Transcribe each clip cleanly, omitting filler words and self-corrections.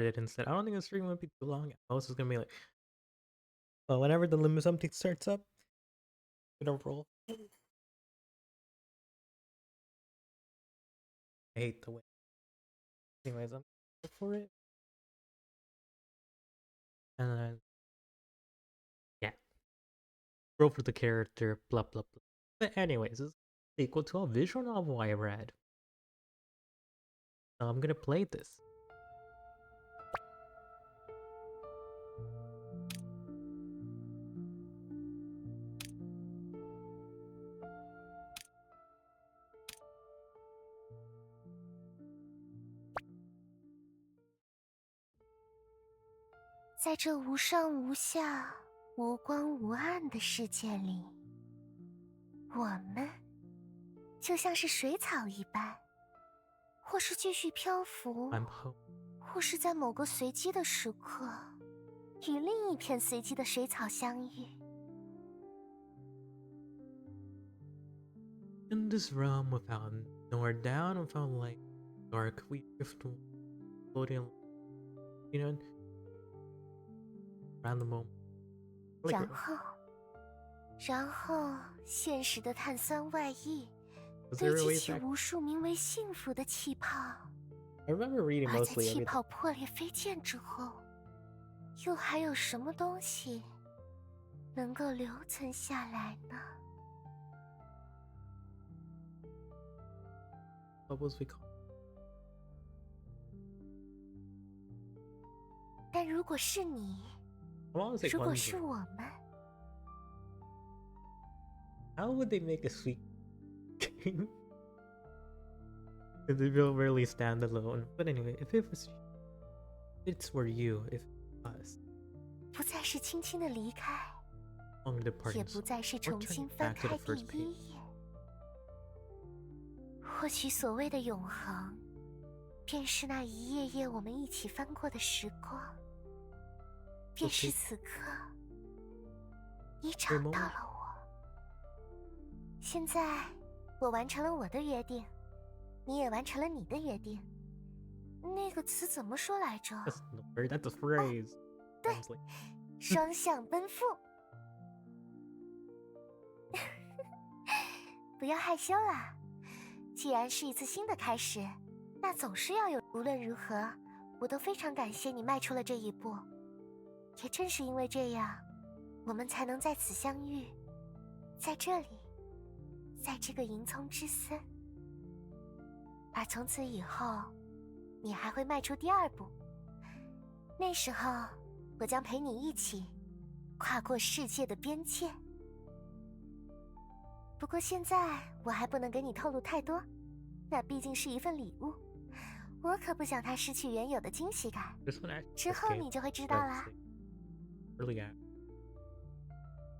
it instead. I don't think the stream would be too long. Most is gonna be like, well, whenever the limit something starts up, gonna roll. I hate the way. Anyways, I'm for it. And then yeah, roll for the character. Blah blah blah. But anyways, this is equal to a visual novel I read. So I'm gonna play this.在这无上无下、无光无暗的世界里，我们就像是水草一般，或是继续漂浮，或是在某个随机的时刻，与另一片随机的水草相遇。In this realm without nowhere down, without light, dark, we drift floating, you know, around the moment. 然后，现实的碳酸外溢堆积起无数名为幸福的气泡。I remember reading mostly everything. 而在气泡破裂飞溅之后，又还有什么东西能够留存下来呢？Bubbles we call. 但如果是你，如果是我们。How would they make a sweet game? They will really stand alone. But anyway, if it's were you, if us. 不再是轻轻的离开， 也不再是重新翻开第一页。或许所谓的永恒，便是那一页页我们一起翻过的时光，便是此刻，你找到了我。现在，我完成了我的约定，你也完成了你的约定。那个词怎么说来着？ That's a phrase. 对，双向奔赴。不要害羞啦，既然是一次新的开始，那总是要有。无论如何，我都非常感谢你迈出了这一步。也正是因为这样，我们才能在此相遇，在这里，在这个银葱之森。而从此以后，你还会迈出第二步。那时候，我将陪你一起跨过世界的边界。不过现在我还不能给你透露太多，那毕竟是一份礼物，我可不想它失去原有的惊喜感。之后你就会知道啦。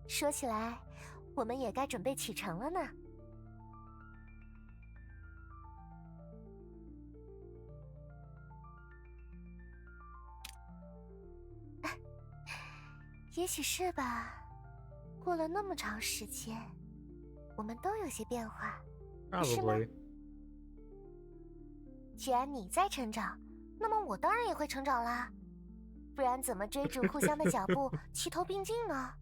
说起来，我们也该准备启程了呢。也许是吧，过了那么长时间，我们都有些变化，是吗？既然你在成长，那么我当然也会成长啦，不然怎么追逐互相的脚步，齐头并进呢？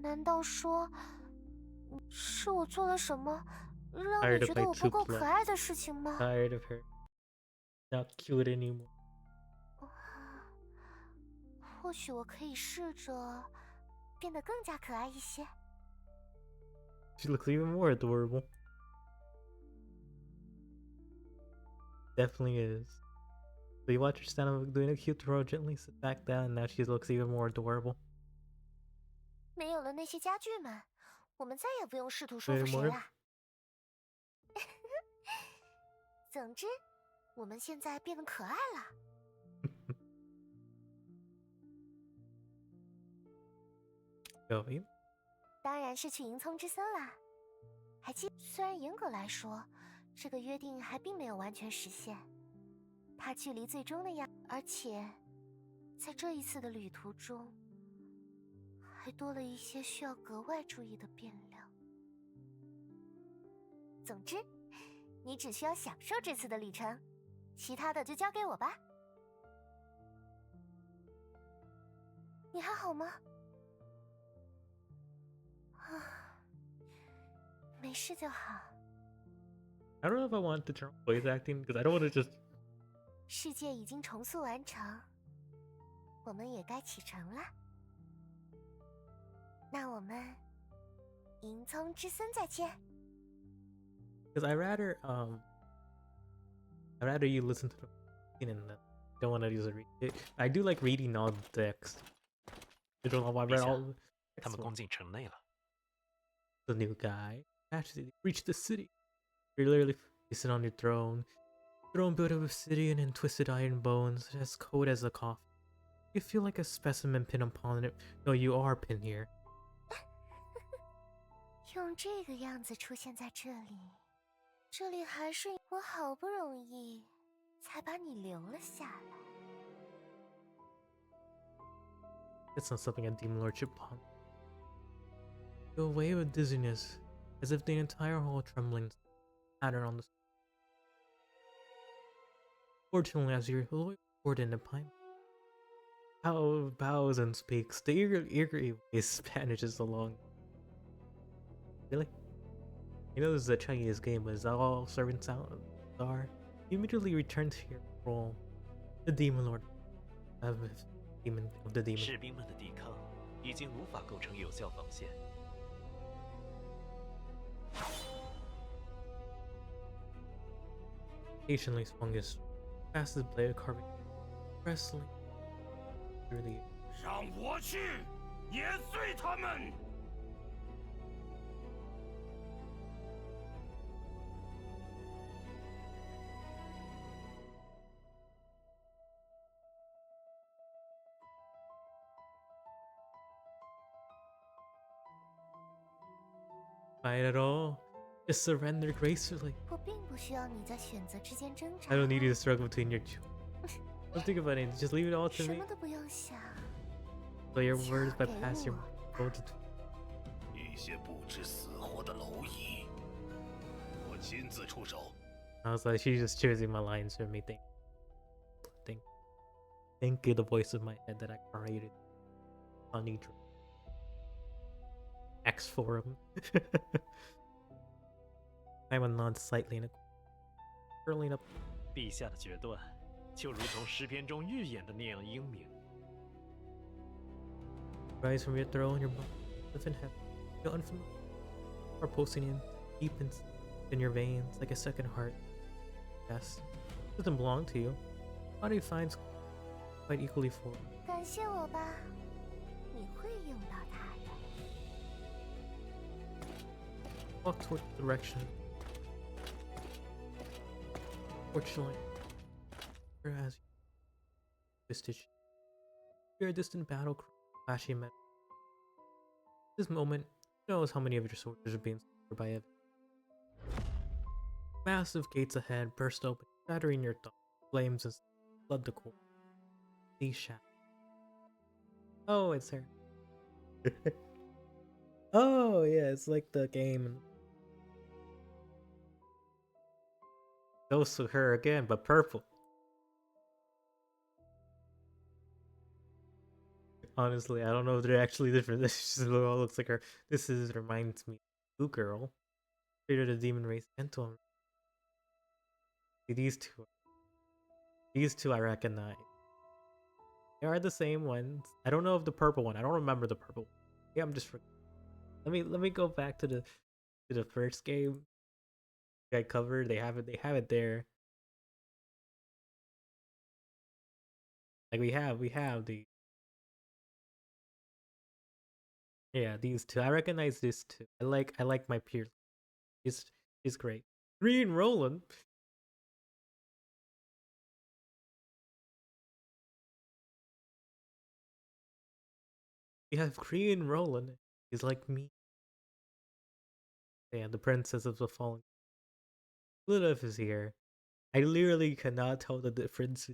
难道说，是我做了什么让你觉得我不够可爱的事情吗？ Tired of her. Not cute anymore. 或许我可以试着变得更加可爱一些。She looks even more adorable. Definitely is. So you watch her stand up doing a cute throw, gently sit back down, and now she looks even more adorable. 没有了那些家具们，我们再也不用试图说服谁啦。总之，我们现在变得可爱了。当然是去银葱之森啦。还记，虽然严格来说，这个约定还并没有完全实现，它距离最终的样，而且在这一次的旅途中，还多了一些需要格外注意的变量。总之，你只需要享受这次的旅程，其他的就交给我吧。你还好吗？啊，没事就好。I don't know if I want to turn voice acting because I don't want to just. 世界已经重塑完成，我们也该启程了。那我们迎踪之森再见。Because I'd rather you listen to the and don't want to use a read it. I do like reading all the text. I don't know why I read all the 他们 text. 攻进城内了。 The new guy actually reached the city. You're literally sitting on your throne built of obsidian and twisted iron bones, as cold as a coffin. You feel like a specimen pinned upon it. No, you are pinned here. 用这个样子出现在这里，这里还是我好不容易才把你留了下来。It's not something a demon lord should ponder. A wave of dizziness, as if the entire hall trembling, pattern on the. Fortunately, as your loyal warden the pine bows and speaks, the eager voice vanishes along. Really? You know this is a Chinese game, but is that all servants are? You immediately return to your role, the demon lord of the demon. 士兵们的抵抗已经无法构成有效防线。 Patiently swung his fast as blade carving, wrestling through the. 让我去碾碎他们！ Fight at all. Just surrender gracefully. 我并不需要你在选择之间挣扎。 I don't need you to struggle between your two. Don't think about it. Just leave it all to 什 me. 么都不用想。 So your words bypass your mind. 一些不知死活的蝼蚁，我亲自出手。 I was like, she's just choosing my lines for me. Thank you, the voice of my head that I created. Funny dream. X forum. I will nod slightly in a curling up. 陛下的决断，就如同诗篇中预演的那样英明。 Rise from your throne, your body live in heaven. Feel unfamiliar. Are pulsing in deep in your veins like a second heart. Yes, it doesn't belong to you. Body finds quite equally for. 感谢我吧，你会用到它的。 Walk toward the direction. Fortunately, whereas Vistage, hear a distant battle cry, flashing metal. This moment knows how many of your soldiers are being slaughtered by Evan. Massive gates ahead burst open, shattering your thoughts. Flames and flood the core. These shadows. Oh, it's her. Oh, yeah, it's like the game. Goes to her again, but purple. Honestly, I don't know if they're actually different. This just all looks like her. Reminds me of Blue Girl. Created a demon race Entom. See, these two. These two I recognize. They are the same ones. I don't know if the purple one. I don't remember the purple one. Yeah, I'm just let me go back to the first game I covered. They have it there. Like we have the. Yeah, these two. I recognize this two. I like my peers. He's great. Green Roland. We have Green Roland. He's like me. Yeah, the princess of the fallen. Lilith is here. I literally cannot tell the difference.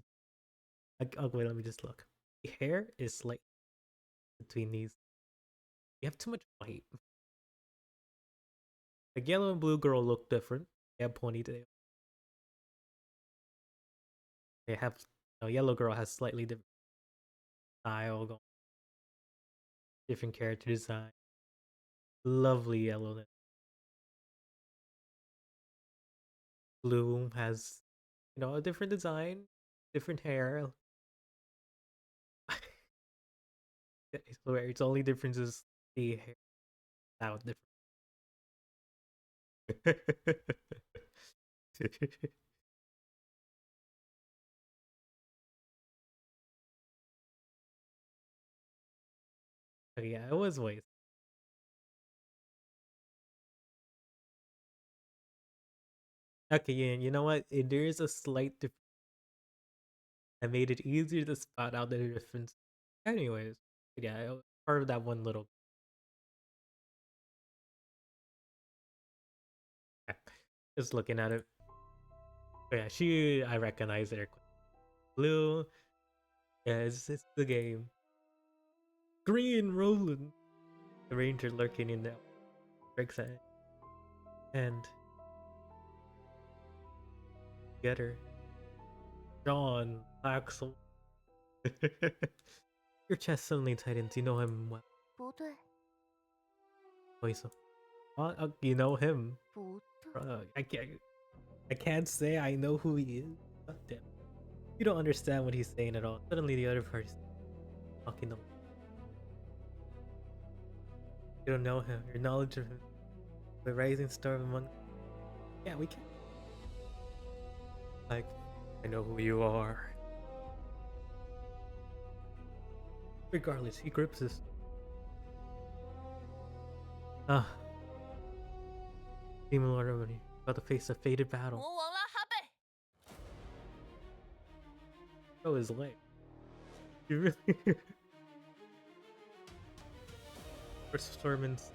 Oh, wait, let me just look. The hair is like between these. You have too much white. Like yellow and blue girl look different. They have ponytail. They have, Yellow Girl has slightly different style, different character design. Lovely yellow. Blue has, a different design, different hair. I swear, its only difference is the hair. Now different. Okay, yeah, it was waste. Okay, yeah, you know what? There is a slight difference. I made it easier to spot out the difference. Anyways, yeah, it was part of that one little. Just looking at it. But yeah, I recognize her. Blue, yeah, it's the game. Green, Roland, the ranger lurking in the breaks at and get her. John, Axel. Your chest suddenly tightens. You know him well. 不对，Wait, so you know him? 不对， I can't say I know who he is. God damn. You don't understand what he's saying at all. Suddenly the other party's talking. You don't know him. Your knowledge of him, the rising star among. Yeah, we can. Like, I know who you are. Regardless, he grips his. Demon Lord already about to face a fated battle. 魔王拉哈贝， Oh, his leg. You really. First Stormins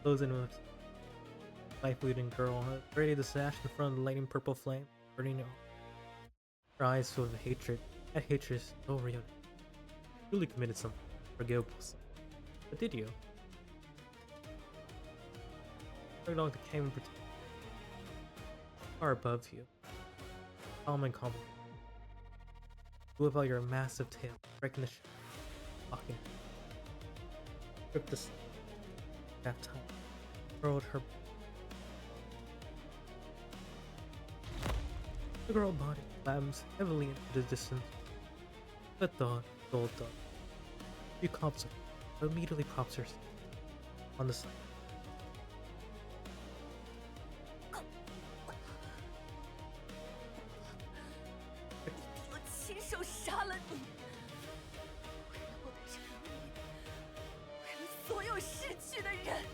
close in with life leading girl, ready to sash in front of the lightning purple flame, burning it. Her eyes filled with hatred. That hatred is so real. You really committed something forgivable. But did you? Right along the came far above you. Calm and calm. You whip out your massive tail, breaking the fucking. Rip this that time. Hurled her. The girl body slams heavily into the distance. The dog, the old dog. She coughs her, but immediately props herself on the side. 我亲手杀了你，为了我的正义，为了所有逝去的人。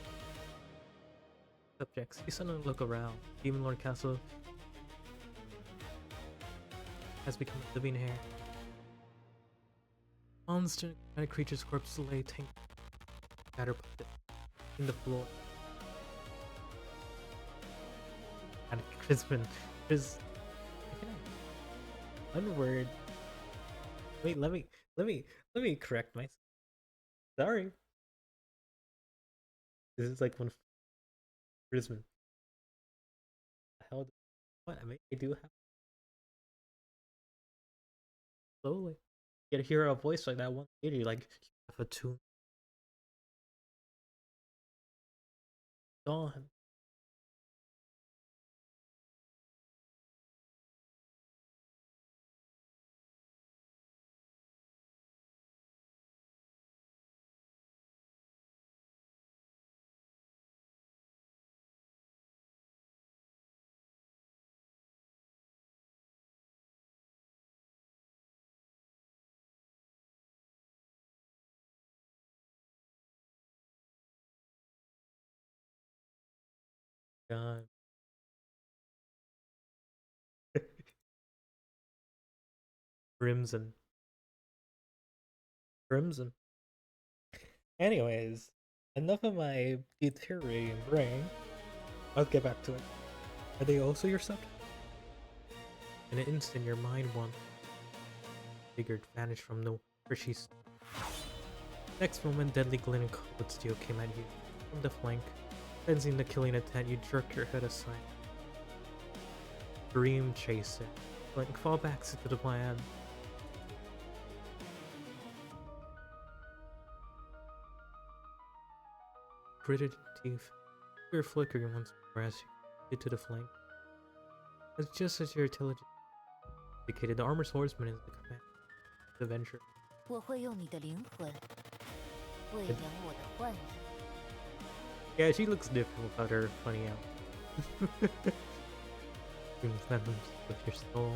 Subjects, you suddenly look around. Demon Lord Castle has become a living hair. Monster and creature's corpse lay tangled, scattered in the floor. And Crispin is one word. Wait, let me correct myself. Sorry. This is like one Crispin. The hell? What? I mean, I do have slowly. You get to hear a voice like that one lady, like you have a tune. Dawn. God. Crimson. Crimson. Anyways, enough of my deteriorating brain. Let's get back to it. Are they also your subject? In an instant, your mind wanders. Figured vanished from where she's. Next moment, deadly glint and cold steel came at you from the flank. Sensing the killing intent, you jerked your head aside. Dream chaser. like fallbacks to the plan. Gritted teeth, your flickering once more as you get to the flank. It's just as your intelligence indicated, the armored swordsman is the command of the venture. 我会用你的灵魂喂养我的幻影。 Yeah, she looks different without her funny out. Doing phantoms with your soul.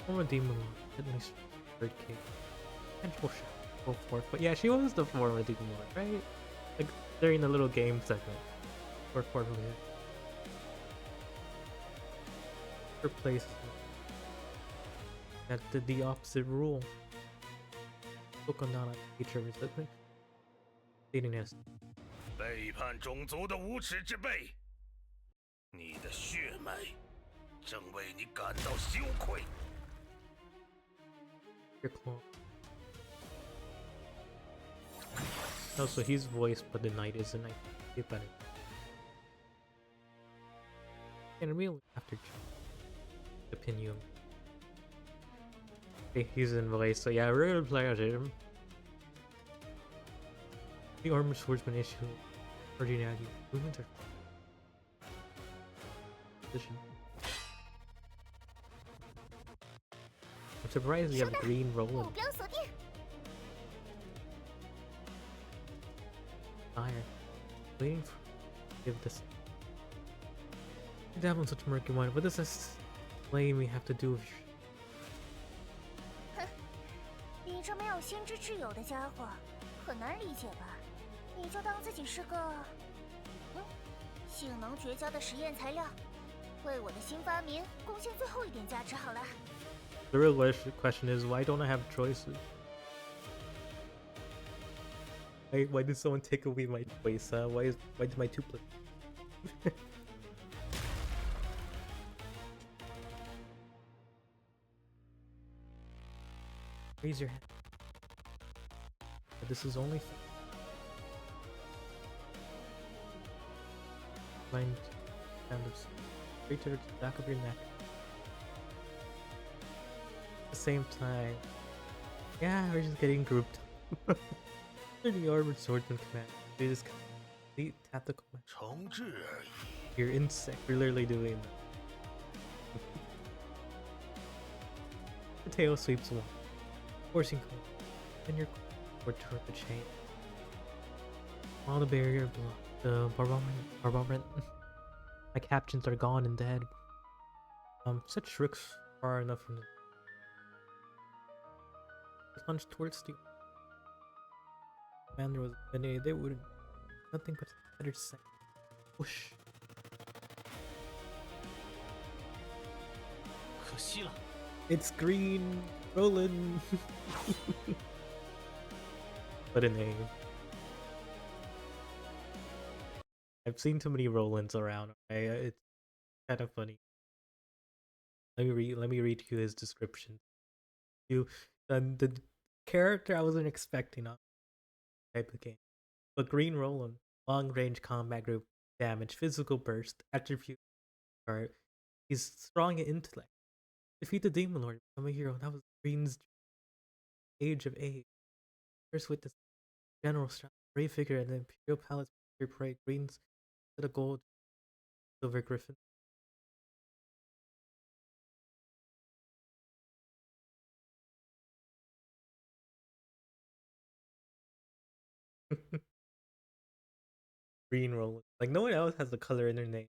Form a demon lord, at least third cave. Potential shot, go forth. But yeah, she was the former demon lord, right? Like during the little game segment. Or part of it. Her place that did the opposite rule. Look on down at nature resentment. Stating this. 背叛种族的无耻之辈，你的血脉正为你感到羞愧。 Your clone. Also, he's voiced, but the knight isn't. I get better. And really, after opinion, he's in voice. So yeah, we're gonna play as him. The armored swordsman issue. Originality. Movement or position. I'm surprised you have green Roland. 目标锁定。 Fire. Waiting for give this. Dabble in such a murky one. What does this flame we have to do with? 你这没有先知之友的家伙，很难理解吧？你就当自己是个，性能绝佳的实验材料，为我的新发明贡献最后一点价值好了。 The real question is, why don't I have choices? Why did someone take away my choice? Why did my two play? Raise your hand. But this is only mind kind of straight to the back of your neck. At the same time, yeah, we're just getting grouped. They're the armored swordsman command. They just complete tactical. 重置而已。 You're insect. We're literally doing that. The tail sweeps one, forcing cold, and your cord toward the chain. While the barrier blocked, the barbarian, my captains are gone and dead. Such tricks far enough from the plunge towards the commander was they would nothing but better to say. Whoosh. 可惜了， It's green Roland. What a name. I've seen too many Rolands around. Okay? It's kind of funny. Let me read you his description. The character I wasn't expecting on type of game. But Green Roland, long range combat group damage, physical burst, attribute card. He's strong in intellect. Defeat the Demon Lord, become a hero. That was Green's Age of Age. First with the general strength, brave figure, and the Imperial Palace your prey. Green's set of gold, silver griffin. Green Roland. Like no one else has the color in their name.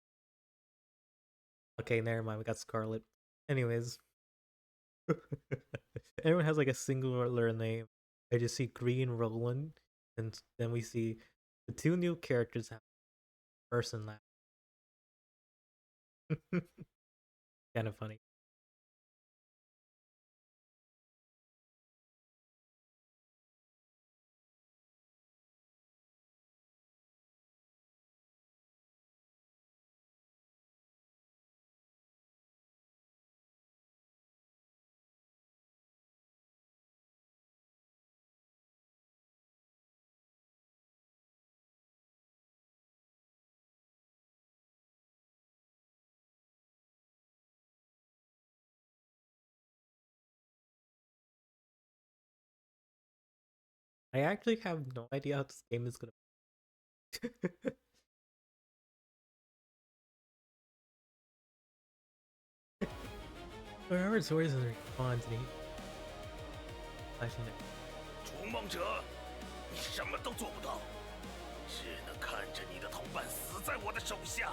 Okay, never mind. We got Scarlet. Anyways, everyone has like a singular name. I just see Green Roland, and then we see the two new characters have person left. Kind of funny. I actually have no idea how this game is gonna. Wherever Source responds, and he flashing it. 逐梦者，你什么都做不到，只能看着你的同伴死在我的手下。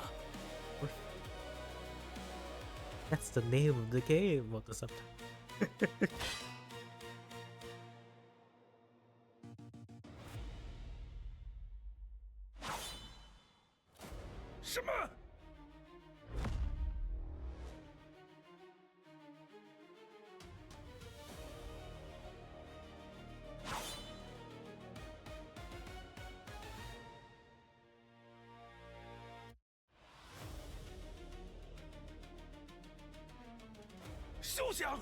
That's the name of the game of the subtitle. 什么？休想！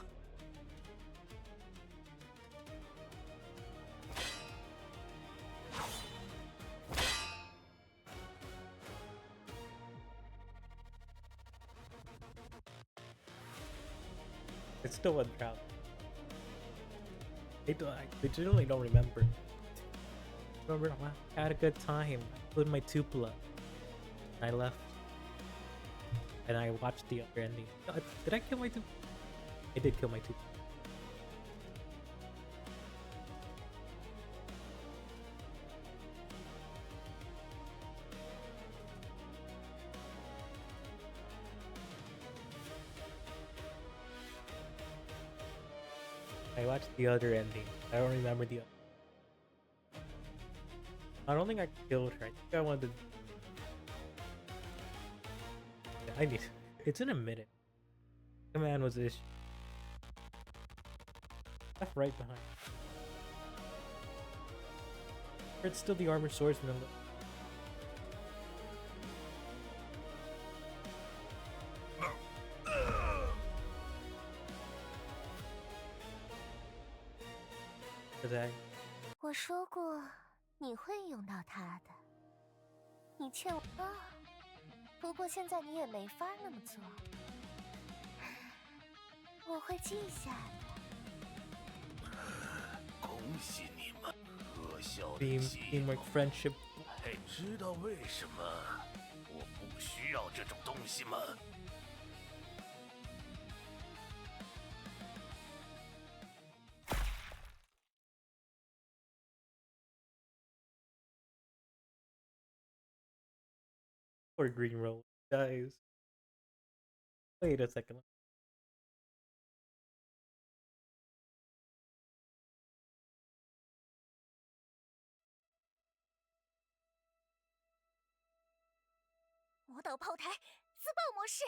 It's still one round. I generally don't remember. Remember, I had a good time. I put my Tupla. I left. And I watched the other ending. Did I kill my Tupla? I did kill my Tupla. I watched the other ending. I don't remember the other. I don't think I killed her. I think I wanted to... I need... It's in a minute. Command was issued. Left right behind. It's still the armored swordsman. Today. 我说过你会用到它的，你欠我啊。不过现在你也没法那么做，我会记下的。恭喜你们，可笑的 Teamwork, friendship. 嘿，知道为什么我不需要这种东西吗？ Or green roll, guys. Wait a second. 魔导炮台自爆模式。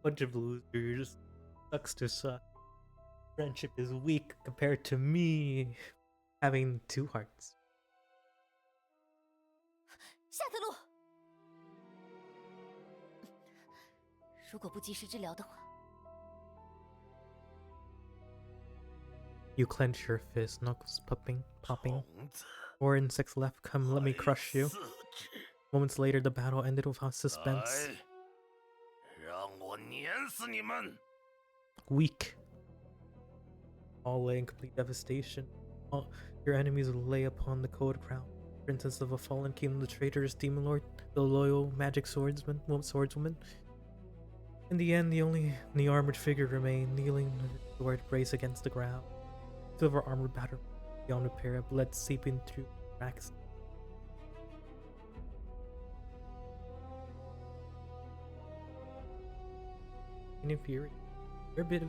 Bunch of losers. Sucks to suck. Friendship is weak compared to me having 2 hearts. 下特路。如果不及时治疗的话， You clench your fist, knuckles popping. 虫子， 4 insects left, come let me crush you. 四指， Moments later, the battle ended without suspense. 来，让我碾死你们！ Weak. All lay in complete devastation. All your enemies lay upon the cold ground. Princess of a fallen kingdom, the traitorous demon lord, the loyal magic swordswoman. In the end, the armored figure remained, kneeling with his sword braced against the ground. Silver armored battle beyond repair, blood seeping through cracks. In fury, you're a bit of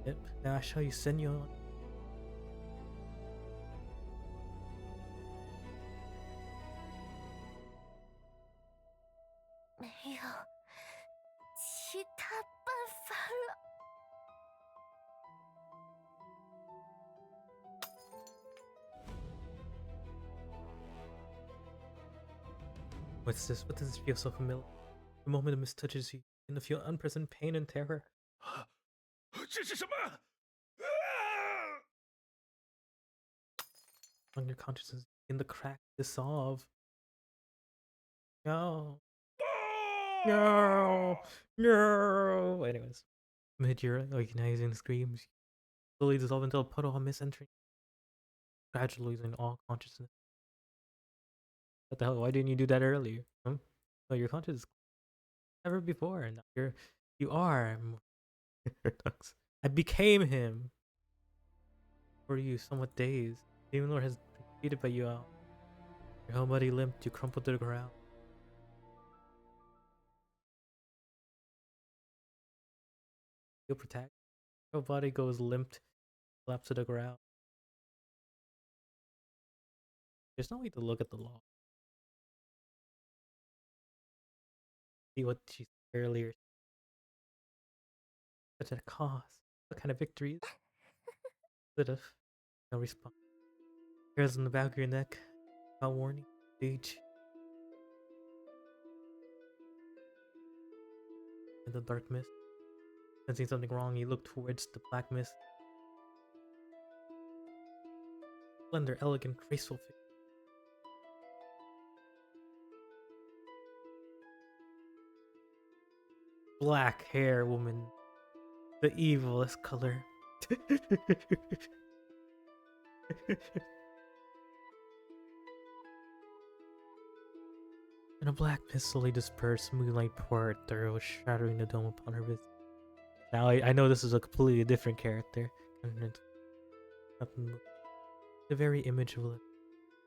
Yep, now I shall you send you on. 没有其他办法了。What's this? What does this feel so familiar? The moment a mist touches you, and you feel unprecedented pain and terror. 这是什么？啊！ On your consciousness, in the crack, dissolve. No. 啊！ No, no. Anyways, amid your agonizing screams, slowly dissolve into a puddle of mist, entering, gradually losing all consciousness. What the hell? Why didn't you do that earlier? Huh? Oh, your conscious is never before, and now you are. Paradox. I became him. For you, somewhat dazed. Demon Lord has been defeated by you out. Your whole body limped, you crumpled to the ground. You'll protect. Your body goes limped, collapsed to the ground. There's no way to look at the law. See what she said earlier. Such a cost. What kind of victory is it? No response. Hairs on the back of your neck. Without warning. Stage. In the dark mist. Sensing something wrong, you look towards the black mist. Slender, elegant, graceful figure. Black hair woman. The evilest color. And a black mist slowly dispersed, moonlight poured through, shattering the dome upon her vision. Now I know this is a completely different character. The very image of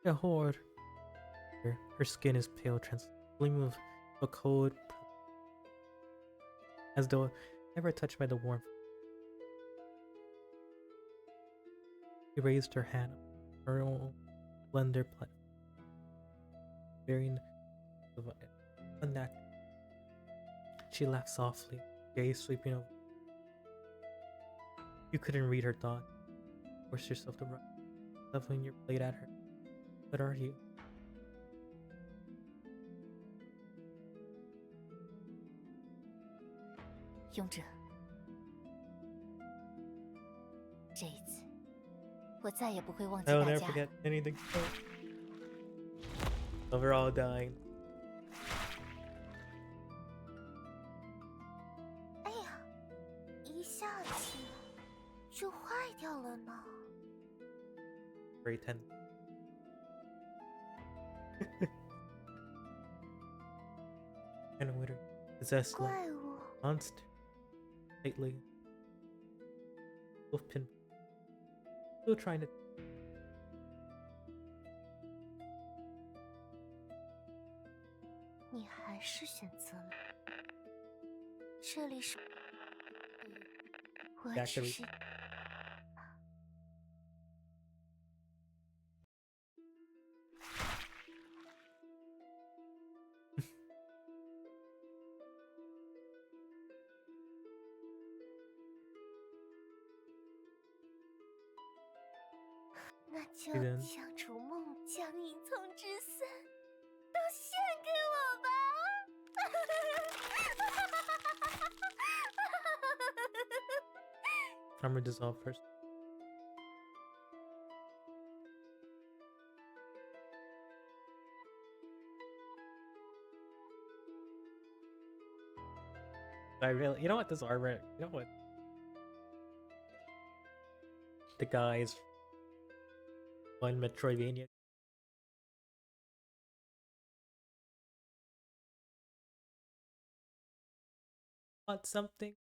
a horde. Her skin is pale, gleam of a cold, as though never touched by the warmth. She raised her hand, her own slender platform, bearing a neck. She laughed softly, gaze sweeping over. You couldn't read her thought. Forced yourself to run, leveling your blade at her. What are you? 勇者，这一次，我再也不会忘记 I will 大 never 家。 forget anything. So we're all dying. 哎呀，一下子就坏掉了呢。 Very tense. And a winter possessed like 怪物， monster. Lately. Wolf pin. Still trying to. 你还是选择了。这里是，我只 Factory. 是。那就既然将逐梦将隐藏之森都献给我吧！ Armor dissolve first. I really, you know what, this armor, you know what? The guys on Metroidvania. Want something?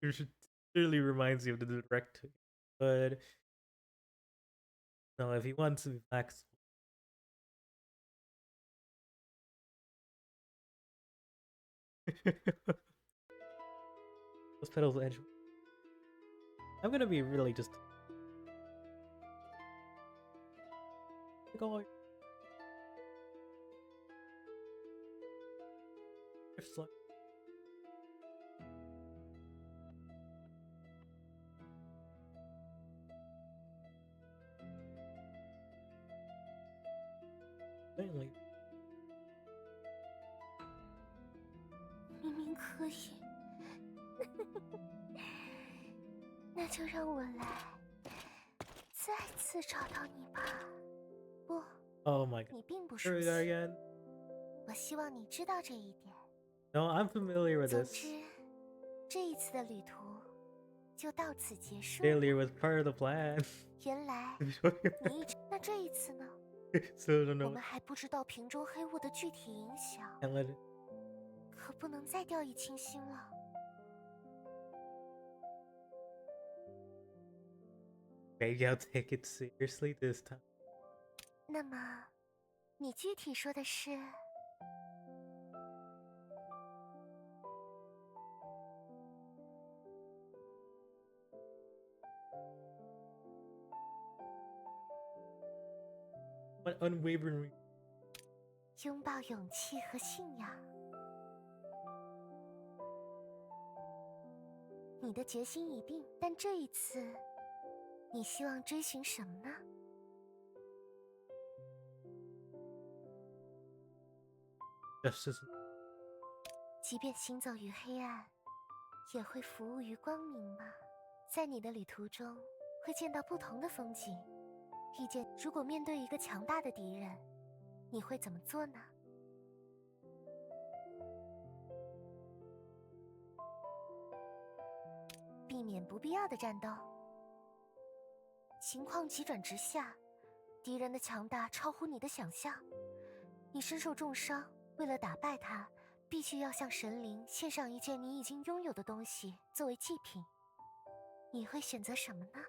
It should really reminds you of the direct, but no, if he wants to be flexible. Those pedals edge. I'm gonna be really just. Go. Just like. Finally. 明明可以，那就让我来再次找到你吧。不， Oh my god. 你并不 Here 熟 we 悉。 are again. 我希望你知道这一点。 No, I'm familiar with 总 this. 之，这一次的旅途就到此结束。 Failure was part of the plan. 原来 So 你一直……那这一次呢？ don't 我 know. 们还不知道瓶中黑雾的具体影响， Can't let it. 可不能再掉以轻心了。 Maybe I'll take it seriously this time. 那么，你具体说的是？ What unwavering. 拥抱勇气和信仰。 你的决心已定，但这一次，你希望追寻什么呢？ Justice. 即便行走于黑暗，也会服务于光明吗？在你的旅途中，会见到不同的风景。遇见，如果面对一个强大的敌人，你会怎么做呢？避免不必要的战斗。情况急转直下，敌人的强大超乎你的想象，你身受重伤，为了打败他，必须要向神灵献上一件你已经拥有的东西作为祭品。你会选择什么呢？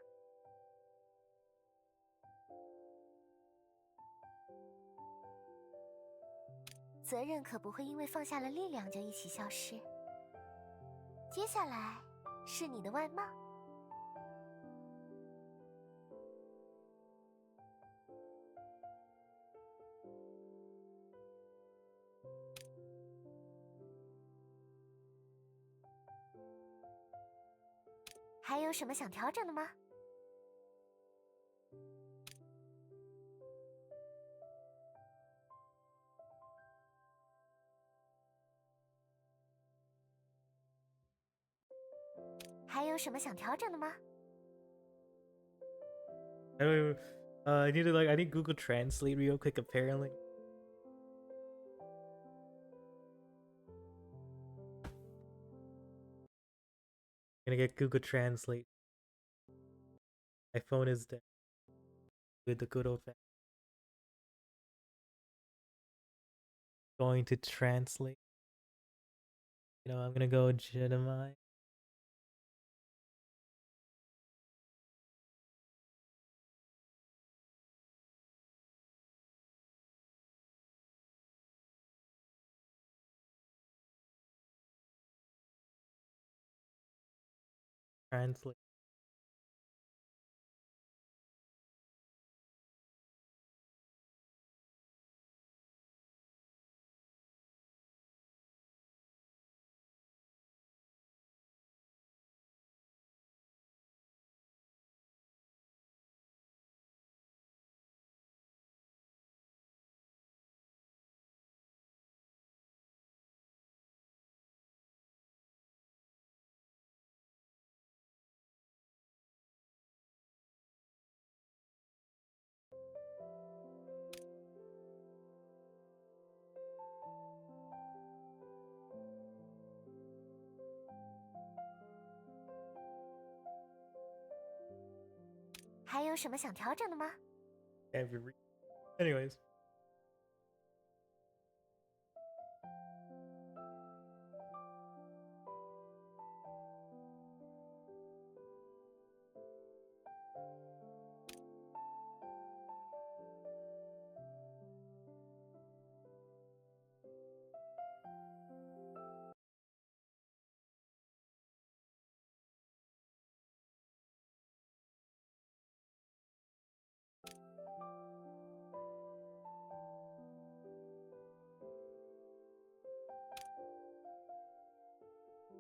责任可不会因为放下了力量就一起消失。接下来是你的外貌。还有什么想调整的吗？还有什么想调整的吗？ I don't even, I need to I need Google Translate real quick apparently. Gonna get Google Translate. My phone is dead. With the good old fashioned. Going to translate. You know, I'm gonna go Gemini. Translate. Anyways. 还有什么想调整的吗？ Anyways.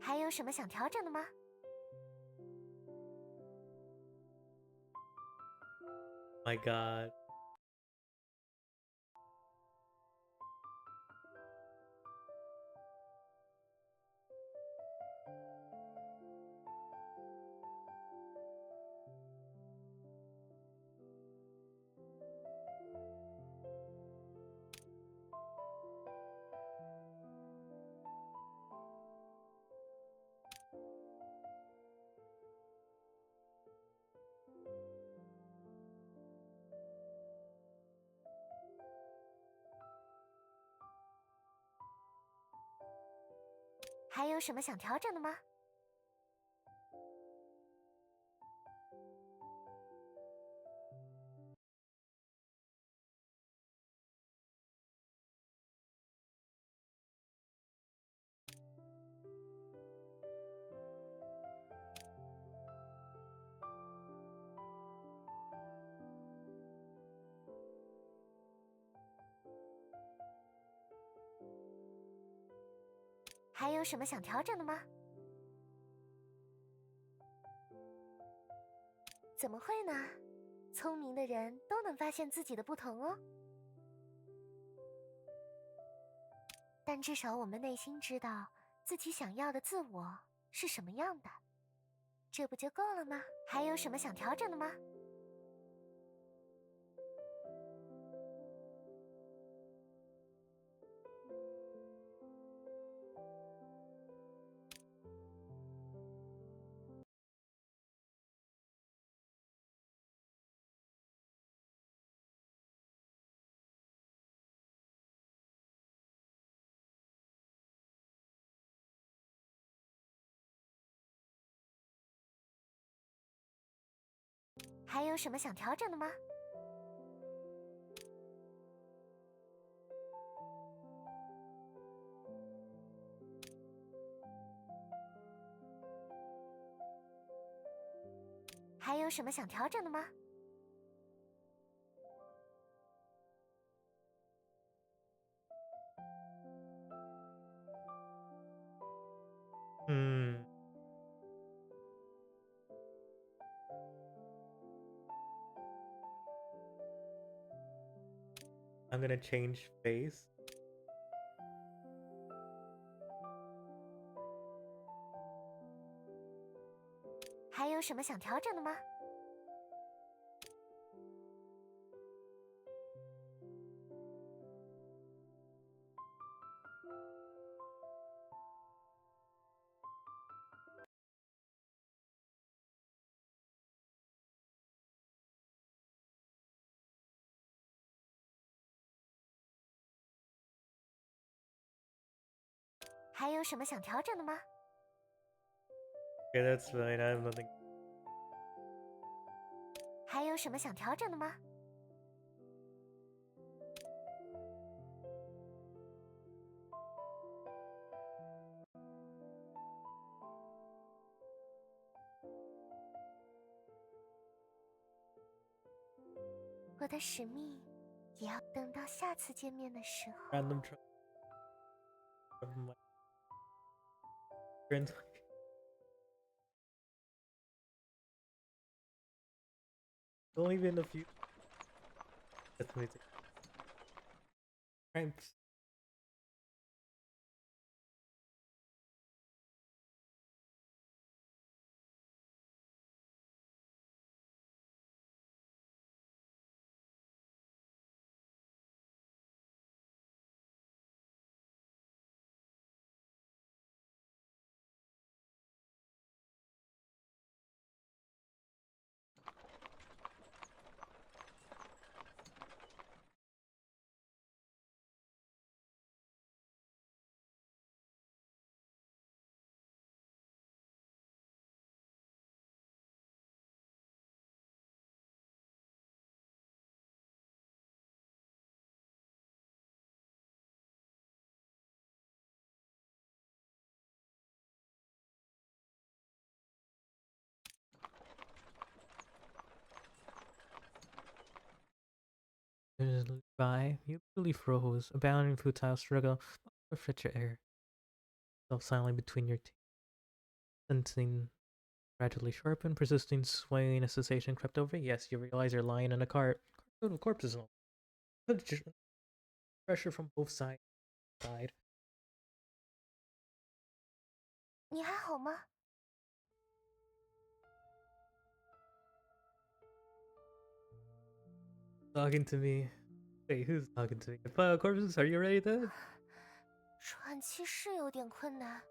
还有什么想调整的吗？ My god. 有什么想调整的吗？还有什么想调整的吗？怎么会呢？聪明的人都能发现自己的不同哦。但至少我们内心知道自己想要的自我是什么样的，这不就够了吗？还有什么想调整的吗？还有什么想调整的吗？还有什么想调整的吗？Hmm. I'm gonna change face. 还有什么想调整的吗？还有什么想调整的吗？ Okay, that's fine. I have nothing. 还有什么想调整的吗？我的使命也要等到下次见面的时候。 Random try of my friend. It's only been a few. That's amazing. Thanks. By you really froze, abandoning futile struggle, refresh your air. Self silently between your teeth. Sensing gradually sharpened, persisting swaying, a sensation crept over. Yes, you realize you're lying in a cart. Total corpses and all. Pressure from both sides. 你还好吗？ Talking to me. Wait, who's talking to me? File corpses, are you ready then? 喘气是有点困难，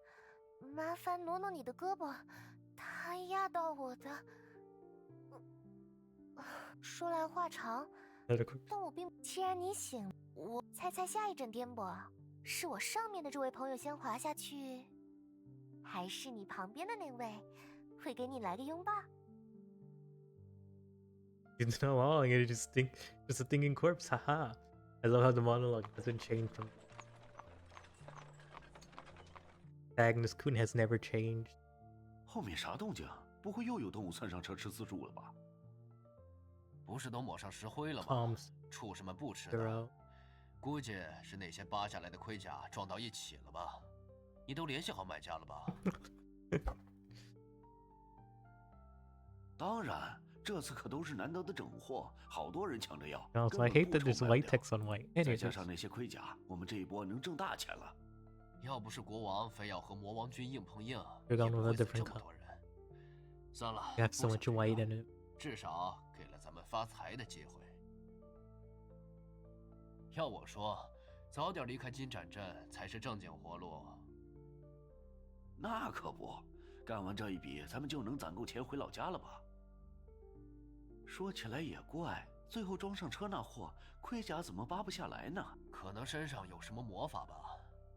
麻烦挪挪你的胳膊，它压到我的。说来话长， Another corpse. 但我并……既然你醒，我猜下一阵颠簸，是我上面的这位朋友先滑下去，还是你旁边的那位会给你来个拥抱。It's not long. It's just a thinking corpse. Haha. I love how the monologue hasn't changed from. Agnes Kun has never changed. 后面啥动静？不会又有动物窜上车吃自助了吧？不是都抹上石灰了吗？ Tom's 畜生们不吃 they're 的， out. 估计是那些扒下来的盔甲撞到一起了吧？你都联系好买家了吧？当然，这次可都是难得的整货，好多人抢着要。 Also, I 根 hate 本 that 不 there's 愁卖 white 不了 text on white. 再 Anyways, 加上那些盔甲，我们这一波能挣大钱了。要不是国王非要和魔王军硬碰硬， You're 也 going 不 with a 会死 different 这么 color. 多人。算了， you have so 不 much 想这 white 个 in it. 至少给了咱们发财的机会。要我说，早点离开金盏镇才是正经活路。那可不，干完这一笔，咱们就能攒够钱回老家了吧？说起来也怪，最后装上车那货，盔甲怎么扒不下来呢？可能身上有什么魔法吧。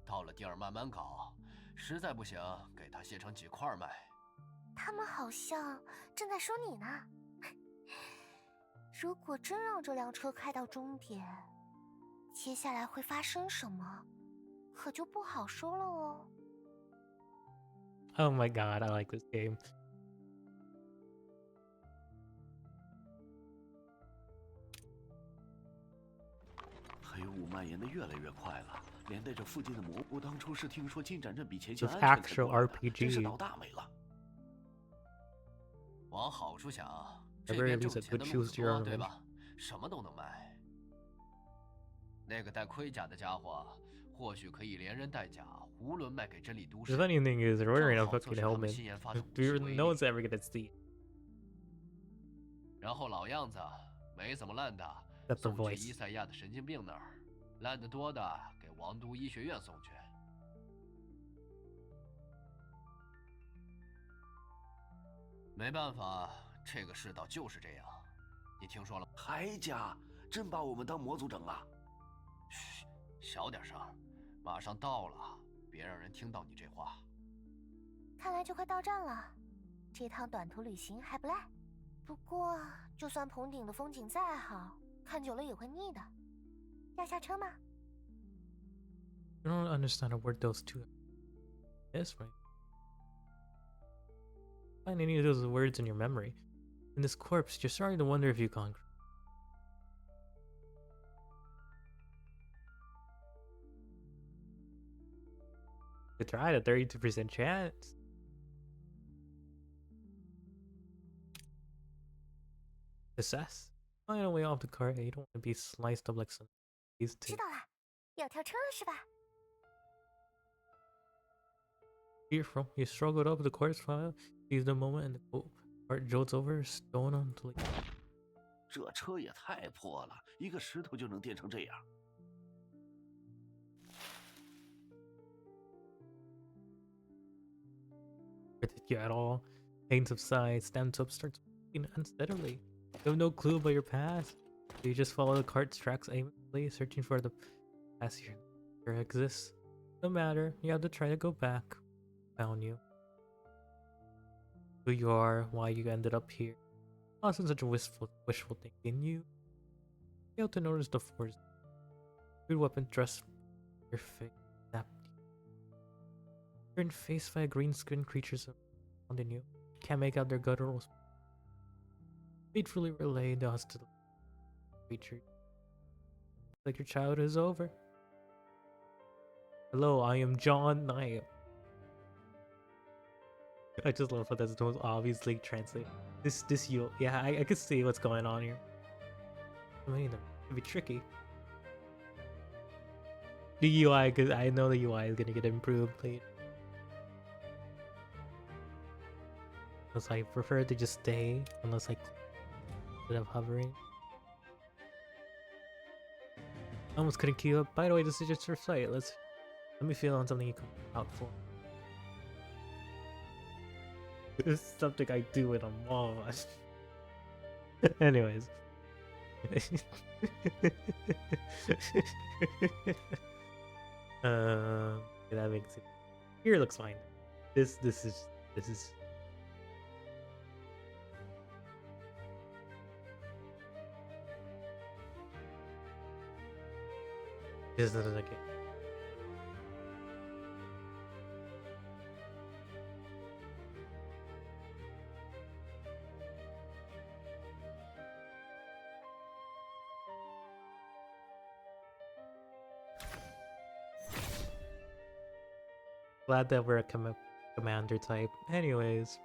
到了地儿慢慢搞，实在不行给他卸成几块卖。他们好像正在说你呢。如果真让这辆车开到终点，接下来会发生什么，可就不好说了哦。Oh my god, I like this game. 黑雾蔓延的越来越快了，连带着附近的蘑菇。当初是听说金盏镇比前线 This 安全才 actual 过来的，真是 RPG. 倒大霉了。往好处想， At 这 very 边 least, 挣 it 钱 could 的路 choose 子 your 多， own 对 range. 吧？什么都能卖。那个带盔甲的家伙，或许可以连人带甲囫囵卖给真理都 The 市。 funny thing is, they're wearing a 正好 fucking 测试他们 helmet. 新研发的 Do you 武器威 no 力 one's ever gonna see it? 然后老样子，没怎么烂的 That's the 送去 voice. 伊赛亚的神经病那儿，烂得多的给王都医学院送去。没办法，这个世道就是这样。你听说了吗？还假？真把我们当模组整了？嘘，小点声，马上到了，别让人听到你这话。看来就快到站了，这趟短途旅行还不赖。不过，就算棚顶的风景再好，看久了也会腻的。要下车吗？ You don't understand a word those two is, right? Find any of those words in your memory. In this corpse, you're starting to wonder if you conquered. You tried a 32% chance. Success. Find a way off the cart. You don't want to be sliced up like some these 知 two. 道了，要跳车了是吧？ Fearful, you struggled up the corpse file, seized the moment, and the cart jolts over, stone on to leave. 这车也太破了，一个石头就能电成这样。 Protect you at all. Pain subsides, stands up, starts walking unsteadily. You have no clue about your past. So you just follow the cart's tracks aimlessly, searching for the past here exists. No matter, you have to try to go back. Found you. Who you are, why you ended up here. Wasn't such a wishful thinking. You failed to notice the force. Good weapon dressed your face. You're faced by green skinned creatures surrounding you. Can't make out their gutturals. Faithfully relay the hostility creatures. Like your childhood is over. Hello, I am John Knight. I just love how that's the most obviously translated. This you, yeah, I can see what's going on here. I mean, it'd be tricky. The UI, because I know the UI is gonna get improved later. Because I prefer to just stay unless I instead of hovering. I almost couldn't keep up. By the way, this is just your site. Let me feel on something you come out for. This is something I do in a mall. Anyways. Yeah, that makes it. Here looks fine. This is this isn't a game. Glad that we're a commander type. Anyways.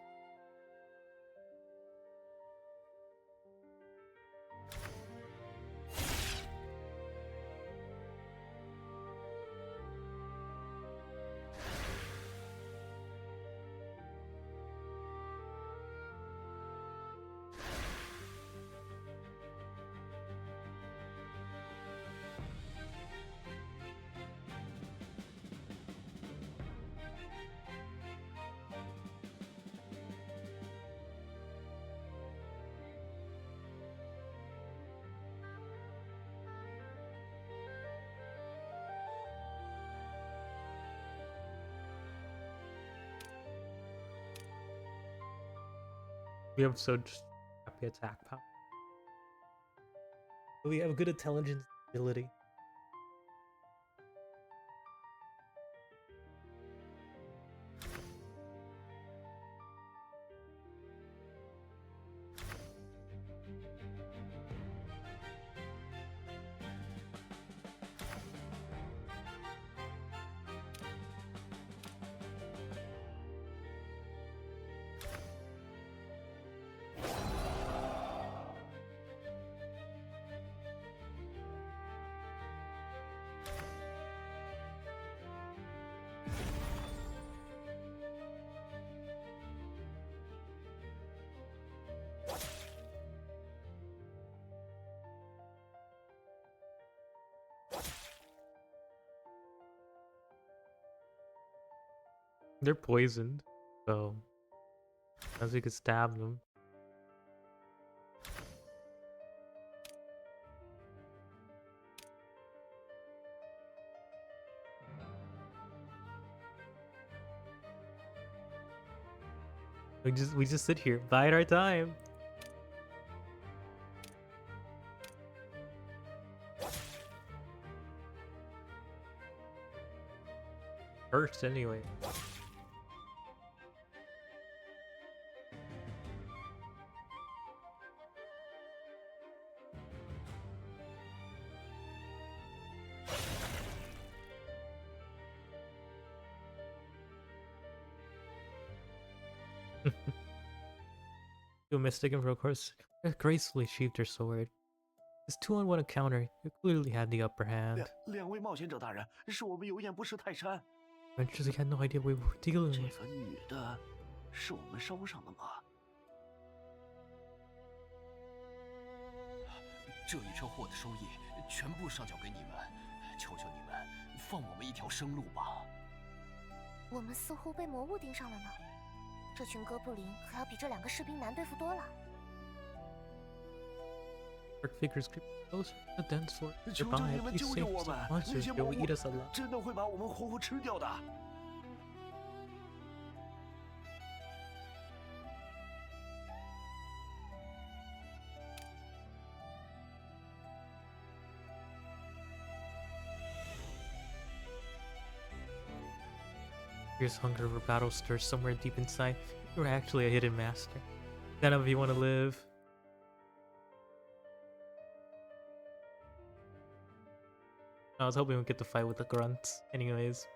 We have so just happy attack power. But we have good intelligence ability. They're poisoned, so as we could stab them. We just sit here, bide our time. First, anyway. You mistaken for a course gracefully sheathed her sword. This 2-on-1 encounter, you clearly had the upper hand. 两位冒险者大人，是我们有眼不识泰山。 Adventurers had no idea we were dealing 这 with. 个女的，是我们捎上的吗？这一车货的收益全部上缴给你们，求求你们放我们一条生路吧。我们似乎被魔物盯上了呢。这群哥布林可要比这2个士兵难对付多了。 Dark figures creep closer. The dense sword 求求 nearby. 你们 Please 救 save 救我 us. 们！那 Monsters 些 they 魔 will 物 eat us alive. 真的会把我们活活吃掉的。 Fierce hunger for battle stirs somewhere deep inside. You're actually a hidden master. None of you want to live. I was hoping we'd get to fight with the grunts. Anyways.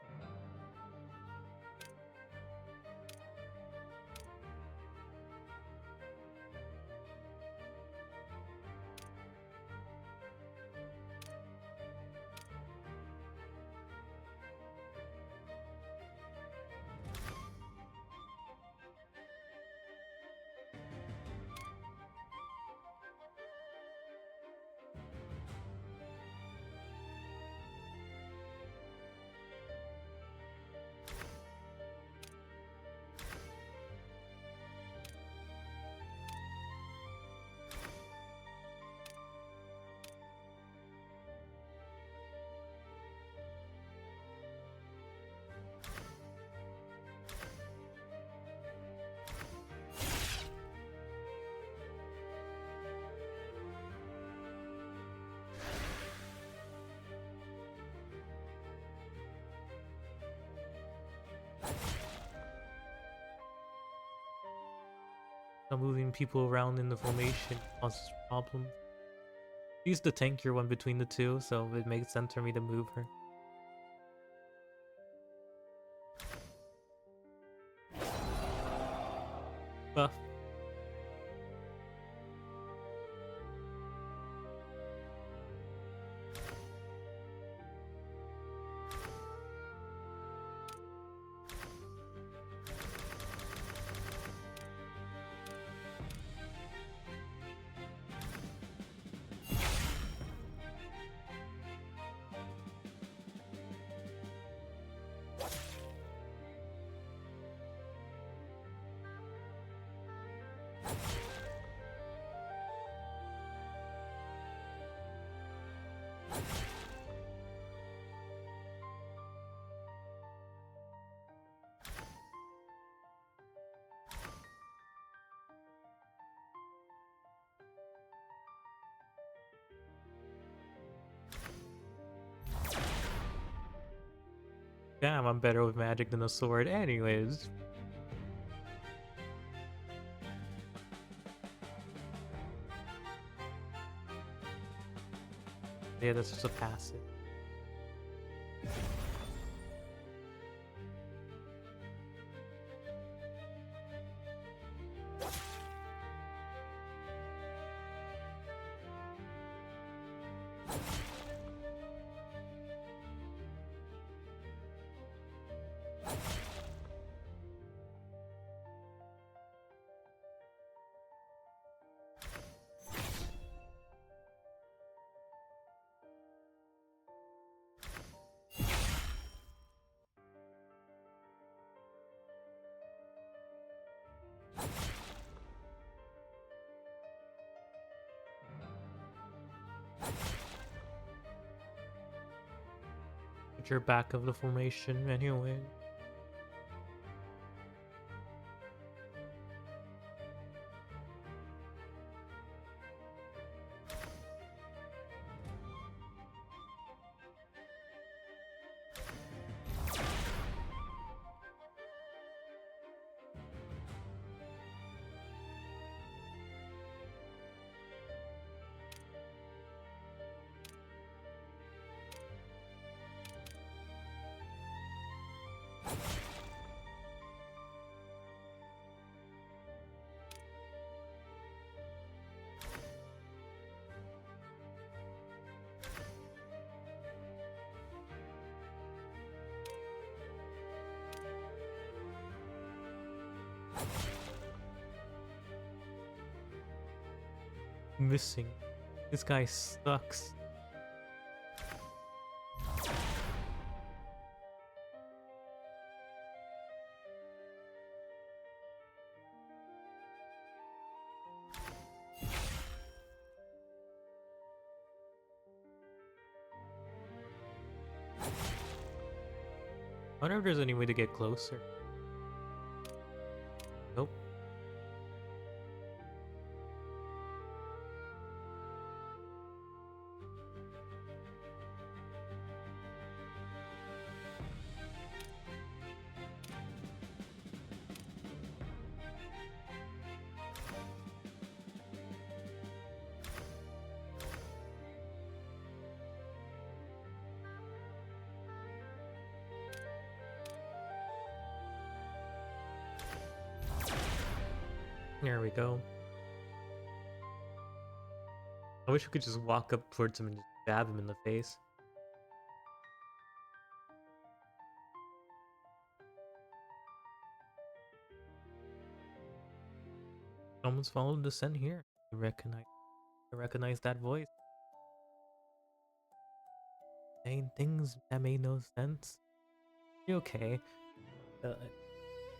moving people around in the formation causes problems. She's the tankier one between the two, so it makes sense for me to move her. Buff. Damn, I'm better with magic than a sword. Anyways. Yeah, that's just a passive. At your back of the formation anyway. Missing. This guy sucks. I wonder if there's any way to get closer. Nope. There we go. I wish we could just walk up towards him and just stab him in the face. Someone's followed the scent here. I recognize that voice. Saying things that made no sense. You okay?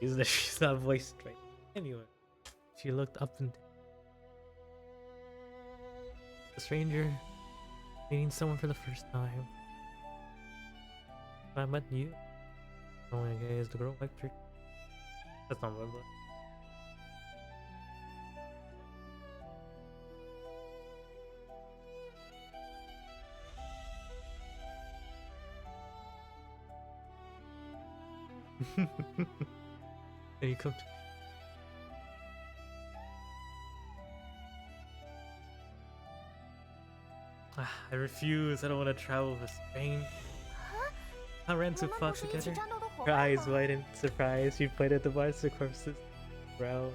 She's not voiced right. Anyway, she looked up and a stranger meeting someone for the first time. I met you. Oh my god, is the girl electric? That's not what it was. And you come to I refuse. I don't want to travel with Spain. I ran too 我们 far 不是一起 together. 战斗的伙 Her 伴 eyes 吗？ widened, surprised. She pointed at the monster corpses. Bro.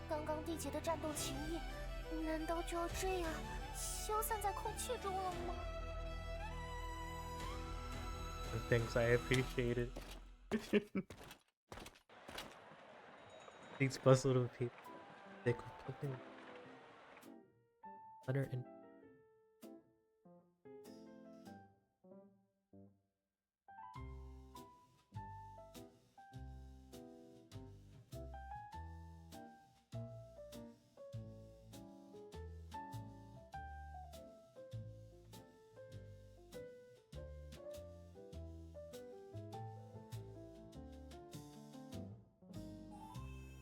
刚刚缔结的战斗情谊，难道就要这样消散在空气中了吗？ Thanks, I appreciate it. These bustled with people. They completely utter and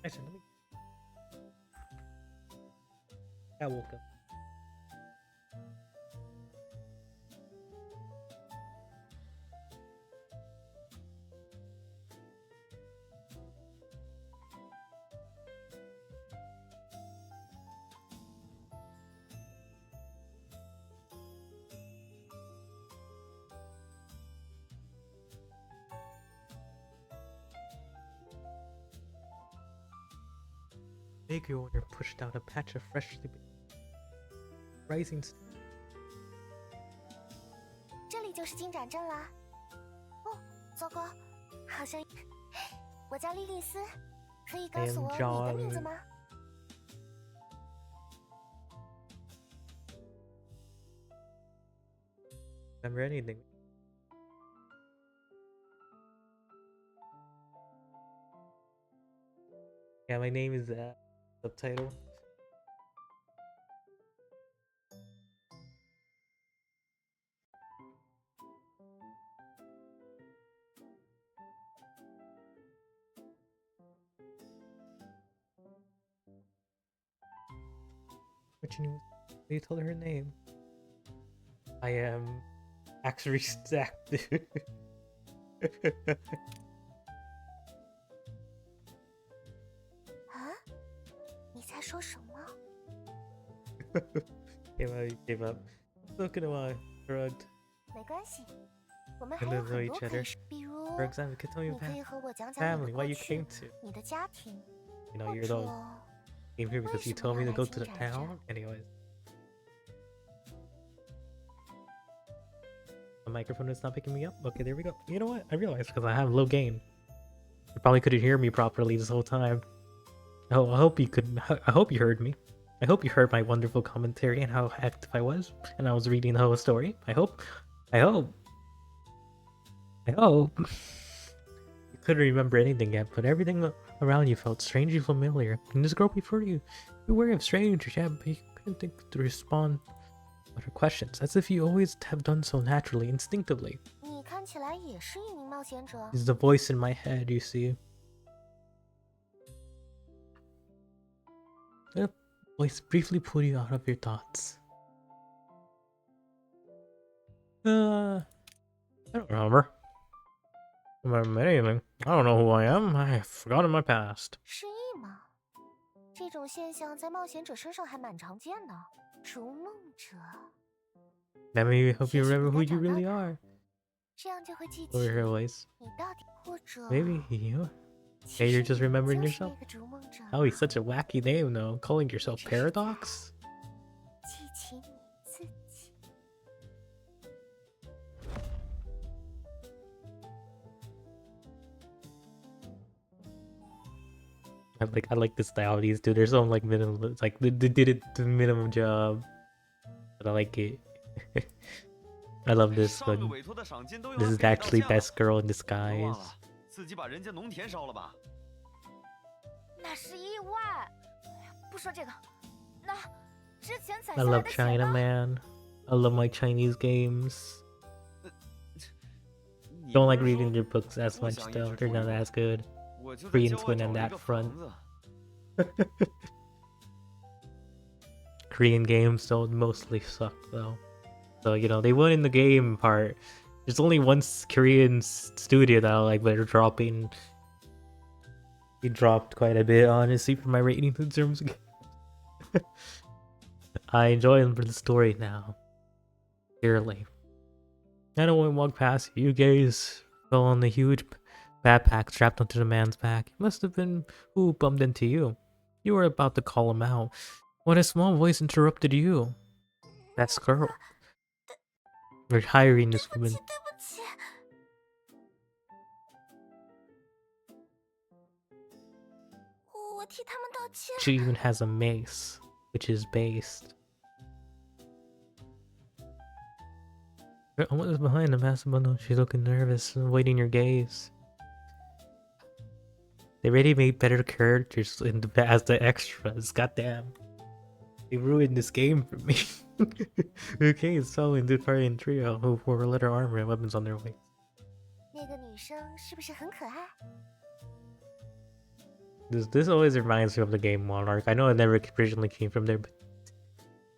actually, let me. I woke up. Bakery owner pushed out a patch of freshly baked rising. 这里就是进展镇啦。哦，糟糕，好像我叫莉莉丝，可以告诉我你的名字吗？ Remember anything? Yeah, my name is subtitle. What you knew? You told her her name. I am actually stacked. 啊？你在说什么？ Gave up. Look at him, shrugged. 没关系，我们还 And 有 then know 很 each 多可以 other. 说，比如 For example, could tell me 你可以 about 和我讲讲你 family, 的 why 过 you 去 came to. 你的家庭， You know, 或 you're 者 the came here because you told me to go to the town. Anyways. The microphone is not picking me up. Okay, there we go. You know what? I realized because I have low gain. You probably couldn't hear me properly this whole time. Oh, I hope you could. I hope you heard me. I hope you heard my wonderful commentary and how active I was, and I was reading the whole story. I hope. You couldn't remember anything yet, but everything around you felt strangely familiar. And this girl before you, you were aware of strangers, yeah, but you couldn't think to respond to her questions, as if you always have done so naturally, instinctively. 你看起来也是一名冒险者。 It's the voice in my head, you see. The voice briefly pulled you out of your thoughts. I don't remember anything. I don't know who I am. I've forgotten my past. 失忆吗？这种现象在冒险者身上还蛮常见的。逐梦者， That made me hope you remember who you really are. 这样就会记起 Over her voice. 你到底或者 Maybe you. 其 Maybe 实 you're just 你 remembering 就是 yourself. 那个逐梦者。 Oh, he's such a wacky name, though. Calling yourself Paradox? 记起你自己。 I like the style of these, dude. They're so like minimum. It's like they did it the minimum job, but I like it. I love this one. This is actually best girl in disguise. 自己把人家农田烧了吧？那是意外。不说这个，那之前攒 I 下来 love 的钱 China, 呢？ man. I love my Chinese games. Don't like reading your books as much though. They're not as good. Korean twin on that front. Korean games don't mostly suck though. So you know they won in the game part. There's only one Korean studio that I like, but they're dropping. He dropped quite a bit, honestly, for my rating in terms of I enjoy them for the story now. Dearly. Anyone walked past you gaze fell on the huge backpack strapped onto the man's back. It must have been who bumped into you. You were about to call him out when a small voice interrupted you. That girl. You're hiring this woman. 对不起。我替他们道歉。 She even has a mace, which is based. What was behind the massive bundle? She's looking nervous, avoiding your gaze. They already made better characters as the extras. Goddamn. They ruined this game for me. Okay, it's following the party and trio who wore leather armor and weapons on their waist. 那个女生是不是很可爱？ This always reminds me of the game Monarch. I know it never originally came from there, but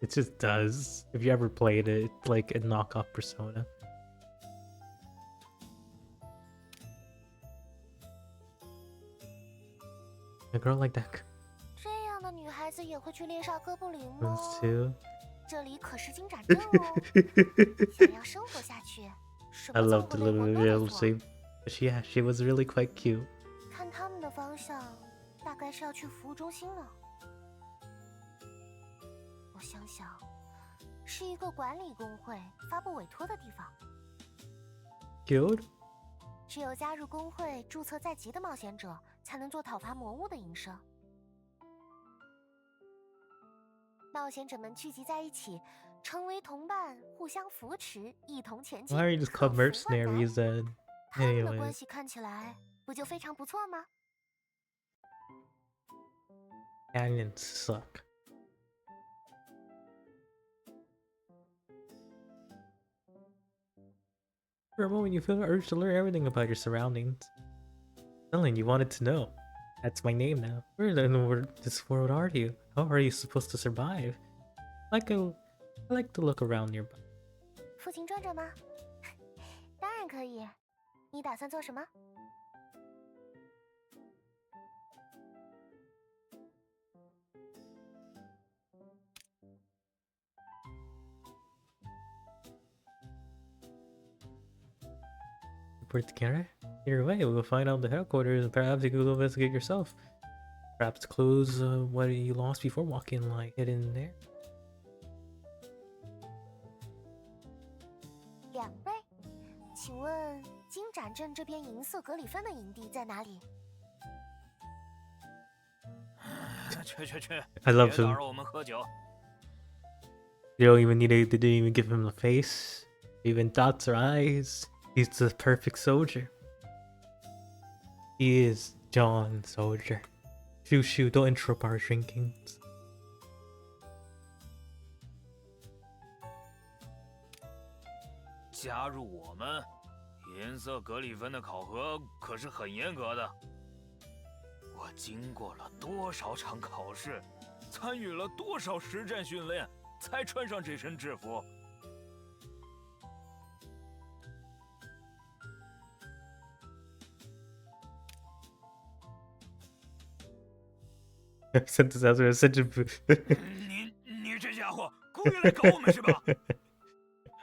it just does. If you ever played it, it's like a knockoff Persona. A girl like that. 这样的女孩子也会去猎杀哥布林吗？ Those two. 这里可是金盏镇哦，想要生活下去，什 I 么 love 脏 the 活累 little 活都得 real 做。 scene. But yeah, she was really quite cute. 看他们的方向，大概是要去服务中心了。我想想，是一个管理工会发布委托的地方。 Cute? 只有加入工会、注册在籍的冒险者，才能做讨伐魔物的营生。冒险者们聚集在一起，成为同伴，互相扶持，一同前进。 Why are you just called 克服万难 mercenaries then? 他们的关 Anyways. 系看起来不就非常不错吗？ Canyons suck. For a moment, you feel the urge to learn everything about your surroundings. Suddenly, you wanted to know. That's my name now. Where in this world are you? How are you supposed to survive? I like to look around nearby. 附近转转吗？当然可以。你打算做什么？ Report together? Either way, we'll find out the headquarters and perhaps you can go investigate yourself. Perhaps close what you lost before walking like hidden there. 两位，请问金盏镇这边银色格里芬的营地在哪里？ 去 I love 别打 him. 扰我们喝酒。 They didn't even give him a face, even dots or eyes. He's the perfect soldier. He is John Soldier. Shoo, don't interrupt our drinkings. 加入我们，银色格里芬的考核可是很严格的。我经过了多少场考试，参与了多少实战训练，才穿上这身制服。 Sent us out to such a. 你这家伙故意来搞我们是吧？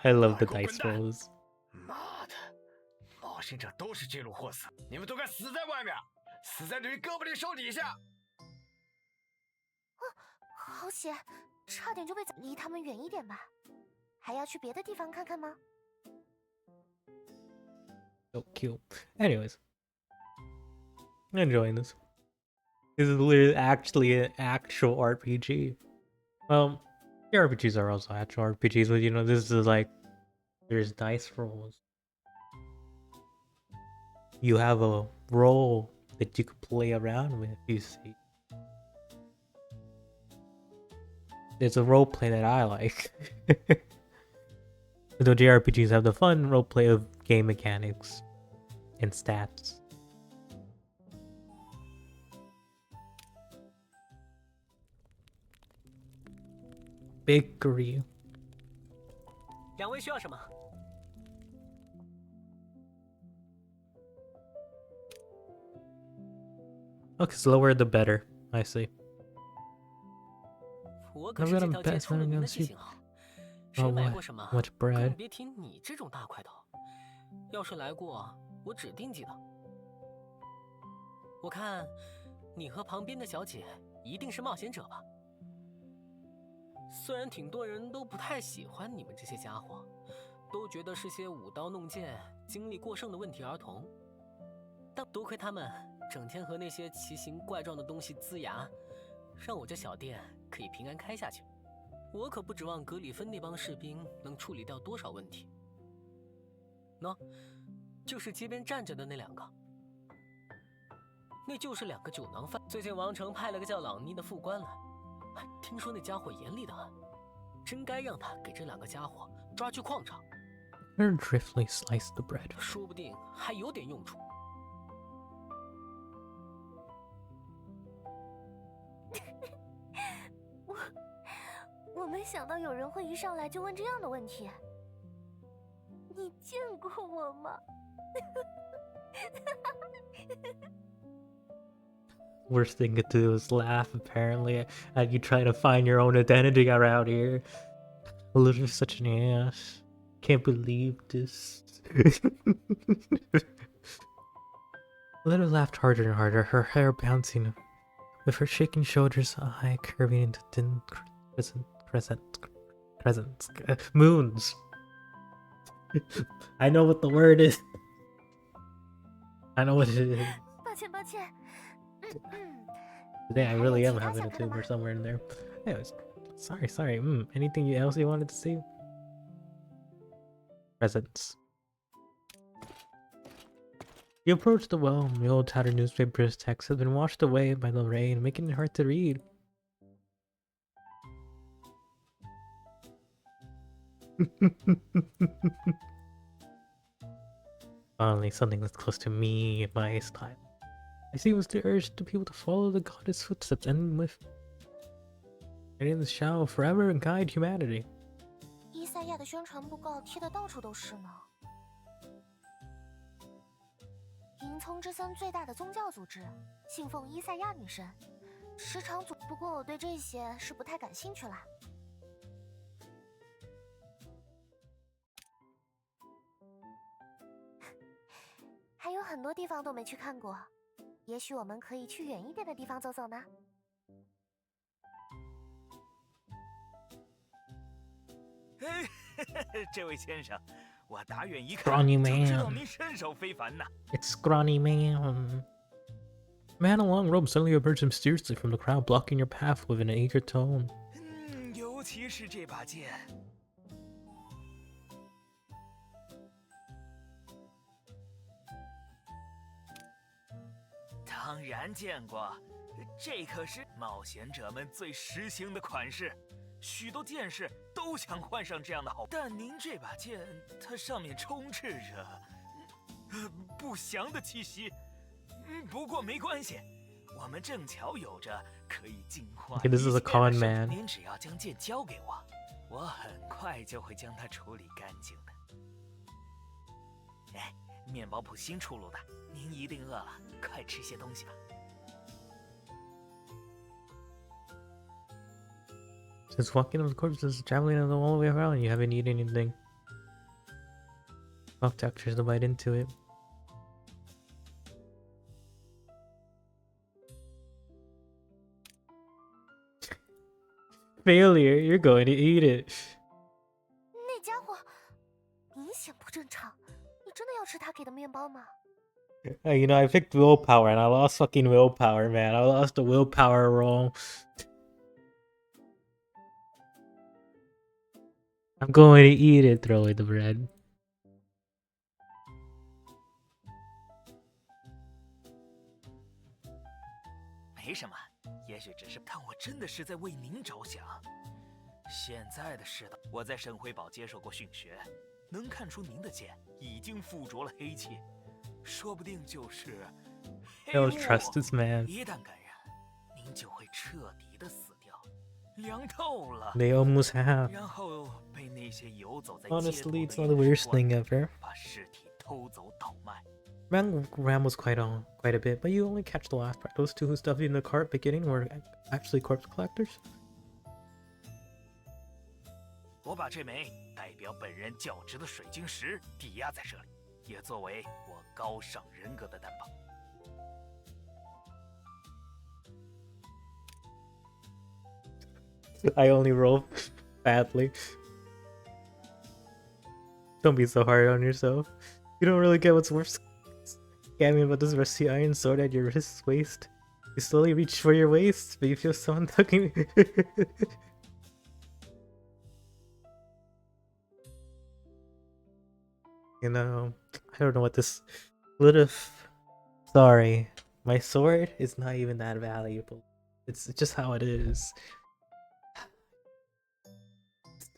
I love the dice rolls. 妈的，冒险者都是这路货色，你们都该死在外面，死在这堆哥布林手底下。好险，差点就被离他们远一点吧。还要去别的地方看看吗？ So cute. Anyways, I'm enjoying this. This is literally actually an actual RPG. Well, RPGs are also actual RPGs, but you know, this is like there's dice rolls. You have a role that you could play around with, you see. It's a role play that I like. Though JRPGs have the fun role play of game mechanics and stats. Bakery. 两位需要什么？ Okay, slower the better. I see. 我可是这条街聪明的记性好，谁买过什么 much 更 bread. 别提你这种大块头。要是来过，我指定记得。我看，你和旁边的小姐一定是冒险者吧？虽然挺多人都不太喜欢你们这些家伙，都觉得是些舞刀弄剑、精力过剩的问题儿童，但多亏他们整天和那些奇形怪状的东西呲牙，让我这小店可以平安开下去。我可不指望格里芬那帮士兵能处理掉多少问题。喏，就是街边站着的那两个，那就是两个酒囊饭。最近王城派了个叫朗尼的副官来，听说那家伙严厉得很，真该让他给这两个家伙抓去矿场。Or driftly slice the bread. 说不定还有点用处。我没想到有人会一上来就问这样的问题。你见过我吗？ Worst thing to do is laugh, apparently, at you trying to find your own identity around here. Literally such an ass. Can't believe this. Lily laughed harder and harder, her hair bouncing, with her shaking shoulders, eye curving into thin crescents, moons. I know what the word is. I know what it is. 抱歉。Today I really am having a tumor somewhere in there. Anyways, sorry. Anything else you wanted to see? Presents. You approach the well, and the old tattered newspaper's text has been washed away by the rain, making it hard to read. Finally, something that's close to me and my style. I see it was the urge to people to follow the goddess' footsteps, ending with getting the shall forever and guide humanity. 伊赛亚的宣传布告贴的到处都是呢。银葱之森最大的宗教组织，信奉伊赛亚女神，时常组。不过我对这些是不太感兴趣啦。还有很多地方都没去看过，也许我们可以去远一点的地方走走呢。这位先生，我打远一看 Scrawny 就知道 man. 您身手非凡呐。 It's Scrawny Man. Man in a long robe suddenly emerged mysteriously from the crowd, blocking your path with an eager tone. 尤其是这把剑。当然见过，这可是冒险者们最时兴的款式。 许多剑士都想换上这样的好，但您这把剑，它上面充斥着不祥的气息。不过没关系，我们正巧有着可以净化。Okay, this is a con man. 您只要将剑交给我，我很快就会将它处理干净的。哎，面包铺新出炉的，您一定饿了，快吃些东西吧。 Since walking on the corpses, traveling all the way around, you haven't eaten anything. Well, textures to bite into it. Failure, you're going to eat it. 那家伙明显不正常，你真的要吃他给的面包吗？ You know, I picked willpower and I lost fucking willpower, man. I lost the willpower roll. I'm going to eat it, throw away the bread. 没什么，也许只是，但我真的是在为您着想。现在的世道，我在圣辉堡接受过训学，能看出您的剑已经附着了黑气，说不定就是黑 I 雾。 don't trust this man. 一旦感染，您就会彻底的死掉，凉透了。 They almost have. 然后被那些游走在 Honestly, it's not the weirdest thing ever. 把尸体偷走倒卖。 Man rambles quite a bit, but you only catch the last part. Those two who stuffed in the cart beginning were actually corpse collectors. 我把这枚代表本人教职的水晶石抵押在这里，也作为我高尚人格的担保。 I only roll badly. Don't be so hard on yourself. You don't really get what's worth scamming about this rusty iron sword at your wrist's waist. You slowly reach for your waist, but you feel someone tugging. You know, I don't know what this little. Sorry, my sword is not even that valuable. It's just how it is.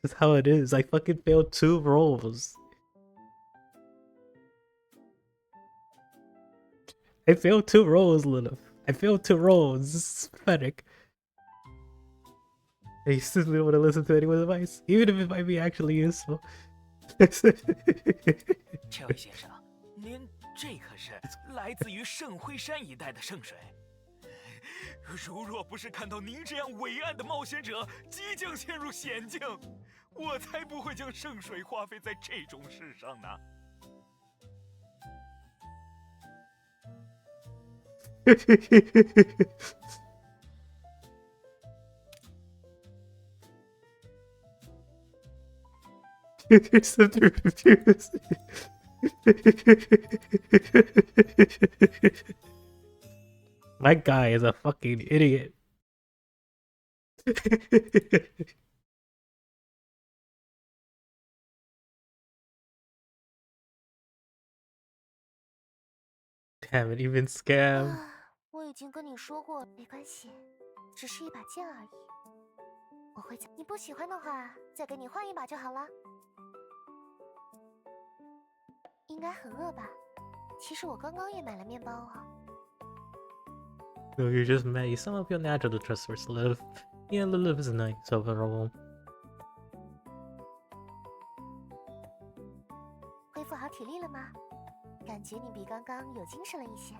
It's how it is. I fucking failed 2 rolls. I failed 2 rolls, Lilith. I failed 2 rolls. This is pathetic. I still don't want to listen to anyone's advice, even if it might be actually useful. 这位先生，您这可是来自于圣辉山一带的圣水。如若不是看到您这样伟岸的冒险者即将陷入险境，我才不会将圣水花费在这种事上呢。You're so confused. My guy is a fucking idiot. Damn it, even scam. 我已经跟你说过，没关系，只是一把剑而已。我会，你不喜欢的话，再给你换一把就好了。应该很饿吧？其实我刚刚也买了面包啊。No, you're just mad. You sum up your natural trust for Lilith. Yeah, Lilith is nice overall. 恢复好体力了吗？感觉你比刚刚有精神了一些。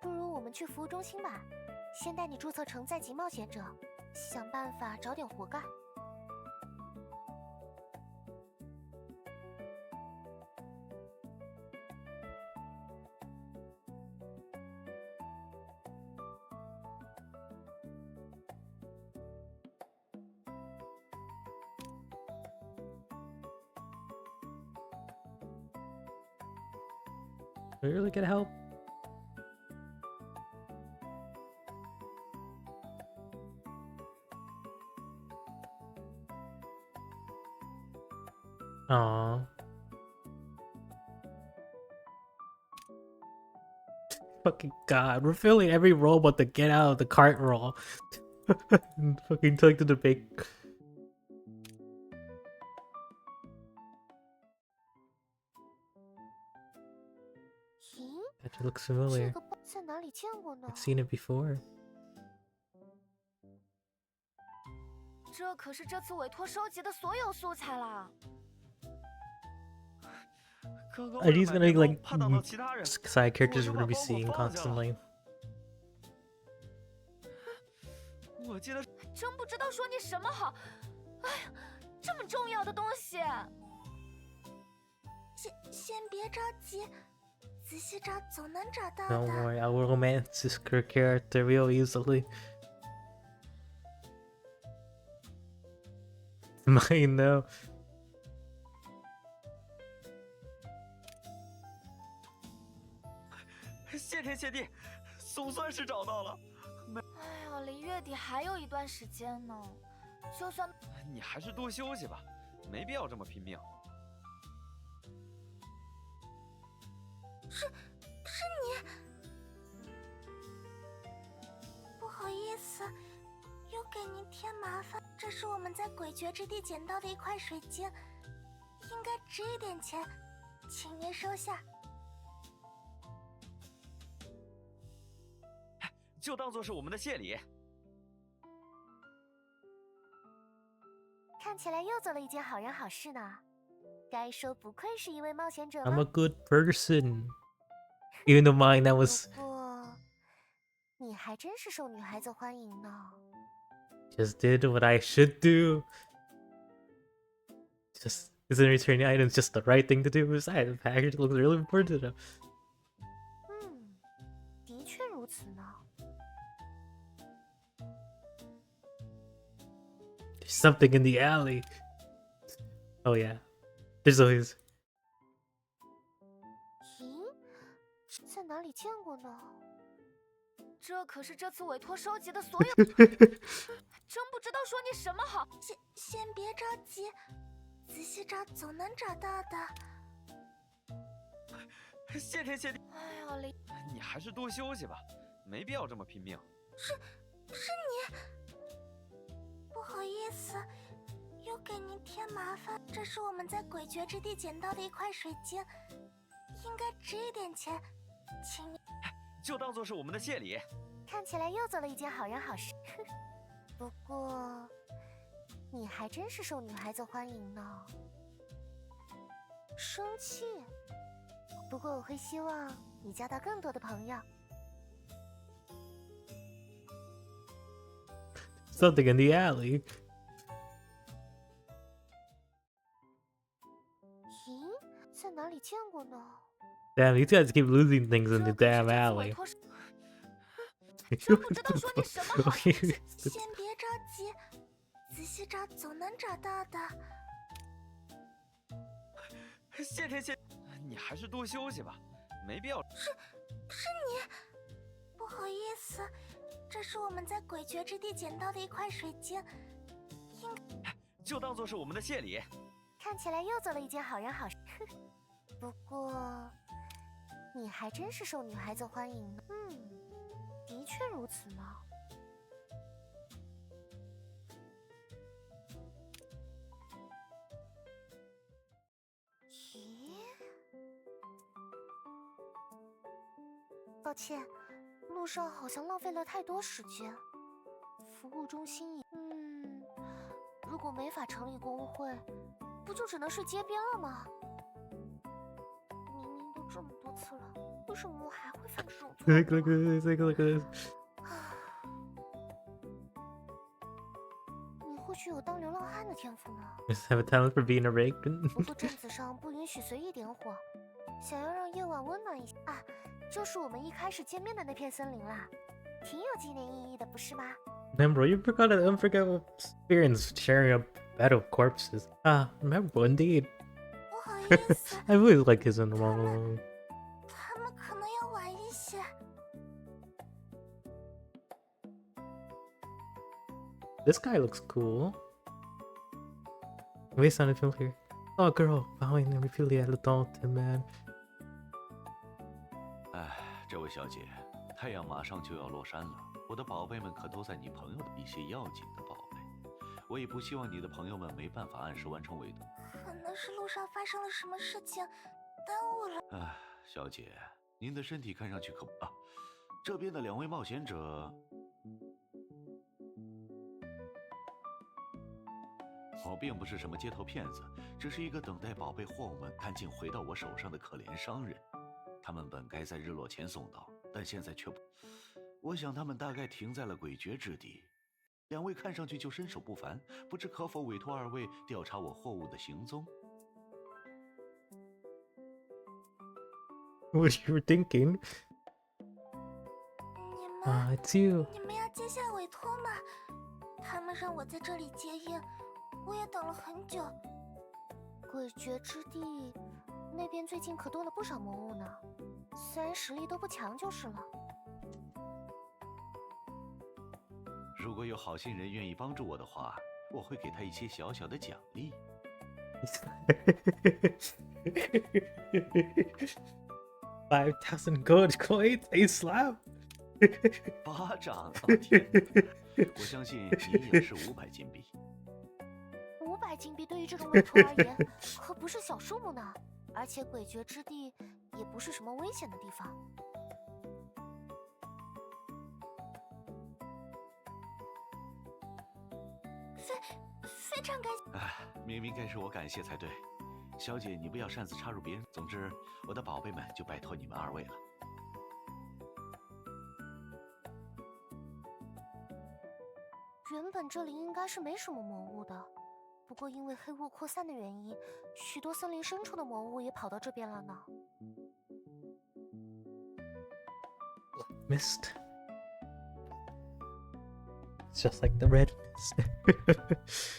不如我们去服务中心吧，先带你注册成在籍冒险者，想办法找点活干。Are you really gonna help? Aww. Fucking god, we're failing every roll but the get out of the cart roll. Fucking take to the big. That looks familiar. I've seen it before. 这可是这次委托收集的所有素材啦。Are these gonna be like side characters we're gonna be seeing constantly? 我记得真不知道说你什么好。哎呀，这么重要的东西。先别着急。 仔细找总能找到的。 Don't worry, I will romance this character real easily. Mine though. 谢天谢地，总算是找到了。哎呀，离月底还有一段时间呢，就算你还是多休息吧，没必要这么拼命。 是你，不好意思，又给您添麻烦。这是我们在诡谲之地捡到的一块水晶，应该值一点钱，请您收下。就当做是我们的谢礼。看起来又做了一件好人好事呢。该说不愧是一位冒险者吗 I'm a good person. Even though mine that was. 不过，你还真是受女孩子欢迎呢。Just did what I should do. Just isn't returning items just the right thing to do? Besides, the package looks really important to them. 的确如此呢。There's something in the alley. Oh yeah, there's always. 咦，在哪里见过呢？这可是这次委托收集的所有，真不知道说你什么好。先别着急，仔细找总能找到的。谢天谢地，哎呀，林，你还是多休息吧，没必要这么拼命。是你，不好意思，又给您添麻烦。这是我们在诡谲之地捡到的一块水晶，应该值一点钱，请你就当做是我们的谢礼。看起来又做了一件好人好事。不过，你还真是受女孩子欢迎呢。生气？不过我会希望你交到更多的朋友。 Something in the alley. 咦，在哪里见过呢？ Damn, these guys keep losing things in the damn alley. 真不知道说你什么好。先别着急，仔细找总能找到的。谢天谢地，你还是多休息吧，没必要。是你，不好意思，这是我们在诡谲之地捡到的一块水晶，就当做是我们的谢礼。看起来又做了一件好人好事。不过，你还真是受女孩子欢迎呢。的确如此呢。咦？抱歉，路上好像浪费了太多时间。服务中心如果没法成立工会，不就只能睡街边了吗？明明都这么多次了，为什么我还会犯这种错误？ Look at this, look at this. 你或许有当流浪汉的天赋呢。 Just have a talent for being a rake. 不过镇子上不允许随意点火，想要让夜晚温暖一些啊，就是我们一开始见面的那片森林啦，挺有纪念意义的，不是吗？ Remember, you forgot an unforgettable experience sharing a bed of corpses. Ah, memorable indeed. 不好意思， I always like his normal. 他们可能要晚一些。 This guy looks cool. We sounded familiar. Oh, girl, bowing and repeatedly at the Dalton man. 哎，这位小姐，太阳马上就要落山了，我的宝贝们可都在你朋友的一些要紧的宝贝，我也不希望你的朋友们没办法按时完成委托。可能是路上发生了什么事情，耽误了。哎，小姐，您的身体看上去可啊，这边的2位冒险者。 我并不是什么街头骗子，只是一个等待宝贝货物们赶紧回到我手上的可怜商人。他们本该在日落前送到，但现在却不。我想他们大概停在了诡谲之地。2位看上去就身手不凡，不知可否委托2位调查我货物的行踪 What you were thinking? 你们， It's you. 你们要接下委托吗？他们让我在这里接应，我也等了很久。诡谲之地那边最近可多了不少魔物呢，虽然实力都不强就是了。 如果有好心人愿意帮助我的话，我会给他一些小小的奖励。5,000 gold coins, a slap. 巴掌！哦天哪，我相信你也是500金币。 500金币对于这种委托而言，可不是小数目呢。而且诡谲之地也不是什么危险的地方。非常感谢。哎，明明该是我感谢才对。小姐，你不要擅自插入别人。总之，我的宝贝们就拜托你们2位了。 原本看这里应该是没什么魔物的，不过因为黑雾扩散的原因，许多森林深处的魔物也跑到这边了呢。Mist. It's just like the red mist.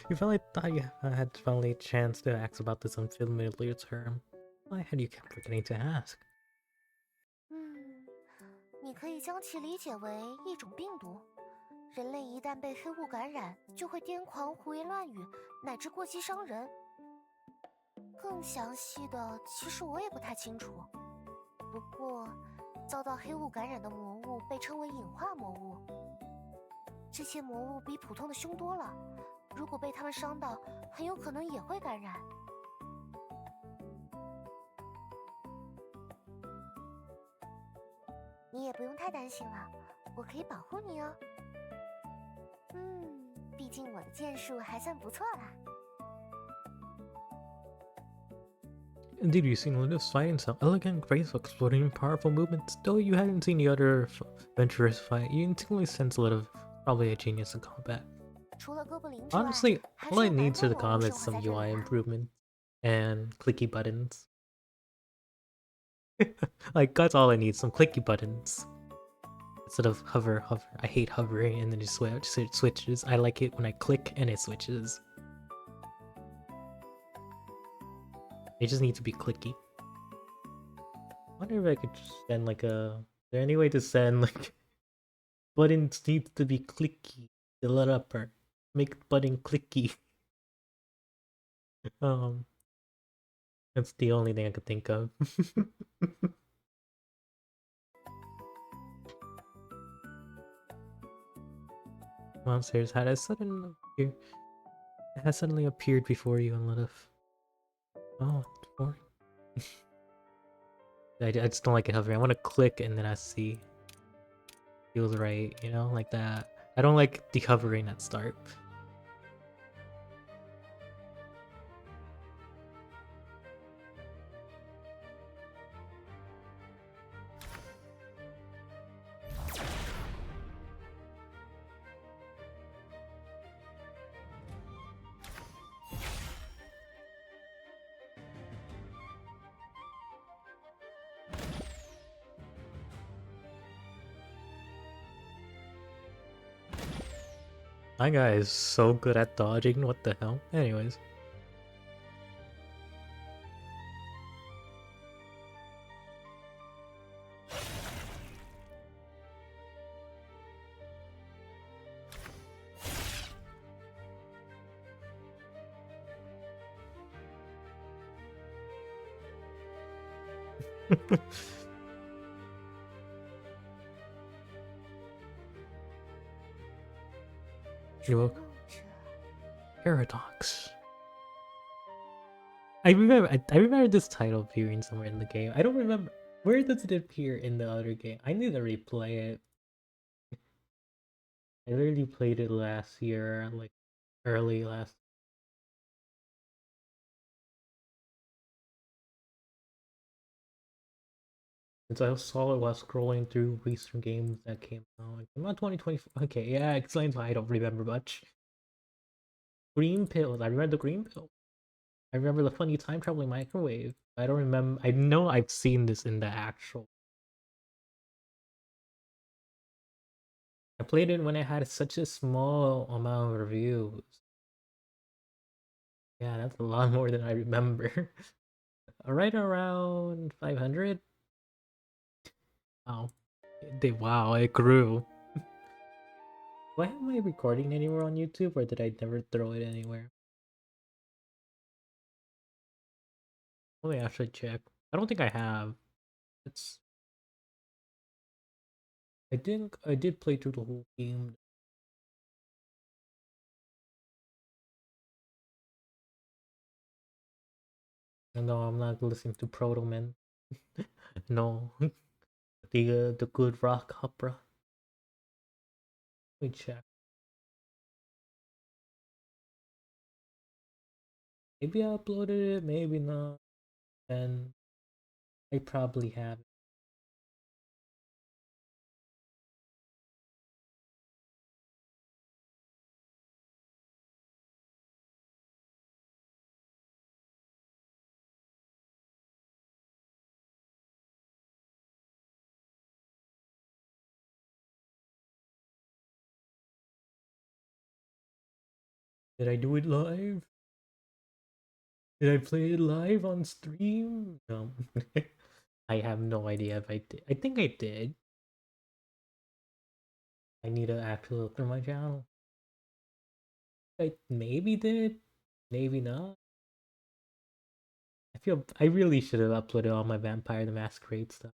You finally thought you had finally a chance to ask about this unfamiliar term. Why had you kept forgetting to ask? 你可以将其理解为一种病毒。人类一旦被黑雾感染，就会癫狂、胡言乱语，乃至过激伤人。更详细的，其实我也不太清楚。不过，遭到黑雾感染的魔物被称为隐化魔物。这些魔物比普通的凶多了，如果被它们伤到，很有可能也会感染。你也不用太担心了，我可以保护你哦。毕竟我的剑术还算不错啦。Indeed, you've seen Linus fighting some elegant, graceful, exploding, and powerful movements. Though you hadn't seen the other adventurers fight, you instinctively sense a little, probably a genius in combat. 除了哥布林之外， Honestly, 还是 all 有 it 蛮 needs 多 for the 魔物 combat 生 is 活 some 在这里 UI 啦。 improvement and clicky buttons. Like, that's all I need, some clicky buttons. Instead of hover. I hate hovering and then just switches. I like it when I click and it switches. They just need to be clicky. I wonder if I could just send like a... Is there any way to send like... Buttons need to be clicky. The let up or make button clicky. That's the only thing I could think of. Monsters had suddenly appeared before you and let off. Oh, it's boring. I just don't like it hovering. I want to click and then I see. Feels right, you know, like that. I don't like the hovering at start. My guy is so good at dodging, what the hell? Anyways. You're welcome. Paradox. I remember this title appearing somewhere in the game. I don't remember. Where does it appear in the other game? I need to replay it. I literally played it last year, like early last. Since I saw it while scrolling through recent games that came out. It came out 2024. Okay, yeah, explains why I don't remember much. Green pills. I remember the green pill. I remember the funny time traveling microwave. I don't remember. I know I've seen this in the actual. I played it when it had such a small amount of reviews. Yeah, that's a lot more than I remember. Right around 500. Wow. Wow, it grew. Do I have my recording anywhere on YouTube or did I never throw it anywhere? Let me actually check. I don't think I have. It's. I think I did play through the whole game. No, I'm not listening to Proto Man. No. The good rock opera. Let me check. Maybe I uploaded it, maybe not. Then I probably have. Did I do it live? Did I play it live on stream? No. I have no idea if I did. I think I did. I need to actually look through my channel. I maybe did, maybe not. I feel I really should have uploaded all my Vampire the Masquerade stuff.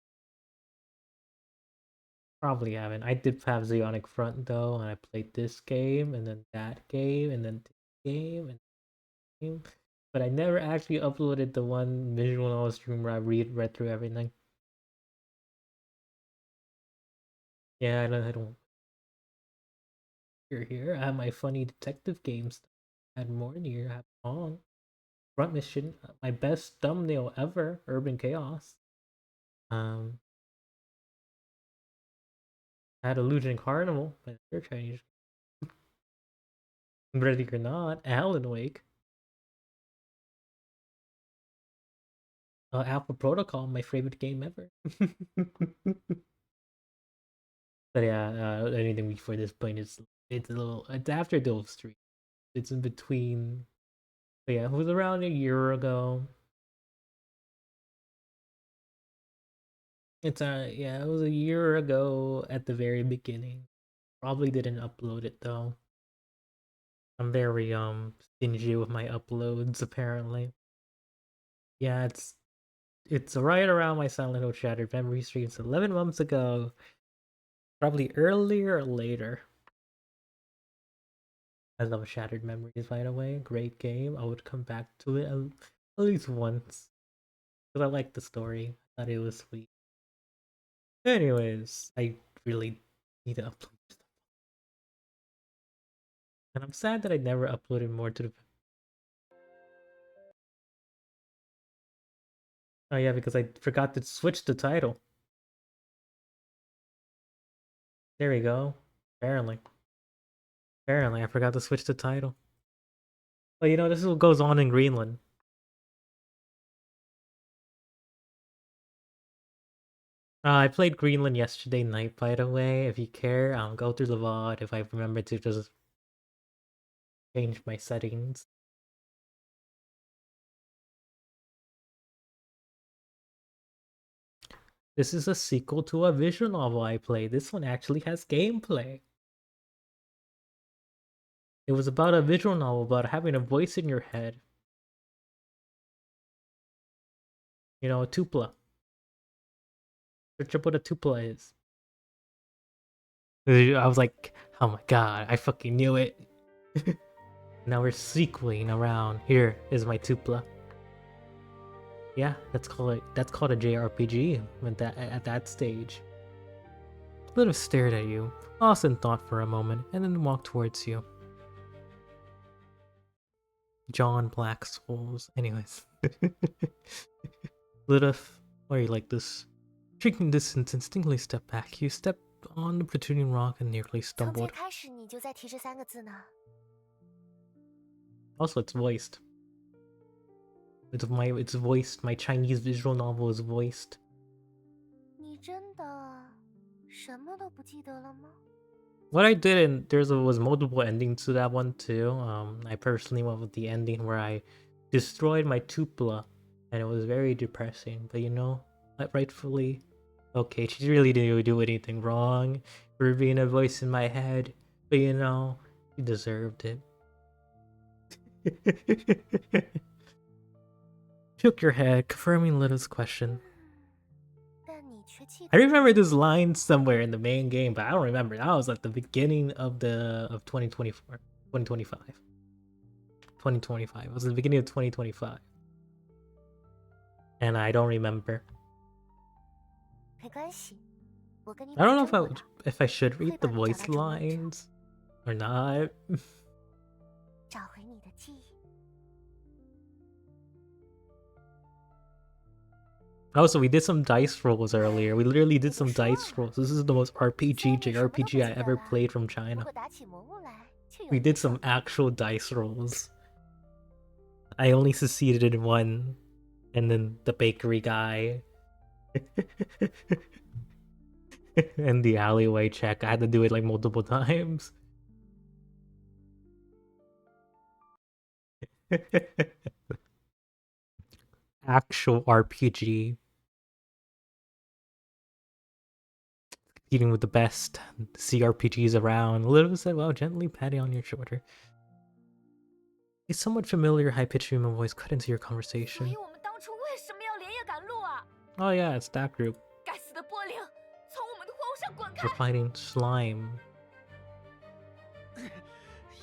Probably haven't. I did have Zeonic Front though, and I played this game, and then that game, and then this game, and game. But I never actually uploaded the one visual novel stream where I read through everything. Yeah, I don't. You're here. I have my funny detective games. I had more here. I have on front mission. My best thumbnail ever. Urban Chaos. I had Illusion Carnival. My third Chinese. Ready or not, Alan Wake. Alpha Protocol, my favorite game ever. But yeah, anything before this point is it's a little. It's after those three. It's in between. But yeah, it was around a year ago. It's yeah, it was a year ago at the very beginning. Probably didn't upload it though. I'm very stingy with my uploads apparently. Yeah, it's right around my Silent Hill Shattered Memory streams 11 months ago. Probably earlier or later. I love Shattered Memories, by the way. Great game. I would come back to it at least once. Because I liked the story. I thought it was sweet. Anyways, I really need to upload stuff. And I'm sad that I never uploaded more to the... Oh yeah, because I forgot to switch the title. There we go. Apparently. Apparently, I forgot to switch the title. But you know, this is what goes on in Greenland. I played Greenland yesterday night, by the way. If you care, I'll go through the VOD if I remember to just change my settings. This is a sequel to a visual novel I played. This one actually has gameplay. It was about a visual novel about having a voice in your head. You know, a tupla. Search up what a tupla is. I was like, oh my god, I fucking knew it. Now we're sequeling around. Here is my tupla. Yeah, that's called a JRPG at that stage. Little stared at you, lost in thought for a moment, and then walked towards you. John Black Souls. Anyways. Lilith, why are you like this? Shrinking distance, instinctively step back. You step on the protruding rock and nearly stumbled. Also, it's voiced. It's voiced. My Chinese visual novel is voiced. What I did, and was multiple endings to that one too. I personally went with the ending where I destroyed my tupla, and it was very depressing. But you know, rightfully, okay, she really didn't do anything wrong for being a voice in my head. But you know, she deserved it. Shook your head, confirming Lita's question. I remember this line somewhere in the main game, but I don't remember. That was at the beginning of 2024, 2025. 2025. It was the beginning of 2025. And I don't remember. I don't know if I should read the voice lines or not. Also, we did some dice rolls earlier. We literally did some dice rolls. This is the most JRPG I ever played from China. We did some actual dice rolls. I only succeeded in one. And then the bakery guy. And the alleyway check. I had to do it like multiple times. Actual RPG. Competing with the best CRPGs around. Little said, well, gently patting on your shoulder. A somewhat familiar, high-pitched human voice cut into your 所 conversation. 以我们当初为什么要连夜赶路啊？ Oh yeah, it's that group. 该死的波灵，从我们的货物上滚开！ We're fighting slime.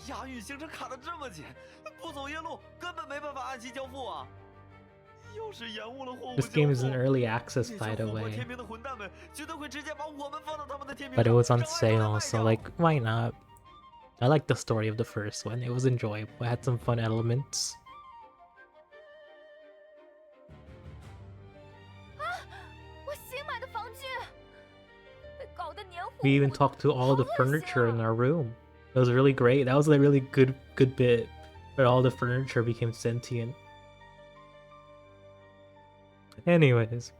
亚运行程卡得这么紧，不走夜路根本没办法按期交付啊！要是延误了货物 This 交 game is 付 in early access, 那 by 些 the 祸国 way. 天兵的混蛋们绝对会直接把我们放到他们的天平 But it 上， was on 找挨个来 sale, 卖 so 掉。 like, why not? I like the story of the first one. It was enjoyable. It had some fun elements. 我新买的防具被搞得黏糊糊 We even 的， talked to all the 好恶心 furniture in 啊！ our room. It was really great. That was a really good bit. Where all the furniture became sentient. Anyways.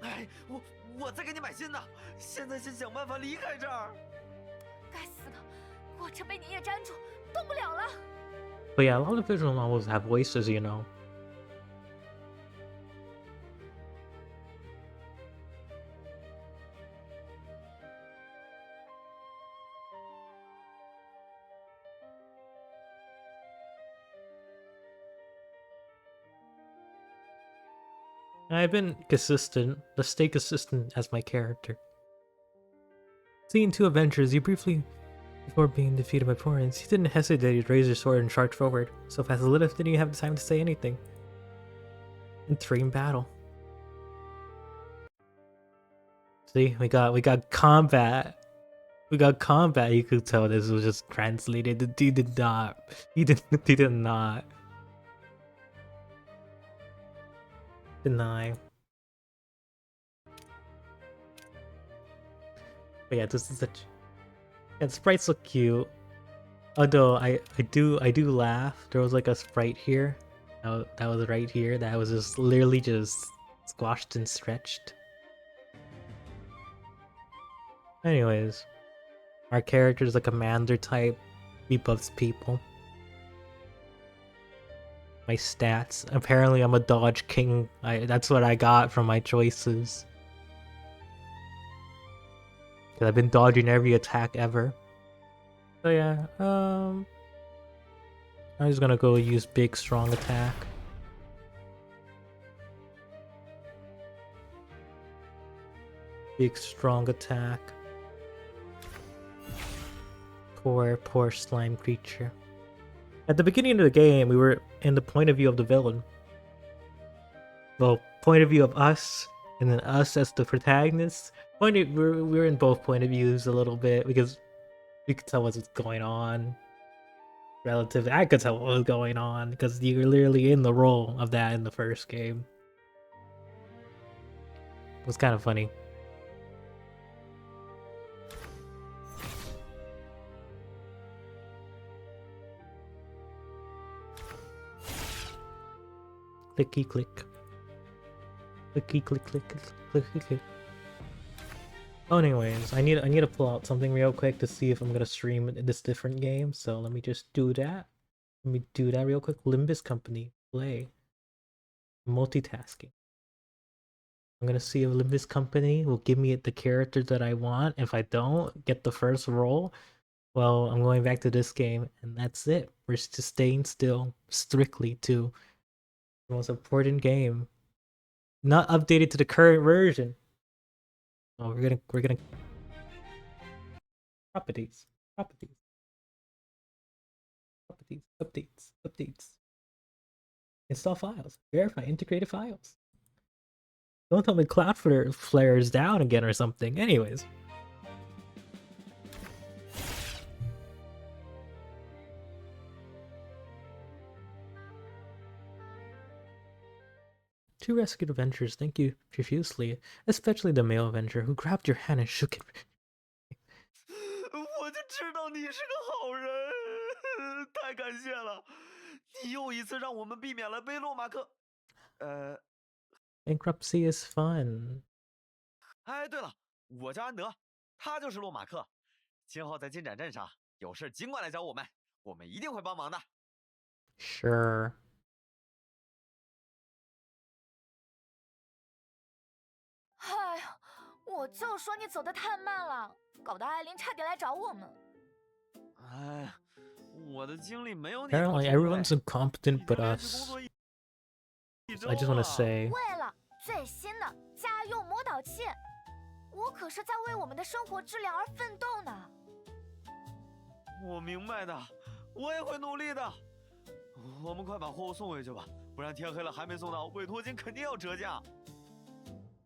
哎，我再给你买新的，现在先想办法离开这儿。 该死的，火车被粘液粘住，动不了了。 But yeah, a lot of visual novels have voices, you know. I've been consistent, let's stay consistent as my character. Seeing two adventures, you briefly, before being defeated by Florence, he didn't hesitate to raise his sword and charge forward. So fast as Lilith didn't even have time to say anything. Entering battle. See, we got combat. We got combat. You could tell this was just translated. He did not. He did not deny. But yeah, this is such. Yeah, the sprites look cute. Although I do laugh. There was like a sprite here. That was right here. That was just literally just squashed and stretched. Anyways, our character is a commander type. He buffs people. My stats. Apparently, I'm a dodge king. That's what I got from my choices. Cause I've been dodging every attack ever. So yeah, I'm just gonna go use big strong attack. Big strong attack. Poor slime creature. At the beginning of the game, we were in the point of view of the villain. Well, point of view of us, and then us as the protagonists. We're in both point of views a little bit because we could tell what's going on. Relatively, I could tell what was going on because you were literally in the role of that in the first game. It was kind of funny. Clicky click. Clicky click click clicky click. Oh, anyways, I need to pull out something real quick to see if I'm gonna stream this different game. So let me just do that. Let me do that real quick. Limbus Company play. Multitasking. I'm gonna see if Limbus Company will give me the character that I want. If I don't get the first role, well, I'm going back to this game, and that's it. We're just staying still, strictly to the most important game, not updated to the current version. Oh, we're gonna properties, updates. Install files, verify integrated files. Don't tell me Cloudflare is down again or something. Anyways. Two rescued Avengers, thank you profusely, especially the male Avenger who grabbed your hand and shook it. 我就知道你是个好人，太感谢了！你又一次让我们避免了被洛马克…… Bankruptcy is fun. 哎，对了，我叫安德，他就是洛马克。今后在进展镇上有事尽管来找我们，我们一定会帮忙的。Sure. 哎呀，我就说你走得太慢了，搞得艾琳差点来找我们。哎，我的精力没有你Apparently 充沛。 everyone's incompetent 已 but 经连续工 us. 作一 So I just want to 周了。 say. 为了最新的家用魔导器，我可是在为我们的生活质量而奋斗呢。我明白的，我也会努力的。我们快把货物送回去吧，不然天黑了还没送到，委托金肯定要折价。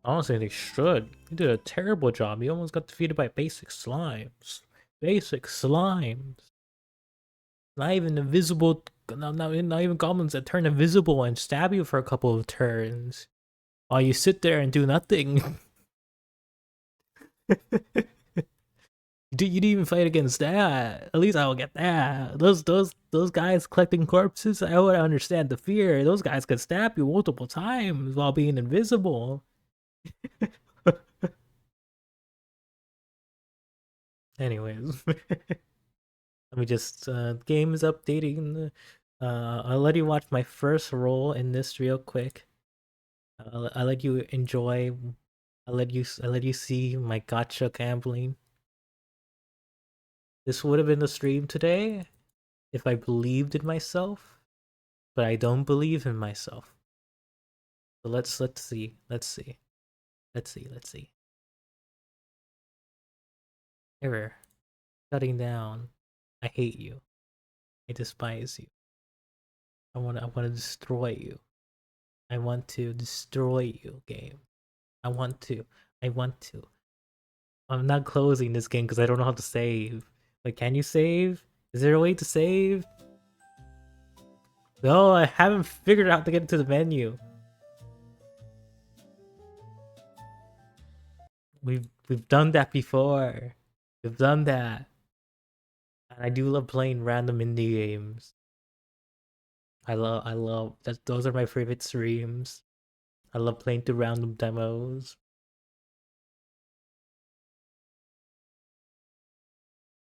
Honestly, they should. You did a terrible job. You almost got defeated by basic slimes. Basic slimes. Not even invisible. Not even goblins that turn invisible and stab you for a couple of turns, while you sit there and do nothing. You didn't even fight against that. At least I will get that. Those guys collecting corpses, I would understand the fear. Those guys could stab you multiple times while being invisible. Anyways, let me just game is updating. I'll let you watch my first roll in this real quick. I'll let you enjoy. I'll let you see my gotcha gambling. This would have been the stream today if I believed in myself, but I don't believe in myself. So let's see. Error. Shutting down. I hate you. I despise you. I want to destroy you. I want to destroy you, game. I want to. I'm not closing this game because I don't know how to save. Like, can you save? Is there a way to save? No, I haven't figured out how to get into the menu. We've done that before. We've done that. And I do love playing random indie games. I love that. Those are my favorite streams. I love playing through random demos.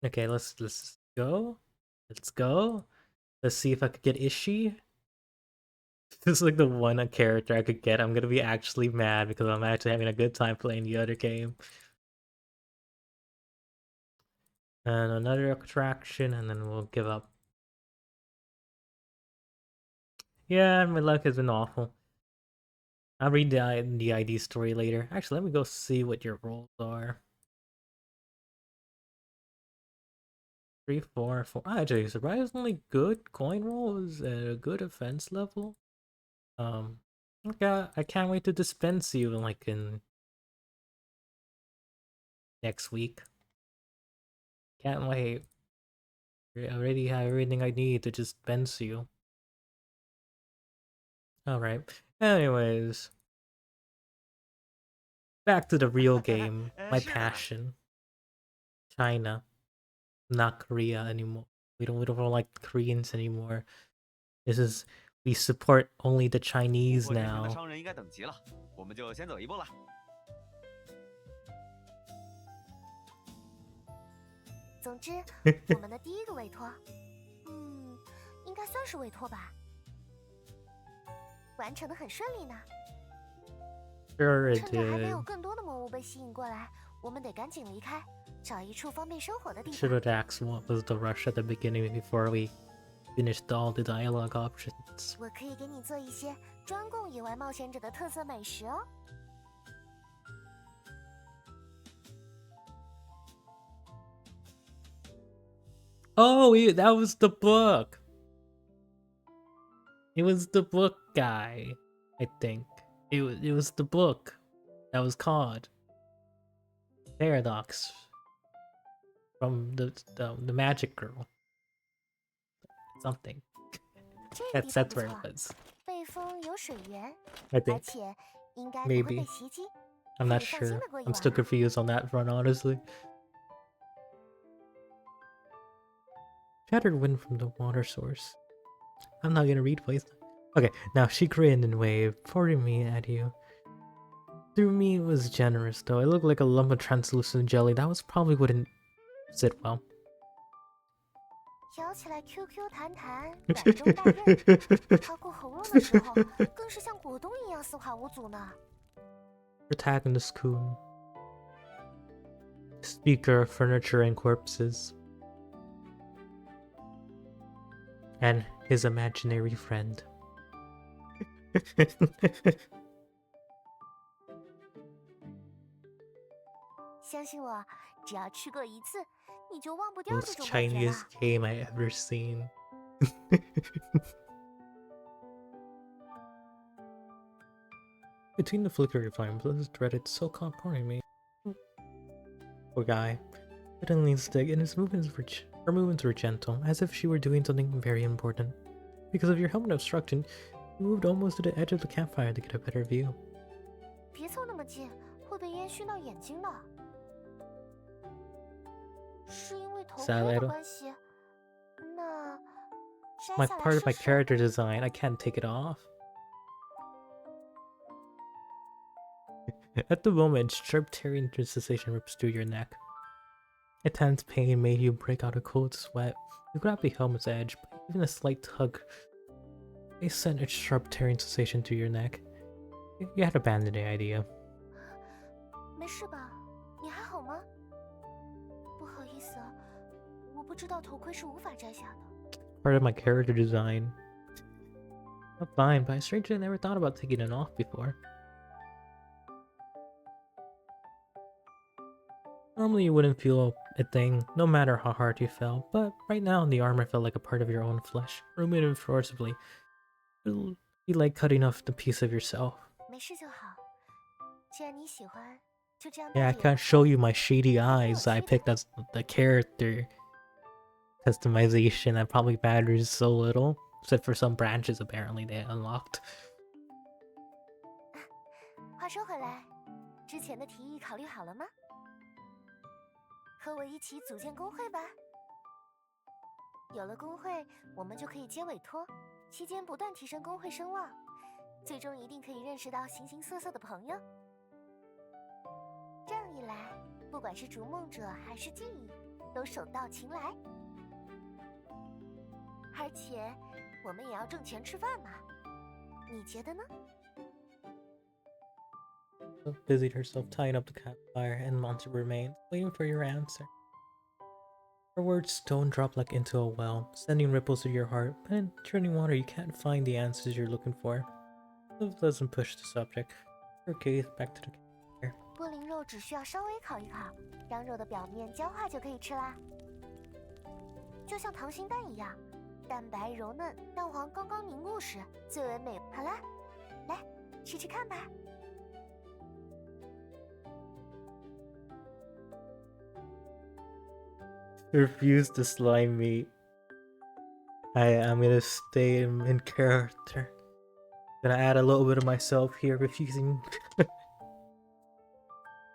Okay, let's go. Let's go. Let's see if I could get Ishi. This is like the one character I could get. I'm gonna be actually mad because I'm actually having a good time playing the other game. And another attraction, and then we'll give up. Yeah, my luck has been awful. I'll read the ID story later. Actually, let me go see what your rolls are. 3, 4, 4. Actually, surprisingly good coin rolls at a good offense level. Okay, I can't wait to dispense you like in next week. Can't wait. I already have everything I need to dispense you. Alright. Anyways. Back to the real game. My passion. China. Not Korea anymore. We don't like Koreans anymore. We support only the Chinese now. 商人应该等齐了，我们就先走一步了。总之，我们的第一个委托，应该算是委托吧，完成的很顺利呢。Sure it 趁着还没有 did. 更多的魔物被吸引过来，我们得赶紧离开，找一处方便生活的地 Should 方。 have asked what was the rush at the beginning before we finished all the dialogue options. 我可以给你做一些专供野外冒险者的特色美食哦。 Oh, that was the book. It was the book guy, I think. It was the book that was called Paradox from the Magic Girl. Something. 这个地 That's 方 where 不 it 错， was. 背风有水源， I 而 think. 且应该不会被 Maybe. 袭击， I'm 可 not 以放心 sure. 的过一 I'm 晚 still 了。 confused on that front, honestly. Shattered wind from the water source. I'm not gonna read voice. Okay, now she grinned and waved, pouring me at you. Through me it was generous, though. It looked like a lump of translucent jelly. That was probably wouldn't sit well. 咬起来 QQ 弹弹，软中带韧，它过喉咙的时候，更是像果冻一样丝滑无阻呢。Protagonist Kun. Speaker of furniture and corpses. And his imaginary friend. 相信我，只要吃过一次，你就忘不掉 Most 这种感觉了。 Chinese game I ever seen. Between the flickering flames, this dreaded so-called corny me. Poor guy. Suddenly stick, and his her movements were gentle, as if she were doing something very important. Because of your helmet obstruction, you moved almost to the edge of the campfire to get a better view. 别凑那么近，会被烟熏到眼睛的。是因为头盔的关系？那摘 My 下来 part of my 试试。 character design, I can't take it off. At the moment, sharp tearing sensation rips through your neck. Intense pain made you break out a cold sweat. You grabbed the helmet's edge, but even a slight tug, it sent a sharp tearing sensation through your neck. You had abandoned the idea. 没事吧？你还好吗？不好意思，我不知道头盔是无法摘下的。 Part of my character design. I'm fine, but I strangely never thought about taking it off before. Normally you wouldn't feel a thing, no matter how hard you fell, but right now the armor felt like a part of your own flesh, ruminated forcibly. It would be like cutting off the piece of yourself. 没事就好。既然你喜欢，就这样 Yeah, I 带着也 can't 不 show 错 you my shady eyes I picked as the character customization that probably matters so little, except for some branches apparently they unlocked. 话说回来，之前的提议考虑好了吗？和我一起组建工会吧。有了工会，我们就可以接委托，期间不断提升工会声望，最终一定可以认识到形形色色的朋友。这样一来，不管是逐梦者还是记忆，都手到擒来。而且，我们也要挣钱吃饭嘛，你觉得呢？ Busied herself tying up the campfire and Monty remained, waiting for your answer. Her words stone dropped like into a well, sending ripples through your heart, but in churning water you can't find the answers you're looking for. Liv doesn't push the subject, her gaze back to the campfire. 波灵肉只需要稍微烤一烤，让肉的表面焦化就可以吃啦。就像溏心蛋一样，蛋白柔嫩，蛋黄刚刚凝固时最为美。好了，来吃吃看吧。 Refuse to slime me. I'm gonna stay in character. Gonna add a little bit of myself here, refusing.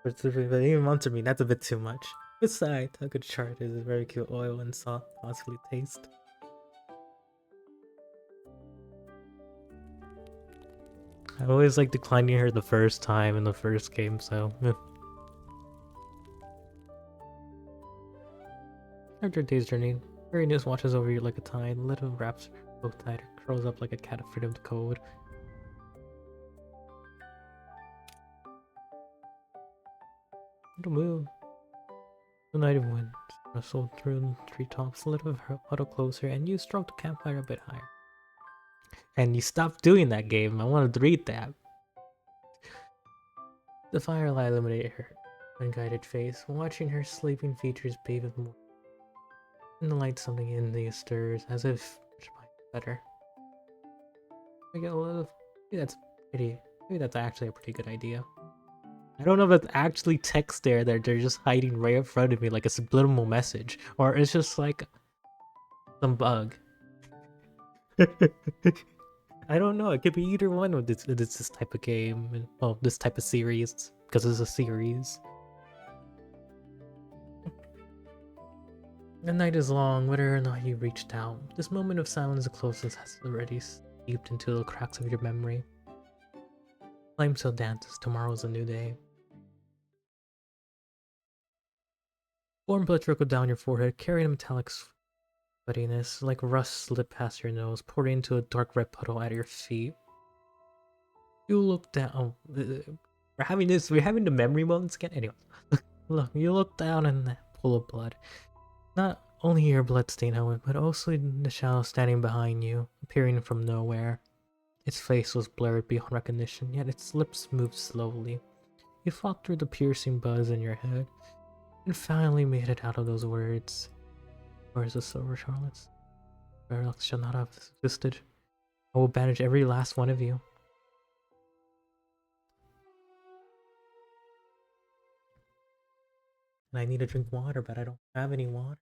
But even Monster me, that's a bit too much. Besides, a good chart is a very cute oil and soft, possibly taste. I always like declining her the first time in the first game, so. After a day's journey, weariness washes over you like a tide. Little wraps both tighter, curls up like a cat afraid of the cold. The moon. The night of wind rustled through the treetops, a little huddle closer, and you stroked the campfire a bit higher. And you stopped doing that game. I wanted to read that. The firelight illuminated her unguided face, watching her sleeping features bathe with more. In the light, something in the stirs, as if she might be better. I get a little. Maybe that's pretty. Maybe that's actually a pretty good idea. I don't know if it's actually text there that they're just hiding right in front of me like a subliminal message, or it's just like some bug. I don't know. It could be either one with this type of game, and well, this type of series, because it's a series. The night is long, whether or not you reached out. This moment of silence, the closest, has already seeped into the cracks of your memory. Flame still dances. Tomorrow's a new day. Warm blood trickled down your forehead, carrying a metallic Sweatiness, like rust slip past your nose, pouring into a dark red puddle at your feet. You look down. We're having the memory moments again. Anyway, look, you look down in that pool of blood. Not only your bloodstain, however, but also the shadow standing behind you, appearing from nowhere. Its face was blurred beyond recognition, yet its lips moved slowly. You fought through the piercing buzz in your head, and finally made it out of those words. Where's the silver Charlottes? Paradox shall not have existed. I will banish every last one of you. And I need to drink water, but I don't have any water.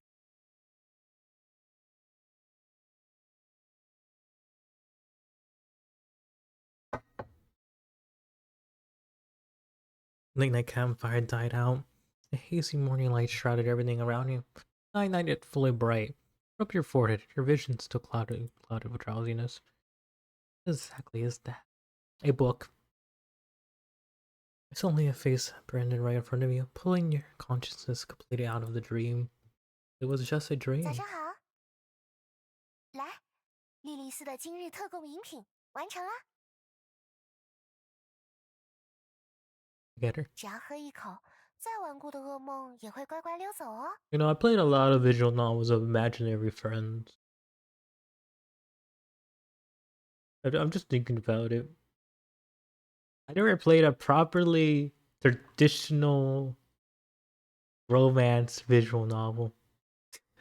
Late night campfire died out. A hazy morning light shrouded everything around you. Night night it fully bright. Rub your forehead, your vision still clouded with drowsiness. What exactly is that? A book. It's only a face branded right in front of you, pulling your consciousness completely out of the dream. It was just a dream. 早上好，来，莉莉丝的今日特供饮品完成啦！ Get her. 只要喝一口，再顽固的噩梦也会乖乖溜走哦。You know, I played a lot of visual novels of imaginary friends. I'm just thinking about it. I never played a properly traditional romance visual novel.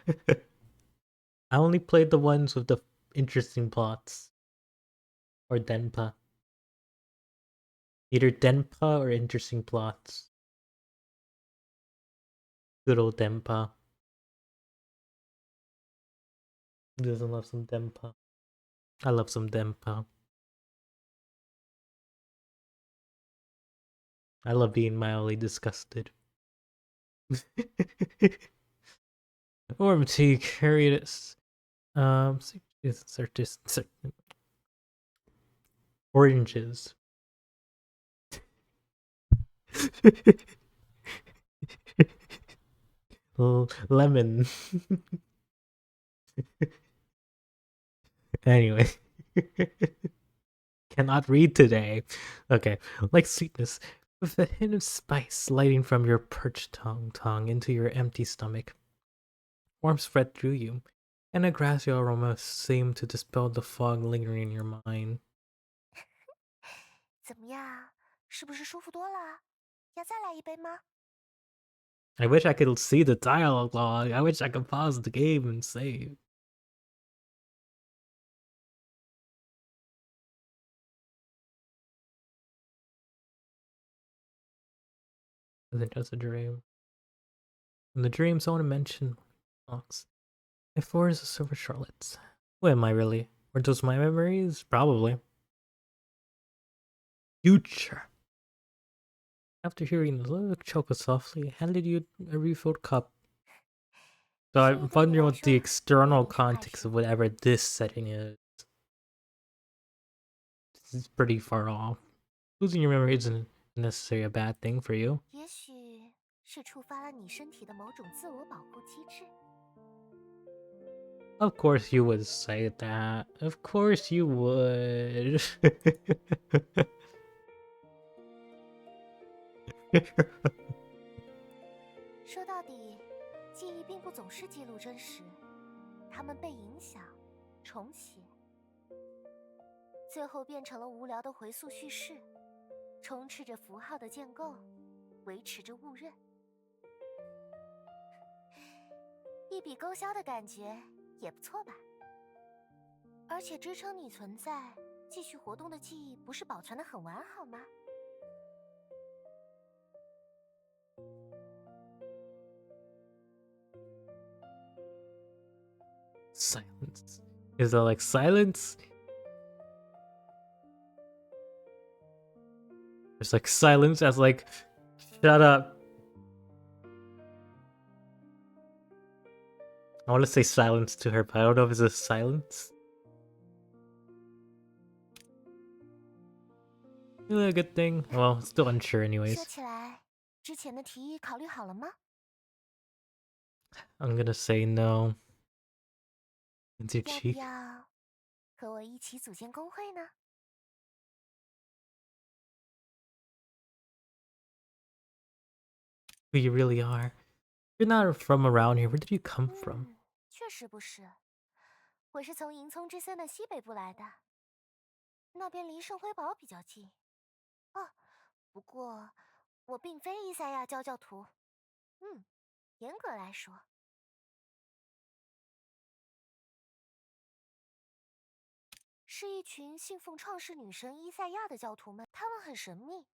I only played the ones with the interesting plots. Or denpa. Either denpa or interesting plots. Good old denpa. Who doesn't love some denpa? I love some denpa. I love being mildly disgusted. OMT carried it. Oranges. Lemon. Anyway. Cannot read today. Okay. Like sweetness, with a hint of spice sliding from your perched tongue into your empty stomach. Warmth spread through you, and a grassy aroma seemed to dispel the fog lingering in your mind. 怎么样？是不是舒服多了？要再来一杯吗？ I wish I could see the dialogue log. I wish I could pause the game and save. Isn't just a dream. In the dream, someone mentioned Fox. My floor is a silver Charlottes. Who am I really? Were those my memories? Probably. Future. After hearing the lyric, Choco softly handed you a refilled cup. So I'm wondering what the external context of whatever this setting is. This is pretty far off. Losing your memory isn't necessarily a bad thing for you. 也许是触发了你身体的某种自我保护机制。 Of course you would say that. Of course you would. 说到底，记忆并不总是记录真实，它们被影响、重写，最后变成了无聊的回溯叙事，充斥着符号的建构，维持着误认。一笔勾销的感觉也不错吧？而且支撑你存在、继续活动的记忆，不是保存得很完好吗？ Silence. Is that like silence? There's like silence as like, shut up. I want to say silence to her, but I don't know if it's a silence. Really a good thing? Well, still unsure anyways. 说起来，之前的提议考虑好了吗？ I'm gonna say no. Into your 要不 cheek. 要和我一起组建工会呢？ Who you really are. You're not from around here. Where did you come from? 确实不是，我是从银葱之森的西北部来的，那边离圣辉堡比较近。哦，不过我并非伊赛亚教教徒。严格来说，是一群信奉创世女神伊赛亚的教徒们，他们很神秘，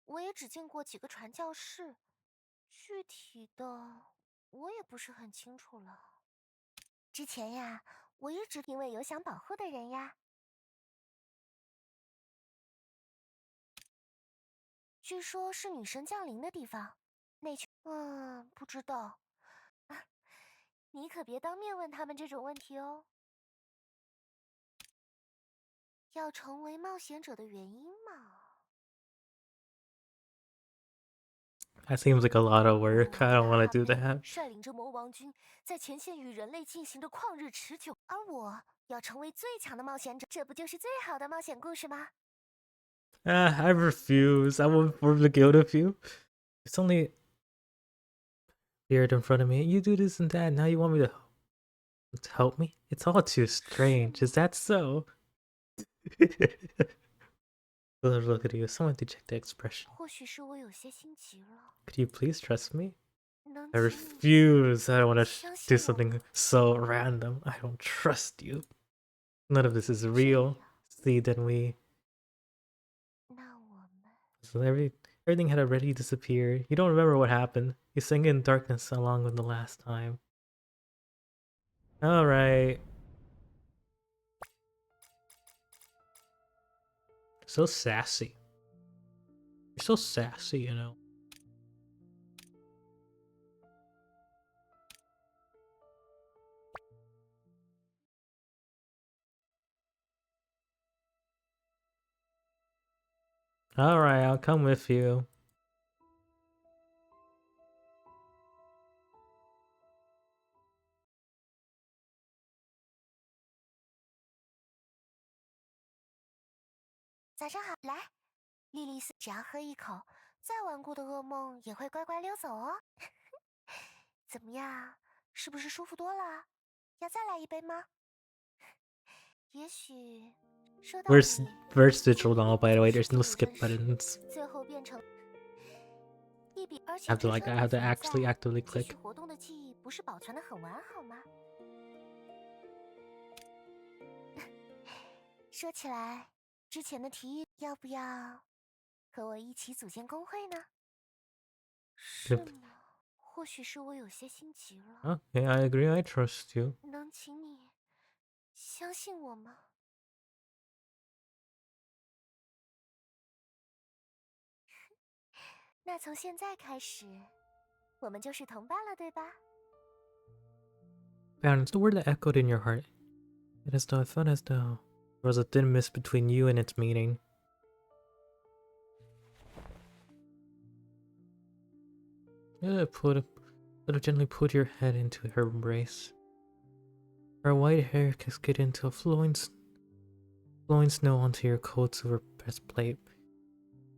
我也只见过几个传教士，具体的我也不是很清楚了。之前呀，我一直因为有想保护的人呀。据说是女神降临的地方，那群……不知道。你可别当面问他们这种问题哦。要成为冒险者的原因嘛？ That seems like a lot of work. I don't want to do 他们 that. 率领着魔王军在前线与人类进行着旷日持久，而我要成为最强的冒险者，这不就是最好的冒险故事吗？ I refuse. I won't form the guilt of you. It's only appeared in front of me. You do this and that. Now you want me to help me? It's all too strange. Is that so? Look at you. Someone to check the expression. 或许是我有些心急了。 Could you please trust me? 能 I 请你 refuse. I don't want to 相 do 信我 something so random. I don't trust you. None of this is 这 real. 样， See, then we. 那我们 So everything had already disappeared. You don't remember what happened. You sank in darkness along with the last time. Alright. So sassy. You're so sassy, you know. Alright, I'll come with you. “早上好，来，莉莉丝，只要喝一口，再顽固的噩梦也会乖乖溜走哦。怎么样，是不是舒服多了？要再来一杯吗？也许说到 Where's 底， Verse Digital now, by the way? 就是 There's no 这部 skip 分时 buttons. 最后变成一笔，而 I 且 have to 这 like I 生 have 命 to 存 actually 在， actively 继续 click. 活动的记忆不是保存的很完好吗？说起来，之前的提议，要不要和我一起组建工会呢？是 Yep. 吗？或许是我有些心急了。 Okay, I agree. I trust you. 能请你相信我吗？那从现在开始，我们就是同伴了，对吧？ Man, it's the word that echoed in your heart. It is though I felt as though there was a thin mist between you and its meaning. Let her gently put your head into her embrace. Her white hair cascaded into a flowing snow onto your coat silver breastplate.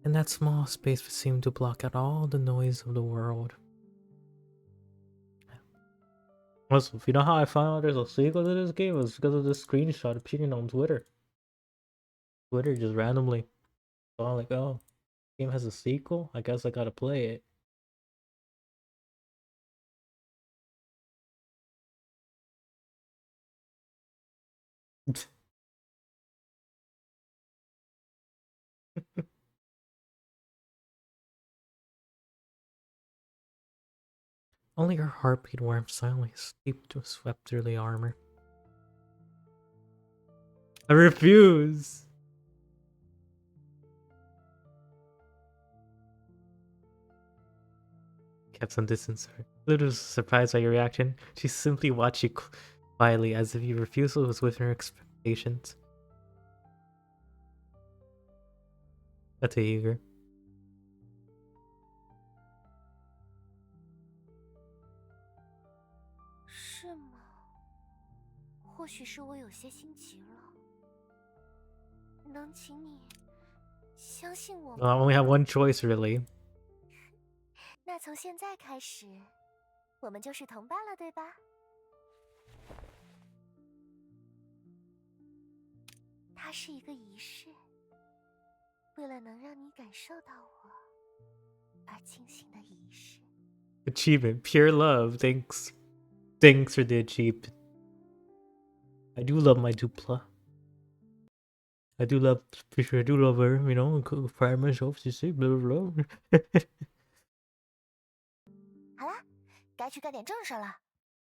And that small space seemed to block out all the noise of the world. Also, if you know how I found out there's a sequel to this game, it was because of this screenshot appearing on Twitter. Twitter just randomly. So I'm like, oh, game has a sequel? I guess I gotta play it. Only her heartbeat warmed silently, swept through the armor. I refuse! Kept some distance. Lulu was surprised by your reaction. She simply watched you quietly, as if your refusal was within her expectations. That's eager. 是吗？或许是我有些心急了，能请你相信我 I 吗？ only have one choice, really. 那从现在开始，我们就是同伴了，对吧？它是一个仪式，为了能让你感受到我而进行的仪式。Achievement, pure love. Thanks for the achievement. I do love my Dupla. I do love Fisher. I do love her. You know, pride myself to say blah blah blah. 好啦，该去干点正事了。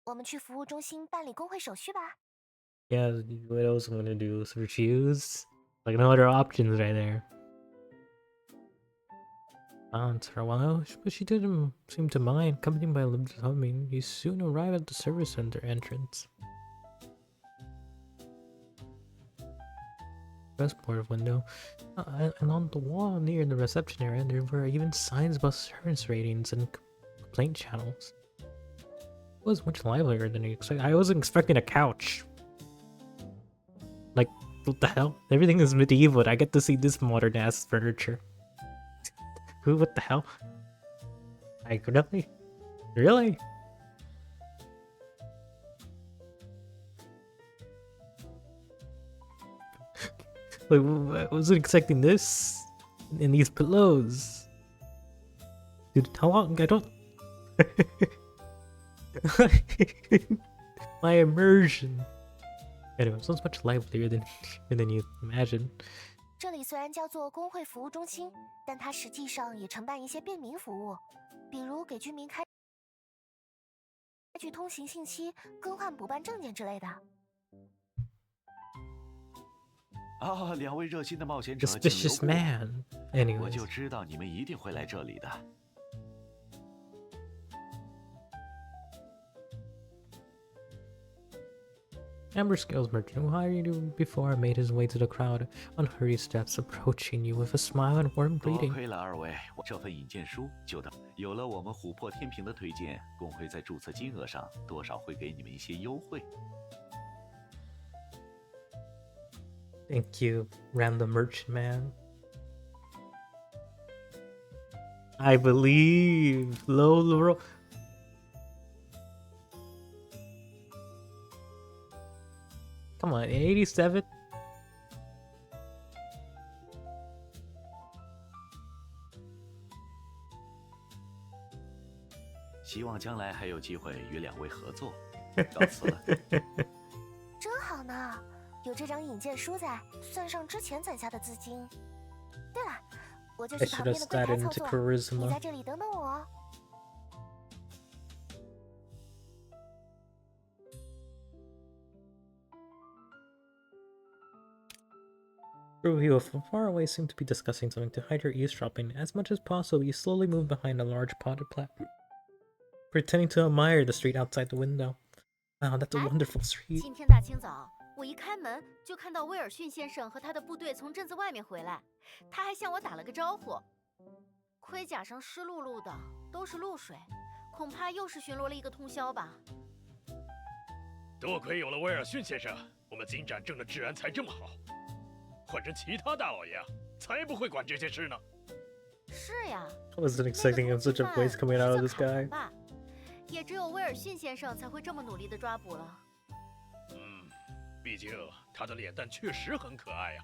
我们去服务中心办理工会手续吧。Yeah, what else I'm gonna do? So refuse? Like no other options right there. For a while, but she didn't seem to mind, accompanied by limited humming. You soon arrive at the service center entrance. Transport window. And on the wall near the reception area, there were even signs about service ratings and complaint channels. It was much livelier than you expected. I wasn't expecting a couch. Like, what the hell? Everything is medieval, and I get to see this modern ass furniture. What the hell? Like, really? Really? Like, I wasn't expecting this. And these pillows. Dude, how long? I don't... My immersion. Anyway, sounds much livelier than you imagine. 这里虽然叫做工会服务中心，但它实际上也承办一些便民服务，比如给居民开具通行信息、更换补办证件之类的。啊，两位热心的冒险者， Suspicious man. 我 Anyways. 就知道你们一定会来这里的。Amber Scales Merchant, who hired you before, made his way to the crowd on hurried steps, approaching you with a smile and warm 多 greeting. 亏了二位，我这份引荐书就等。有了我们琥珀天平的推荐，工会在注册金额上多少会给你们一些优惠。 Thank you, random merchant man. I believe. Low. Come on, 87? 希望将来还有机会与两位合作。告辞了。真好呢，有这张引荐书在，算上之前攒下的资金。对了，我就 I 去旁 should 边 have 的柜台 started 凑 into 座，你 charisma. 在这里等等我哦。 Through you from far away seemed to be discussing something to hide your eavesdropping. As much as possible, you slowly moved behind a large potted plant, pretending to admire the street outside the window. Wow, that's a wonderful street. 今天大清早，我一开门就看到威尔逊先生和他的部队从镇子外面回来，他还向我打了个招呼。盔甲上湿漉漉的，都是露水，恐怕又是巡逻了一个通宵吧。多亏有了威尔逊先生，我们金展镇的治安才这么好。换成其他大老爷，才不会管这些事呢。是呀， I wasn't expecting such a voice coming out of this guy. 也只有威尔逊先生才会这么努力的抓捕了。毕竟他的脸蛋确实很可爱呀，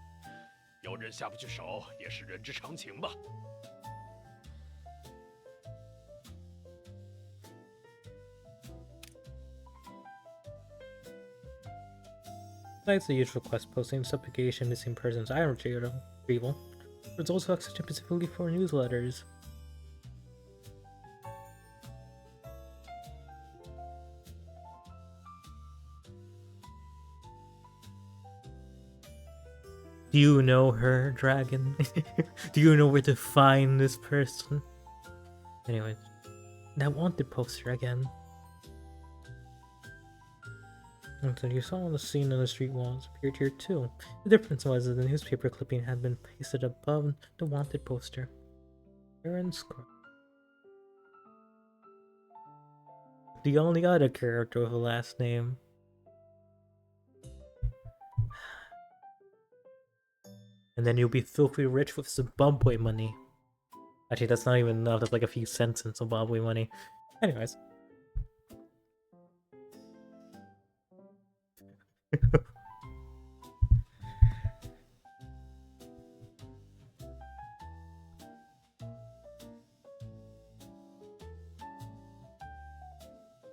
有人下不去手也是人之常情吧。 Besides the usual quest posting, supplication, missing persons, iron retrieval, there's also a section specifically for newsletters. Do you know her, dragon? Do you know where to find this person? Anyways, that wanted poster again. Until you saw the scene on the street walls appeared here too. The difference was that the newspaper clipping had been pasted above the wanted poster. Aaron Square. The only other character with a last name. And then you'll be filthy rich with Zimbabwe money. Actually, that's not even enough. That's like a few cents in Zimbabwe money. Anyways.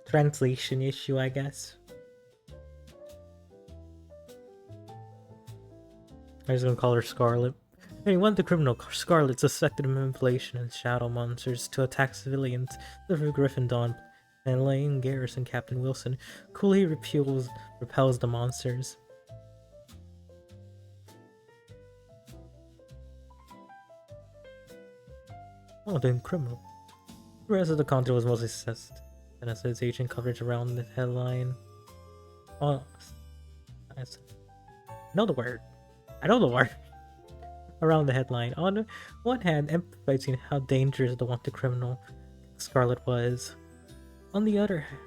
Translation issue, I guess. I was gonna call her Scarlet. Anyone, the criminal Scarlet suspected of manipulation and shadow monsters to attack civilians. The Griffin Dawn and Lane Garrison Captain Wilson coolly repels the monsters. Oh, then criminal. The rest of the content was mostly assessed. And as its agent coverage around the headline. Oh, I know the word. I know the word. Around the headline. On one hand, emphasizing how dangerous the wanted criminal Scarlet was. On the other hand,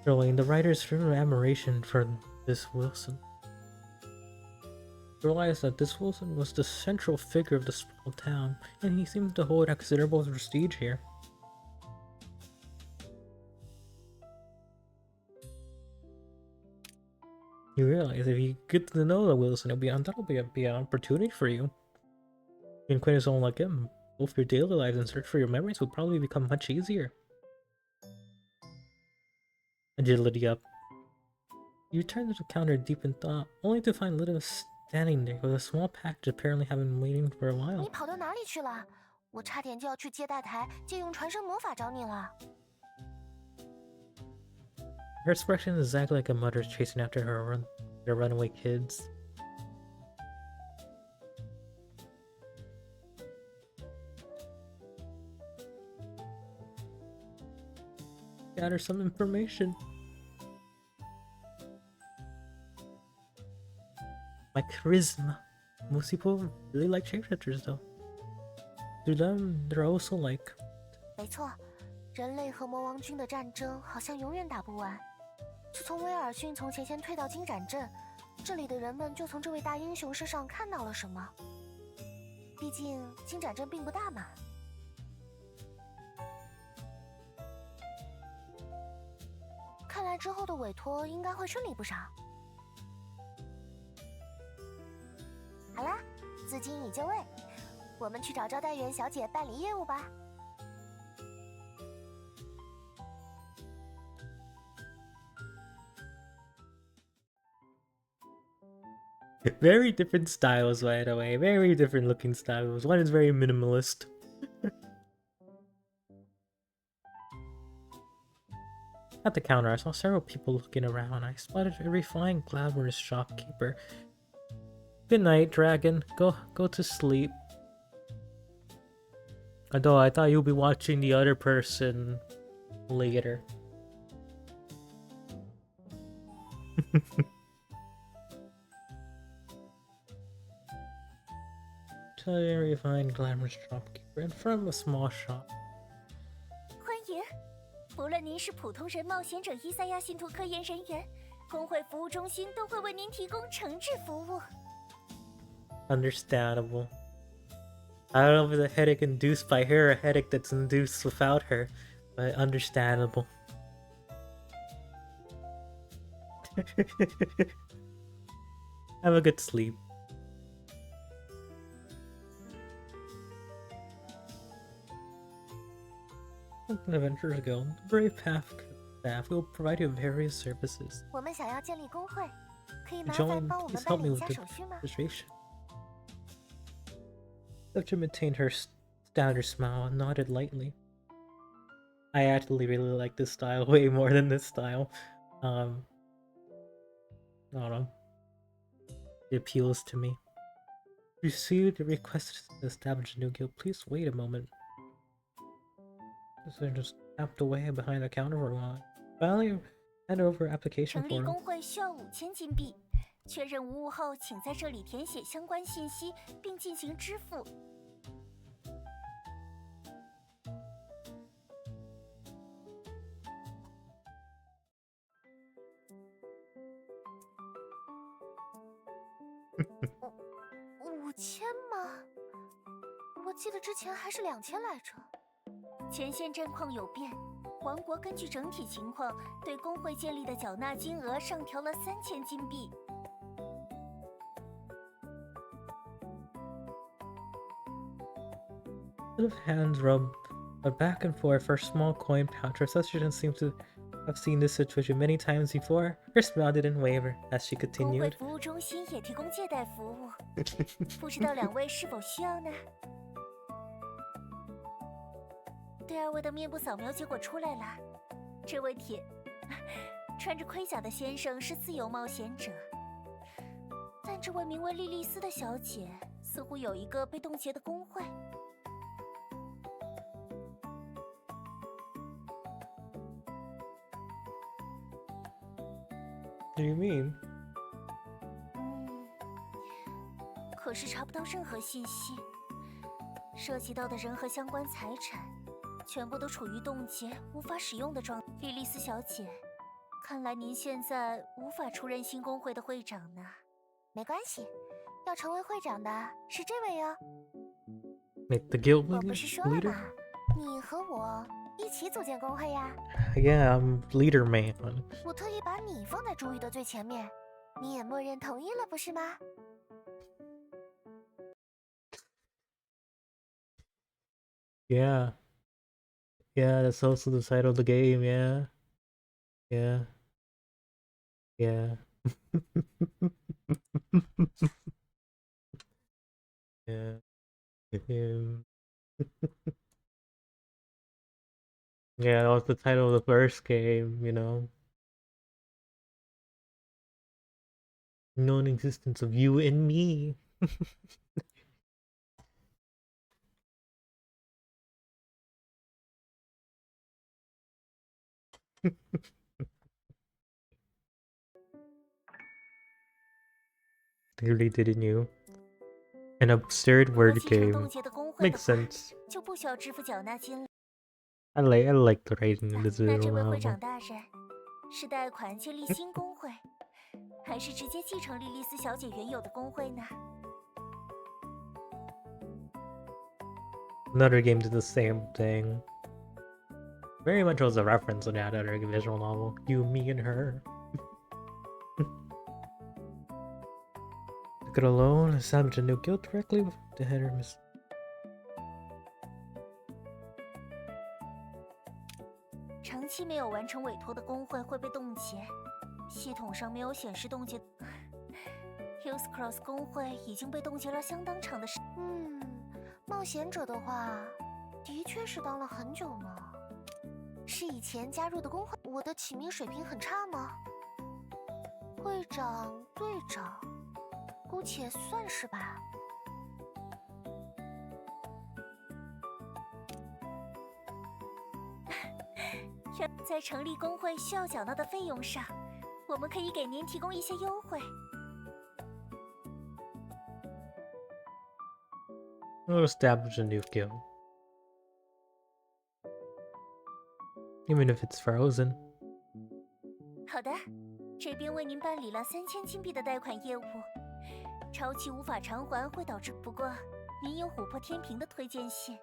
showing the writer's true admiration for this Wilson. Realized that this Wilson was the central figure of the small town, and he seemed to hold a considerable prestige here. You realize if you get to know the Wilson, that'll be an opportunity for you. You can acquaint someone like him. Both your daily lives and search for your memories would probably become much easier. Agility up. You turn to the counter deep in thought, only to find Lydia standing there with a small package apparently having been waiting for a while. 你跑到哪里去了？我差点就要去接待台借用传声魔法找你了。 Her expression is exactly like a mother chasing after their runaway kids. Gather some information. My charisma. Most people really like shapeshifters though. To them, they're also like. 没错，人类和魔王军的战争好像永远打不完。自从威尔逊从前线退到金盏镇，这里的人们就从这位大英雄身上看到了什么。毕竟金盏镇并不大嘛。看来之后的委托应该会顺利不少。好啦，资金已就位，我们去找招待员小姐办理业务吧。 Very different styles, by the way. Very different looking styles. One is very minimalist. At the counter, I saw several people looking around. I spotted a refined, glamorous shopkeeper. Good night, dragon. Go to sleep. Although I thought you'll be watching the other person later. A refined, glamorous shopkeeper in front of a small shop. 欢迎，不论您是普通人、冒险者、伊赛亚信徒科研人员，工会服务中心都会为您提供诚挚服务。 Understandable. I don't know if it's a headache induced by her or a headache that's induced without her, but understandable. Have a good sleep. Adventurers Guild, Brave Path staff will provide you with various services. 我们想要建立工会，可以麻烦 Join, 帮我们 please 办 help me 理一 with 下 the 手续吗？ registration. Lecture maintained her standard smile and nodded lightly. I actually really like this style way more than this style. I don't know. It appeals to me. Received a request to establish a new guild. Please wait a moment. So I just tapped away behind the counter for a while. Finally, handed over application 成立 form. 工会需要5000金币，确认无误后，请在这里填写相关信息，并进行支付。1000吗？我记得之前还是2000来着。前线战况有变，王国根据整体情况对工会建立的缴纳金额上调了3000金币。Bit of hands rub back and forth for a small coin pouch. Her sister didn't seem to have seen this situation many times before. Her smile didn't waver as she 工会 continued. 服务中心也提供借贷服务，不知道2位是否需要呢？对2位的面部扫描结果出来了，这位穿着盔甲的先生是自由冒险者，但这位名为莉莉丝的小姐似乎有一个被冻结的工会。What do you mean? 可是查不到任何信息，涉及到的人和相关财产全部都处于冻结无法使用的状态。莉莉丝小姐，看来您现在无法出任新工会的会长呢。没关系，要成为会长的是这位哦。Make the guild 我不是说了 leader? 吗？你和我一起组建工会呀。Yeah, I'm leader man. 我特意把你放在主语的最前面，你也默认同意了，不是吗？ Yeah. Yeah, that's also the title of the game, yeah. Yeah. Yeah. Yeah. Yeah, that was the title of the first game, you know. Non-existence of you and me. Clearly didn't you? An absurd word game. Makes sense. 就不需要支付缴纳金了。I like the writing in this 那这 visual 位会 novel. 长大人，是贷款建立新工会，还是直接继承莉莉丝小姐原有的工会呢？ Another game did the same thing. Very much was a reference to that other visual novel. You, me, and her. Took it alone, established a new guild directly with the header miss. 长期没有完成委托的工会会被冻结，系统上没有显示冻结。Hills Cross 工会已经被冻结了相当长的时。冒险者的话，的确是当了很久呢。是以前加入的工会。我的起名水平很差吗？会长、队长，姑且算是吧。在成立工会需要缴纳的费用上，我们可以给您提供一些优惠。 We'll establish a new guild. Even if it's frozen. 好的，这边为您办理了3000金币的贷款业务，超期无法偿还会导致。不过，您有琥珀天平的推荐信，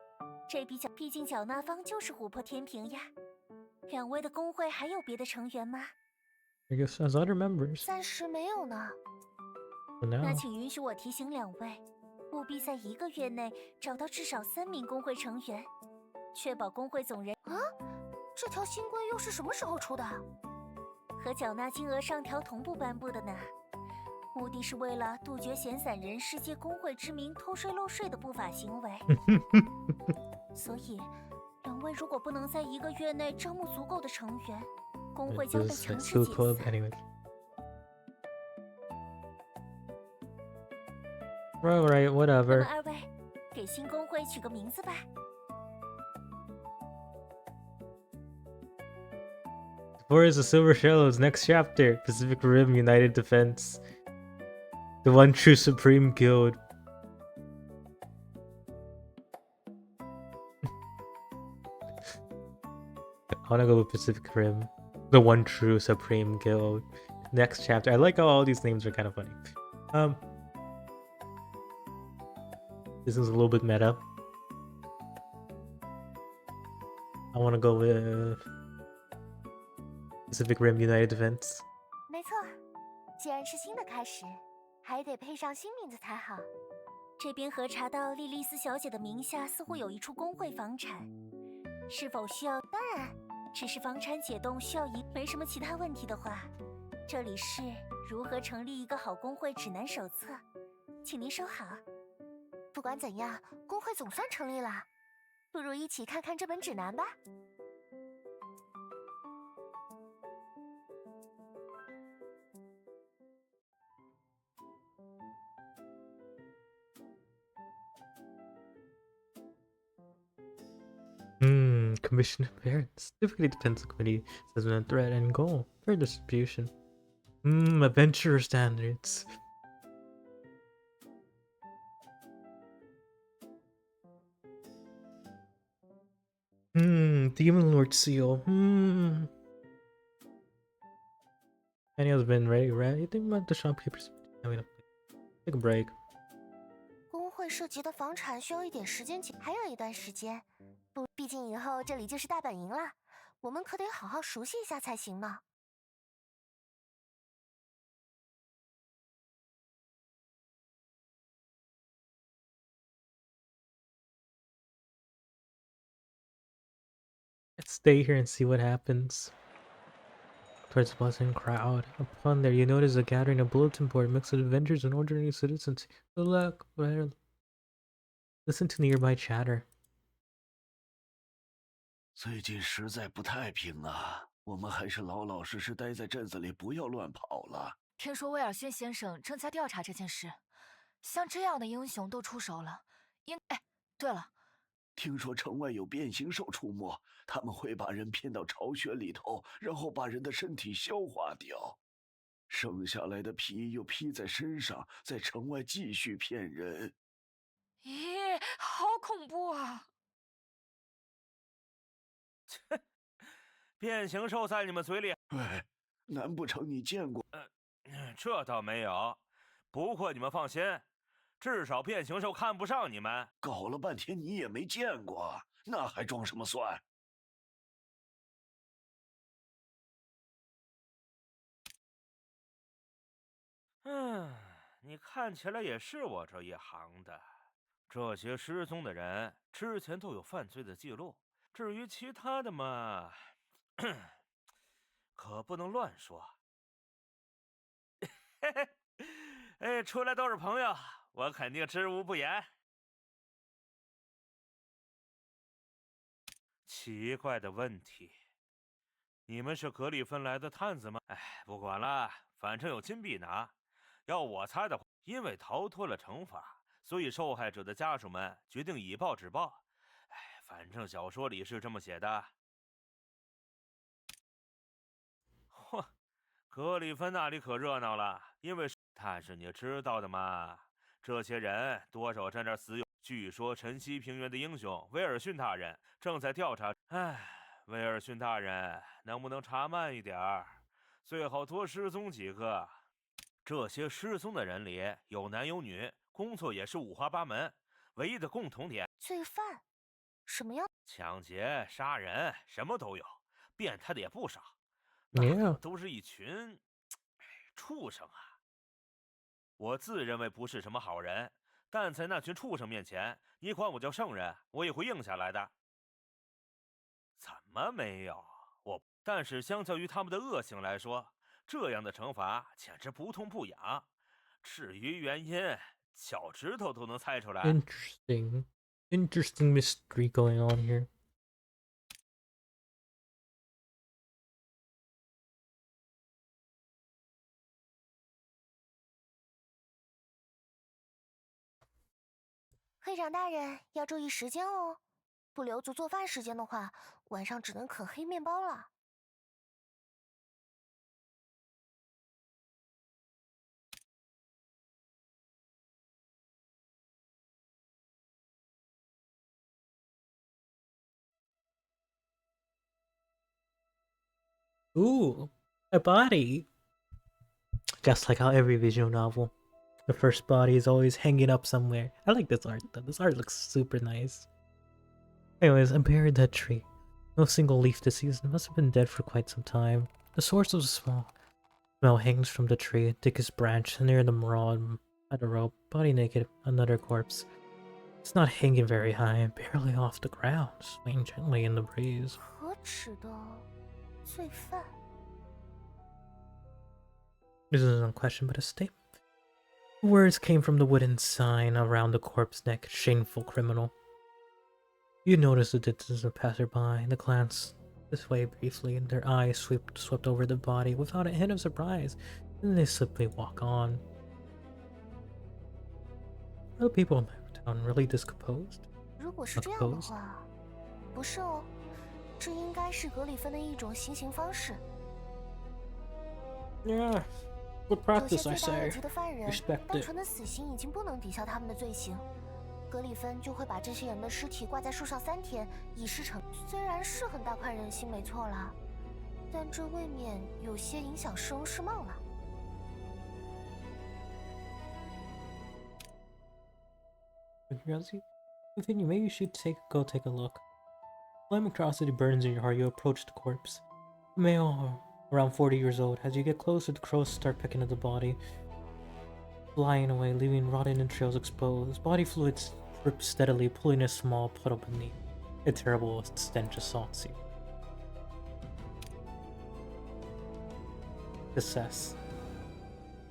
这笔毕竟缴纳方就是琥珀天平呀。2位的工会还有别的成员吗？ I guess as other members. 暂时没有呢。 那请允许我提醒2位。 务必在1个月内找到至少3名工会成员，确保工会总人。啊，这条新规又是什么时候出的？和缴纳金额上调同步颁布的呢。目的是为了杜绝闲散人士借工会之名偷税漏税的不法行为。所以，2位如果不能在1个月内招募足够的成员，工会将被强制解散。 Right, whatever. 那么2位，给新工会取个名字吧。Before is the Silver Shallows next chapter, Pacific Rim United Defense. The one true supreme guild. I wanna go with Pacific Rim. The one true supreme guild. Next chapter. I like how all these names are kind of funny. This is a little bit meta. I want to go with Pacific Rim United Defense. 没错，既然是新的开始，还得配上新名字才好。这边核查到莉莉丝小姐的名下似乎有一处工会房产，是否需要？当然，只是房产解冻需要没什么其他问题的话，这里是如何成立一个好工会指南手册，请您收好。不管怎样，工会总算成立了，不如一起看看这本指南吧。Commission appearance. Typically depends on committee says on threat and goal. Fair distribution. Adventurer standards. Demon Lord Seal. Daniel's been ready, right? You think about the shopkeepers? Take a break. 工会涉及的房产需要一点时间，还有一段时间。不，毕竟以后这里就是大本营了，我们可得好好熟悉一下才行嘛。Let's stay here and see what happens. Towards the buzzing crowd. Upon there, you notice a gathering of bulletin board mix of adventurers and ordinary citizens. Good luck. Listen to nearby chatter. 最近实在不太平啊，我们还是老老实实待在镇子里，不要乱跑了。听说威尔逊先生正在调查这件事，像这样的英雄都出手了，对了，听说城外有变形兽出没，他们会把人骗到巢穴里头，然后把人的身体消化掉，剩下来的皮又披在身上，在城外继续骗人。咦，好恐怖啊！切，变形兽在你们嘴里？喂，难不成你见过？这倒没有，不过你们放心，至少变形兽看不上你们。搞了半天你也没见过，那还装什么蒜？你看起来也是我这一行的。这些失踪的人之前都有犯罪的记录，至于其他的嘛，可不能乱说。出来都是朋友，我肯定知无不言。奇怪的问题，你们是格里芬来的探子吗？不管了，反正有金币拿。要我猜的话，因为逃脱了惩罚，所以受害者的家属们决定以暴制暴。反正小说里是这么写的。嚯，格里芬那里可热闹了，因为但是你知道的嘛，这些人多少在那死有。据说晨曦平原的英雄威尔逊大人正在调查。威尔逊大人，能不能查慢一点儿？最好多失踪几个。这些失踪的人里有男有女，工作也是五花八门，唯一的共同点，罪犯，什么样？抢劫、杀人，什么都有，变态的也不少，Yeah. 那可都是一群畜生啊！我自认为不是什么好人，但在那群畜生面前，你管我叫圣人，我也会硬下来的。怎么没有？但是相较于他们的恶行来说，这样的惩罚简直不痛不痒。至于原因，脚趾头都能猜出来。Interesting mystery going on here. 会长大人要注意时间哦，不留足做饭时间的话，晚上只能啃黑面包了。Ooh, a body. Just like how every visual novel The first body is always hanging up somewhere. I like this art though. This art looks super nice. Anyways, a bare dead tree. No single leaf this season. Must have been dead for quite some time. The source was small. Smell hangs from the tree, thickest branch near the maraud at a rope. Body naked, another corpse. It's not hanging very high, barely off the ground, swaying gently in the breeze. 可耻的罪犯。 This isn't a question, but a statement. The words came from the wooden sign around the corpse's neck. Shameful criminal. You notice the distance of passerby. The glance this way briefly, and their eyes swept over the body without a hint of surprise. Then they simply walk on. Are the people in my town really discomposed? 如果是这样的话，不是哦，这应该是格里芬的一种行刑方式。 Yeah, good 有些 practice, I 罪大恶 say. 极的犯人， Respect 单 it. 纯的死刑已经不能抵消他们的罪行。格里芬就会把这些人的尸体挂在树上3天，以示惩。虽然是很大快人心，没错啦，但这未免有些影响市容市貌了。 Curiosity? Continue, maybe you should go take a look. Flame curiosity burns in your heart. You approach the corpse. The male, around 40 years old. As you get closer, the crows start pecking at the body, flying away, leaving rotting entrails exposed. Body fluids drip steadily, pulling a small puddle beneath. A terrible stench assaults you. Assess.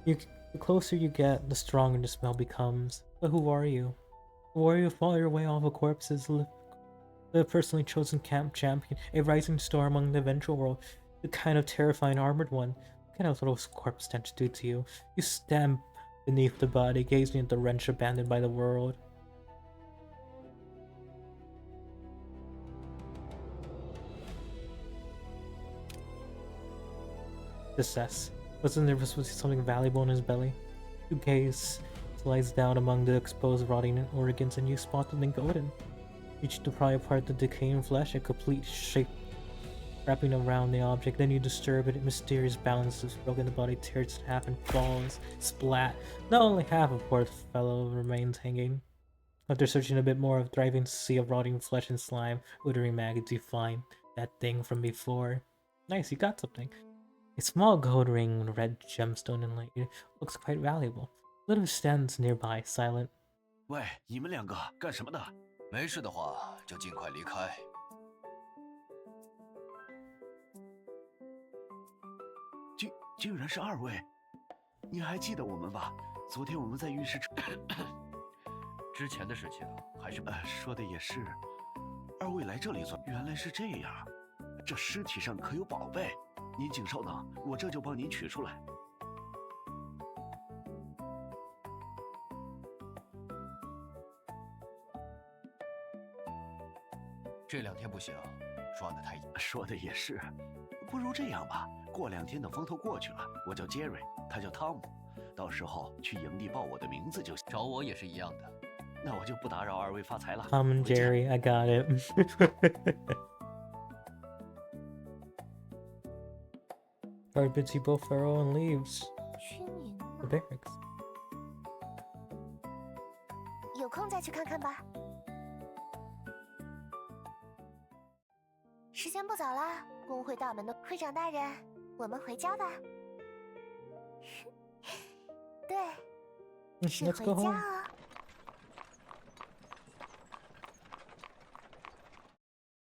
The closer you get, the stronger the smell becomes. But who are you? A warrior follow your way off a corpses, the personally chosen camp champion, a rising star among the eventual world, the kind of terrifying armored one. What kind of little corpse stench do to you? You stand beneath the body, gazing at the wrench abandoned by the world. Assess. Wasn't there supposed to be something valuable in his belly? You gaze, slides down among the exposed rotting organs, and you spot something golden. Reach to pry apart the decaying flesh, a complete shape wrapping around the object. Then you disturb it. Mysterious balance is broken. The body tears in half and falls. Splat. Not only half of poor fellow remains hanging. After searching a bit more, a thriving sea of rotting flesh and slime, withering maggots, you find that thing from before. Nice, you got something. A small gold ring with a red gemstone inlaid. Looks quite valuable. Little stands nearby, silent. 喂，你们两个干什么的？没事的话就尽快离开。竟然是二位，你还记得我们吧？昨天我们在浴室之前的事情还是说的也是，二位来这里做，原来是这样。这尸体上可有宝贝？您请稍等，我这就帮您取出来。这2天不行，抓得太严。说的也是，不如这样吧，过2天等风头过去了，我叫杰瑞，他叫汤姆，到时候去营地报我的名字就行。找我也是一样的。那我就不打扰二位发财了。Tom and Jerry, I got it. Alright, bids you both farewell and leaves the barracks. 有空再去看看吧。时间不早啦，工会大门的会长大人，我们回家吧。对，是回家哦。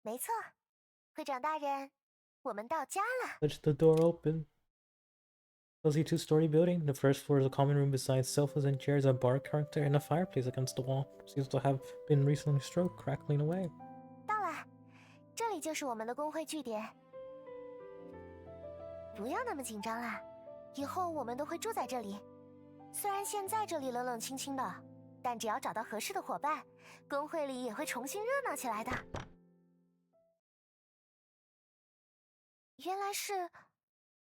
没错，会长大人，我们到家了。Let's the door open. Cozy 2-story building. The first floor is a common room besides sofas and chairs, a bar counter, and a fireplace against the wall. Seems to have been recently stroked, crackling away. 到了，这里就是我们的工会据点。不要那么紧张啦，以后我们都会住在这里。虽然现在这里冷冷清清的，但只要找到合适的伙伴，工会里也会重新热闹起来的。原来是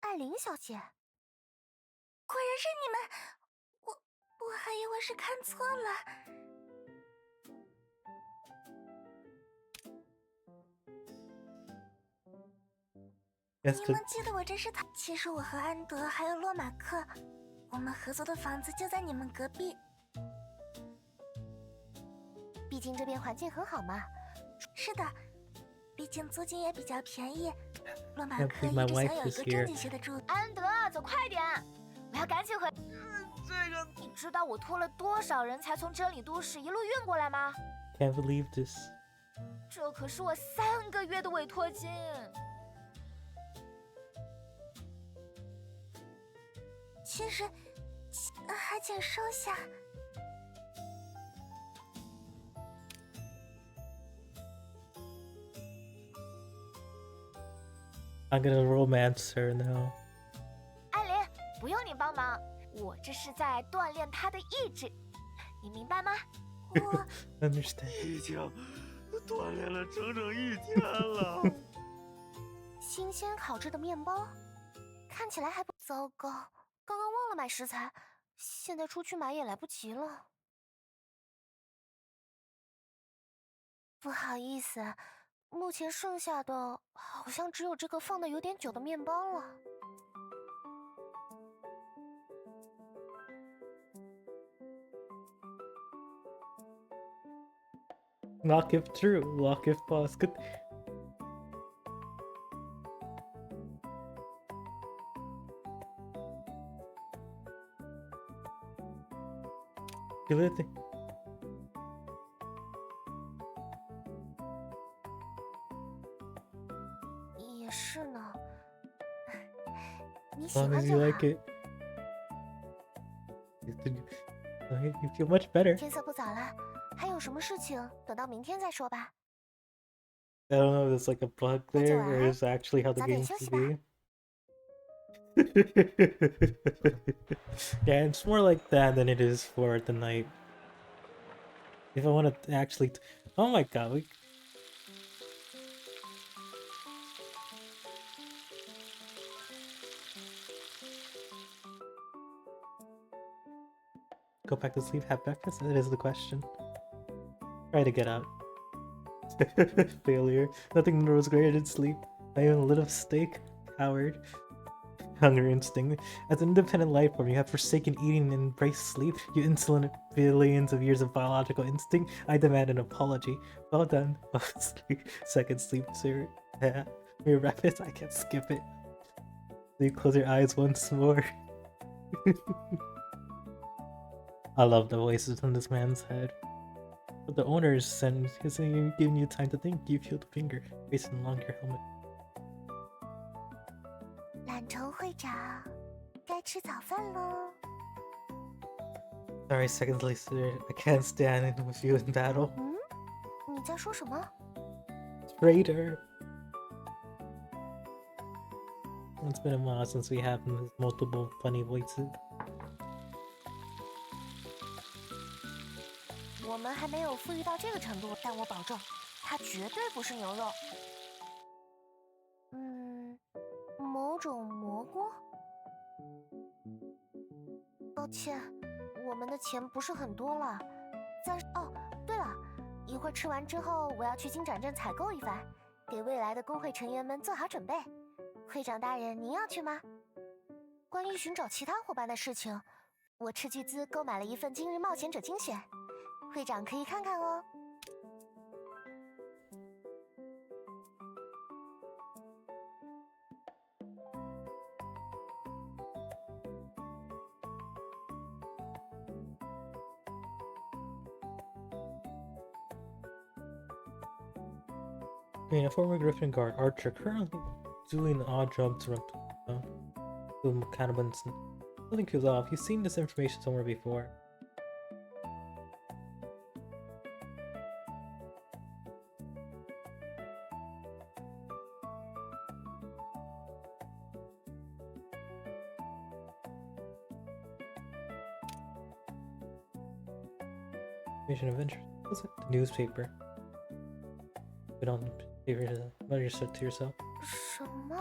艾琳小姐，果然是你们，我还以为是看错了。你们记得我真是其实我和安德还有洛马克，我们合租的房子就在你们隔壁。毕竟这边环境很好嘛。是的，毕竟租金也比较便宜。洛马 Can't 克 believe 一 my 直想 wife 有一 is 个 here. 正经些的住。安德，走快点，我要赶紧回。这个，你知道我托了多少人才从真理都市一路运过来吗？ Can't believe this. 这可是我3个月的委托金。其实，还请收下。I'm gonna romance her now. 艾琳，不用你帮忙，我这是在锻炼她的意志，你明白吗？我 Understand. 已经锻炼了整整1天了。新鲜烤制的面包，看起来还不糟糕。刚刚忘了买食材，现在出去买也来不及了。不好意思，目前剩下的好像只有这个放的有点久的面包了。Lock if true, lock if boss. Good. Feel it. 也是呢，你 As 喜 long 欢 as 就 you 好。 like it. You feel much better. 天色不早了，还有什么事情等到明天再说吧。 I don't know if it's like a bug there or is actually how the 早点 game 休息 should 吧。 be. Yeah, it's more like that than it is for the night. If I want to actually, oh my god, we. Go back to sleep, have breakfast? That is the question. Try to get up. Failure. Nothing was greater than sleep. Not even a little steak. Coward. Hunger instinct. As an independent life form, you have forsaken eating and embraced sleep. You insolent billions of years of biological instinct. I demand an apology. Well done. Second sleep, sir. Yeah. Your breakfast, I can't skip it. So you close your eyes once more. I love the voices in this man's head. But the owners send isn't giving you time to think. You feel the finger racing along your helmet. 懒虫会长，该吃早饭喽。 Sorry, second sir. I can't stand with you in battle. 嗯，你在说什么？ Traitor. It's been a while since we have multiple funny voices. 我们还没有富裕到这个程度，但我保证，它绝对不是牛肉。某种蘑菇。抱歉，我们的钱不是很多了。哦，对了，一会儿吃完之后，我要去金盏镇采购一番，给未来的工会成员们做好准备。会长大人，您要去吗？关于寻找其他伙伴的事情，我斥巨资购买了一份今日冒险者精选。 会长可以看看哦。I mean, a former Griffin Guard archer currently doing odd jumps around the cannabis. Nothing feels off. You've seen this information somewhere before. Information of interest. What's it? The newspaper. Put on the paper. Register to yourself. 什么？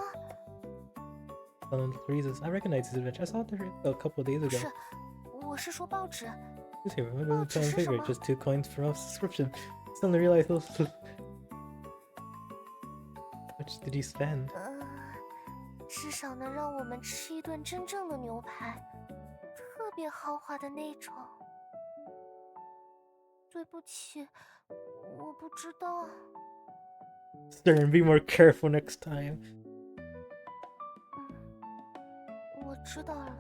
Reasons. I recognize this adventure. I saw it a couple of days ago. 是，我是说报纸。 Newspaper. What was the Oh, paper? Just 2 coins for a subscription. Suddenly realized those. How much did you spend? 至少能让我们吃一顿真正的牛排。别豪华的那种。对不起，我不知道。Sir, be more careful next time. 我知道了。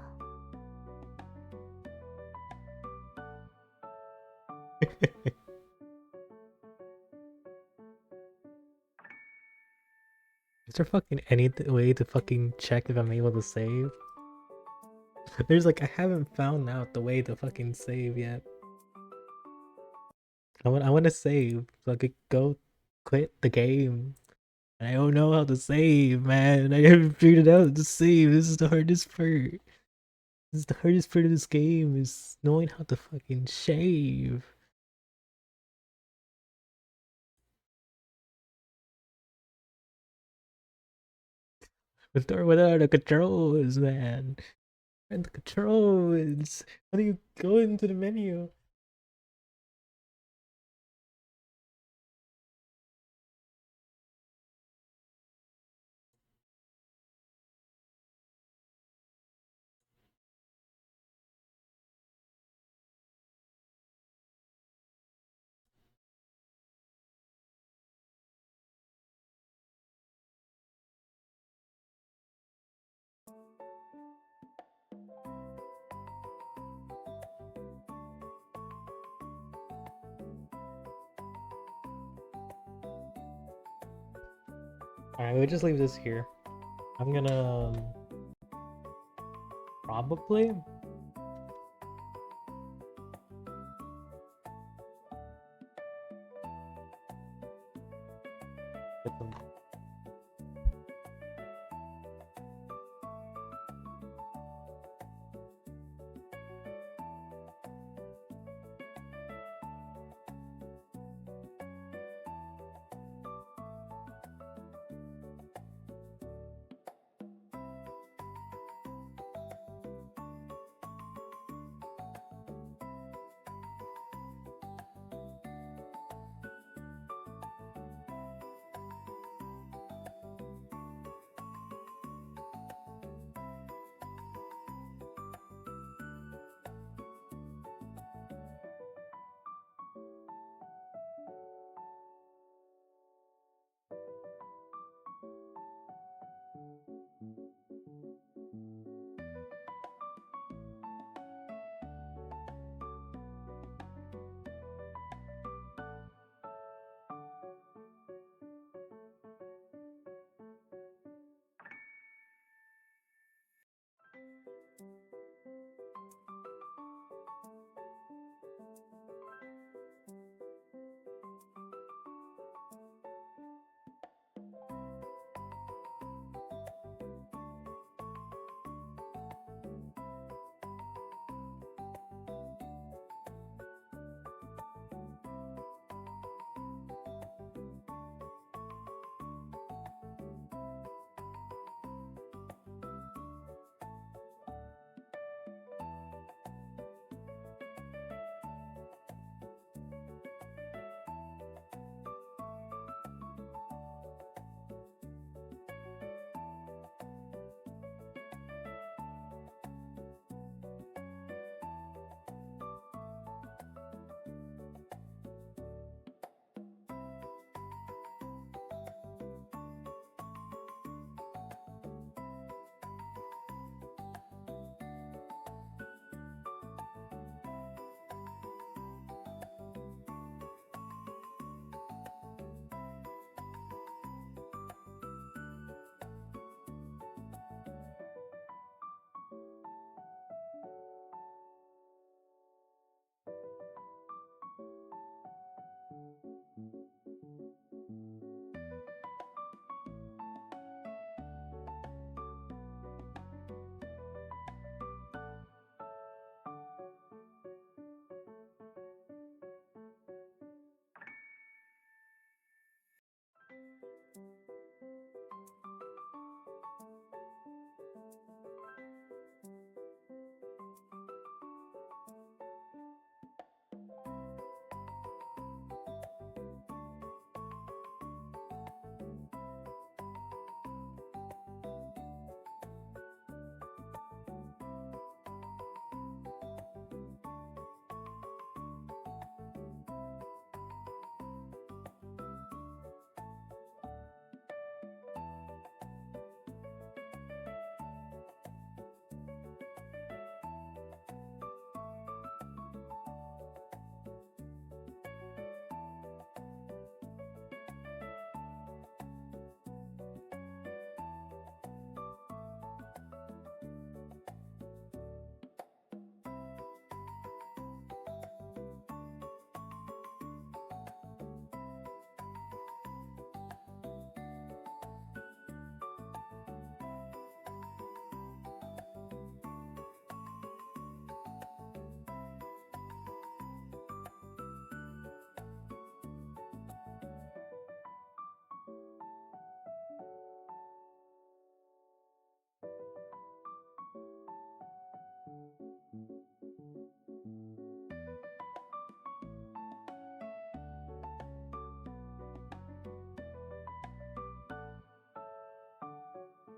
Is there fucking any way to fucking check if I'm able to save? There's like, I haven't found out the way to fucking save yet. I want to save so I could go quit the game. I don't know how to save, man. I haven't figured out to save. This is the hardest part. This is the hardest part of this game, is knowing how to fucking shave. What are the controls, man? And the controls. How do you go into the menu? Alright, we'll just leave this here. I'm gonna probably put them.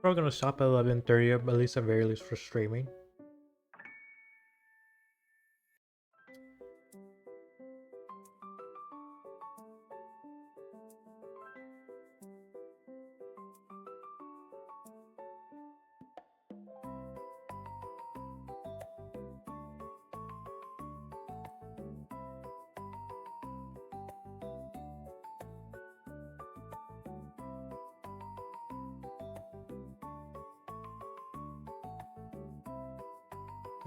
We're gonna stop at 11:30, at least at very least for streaming.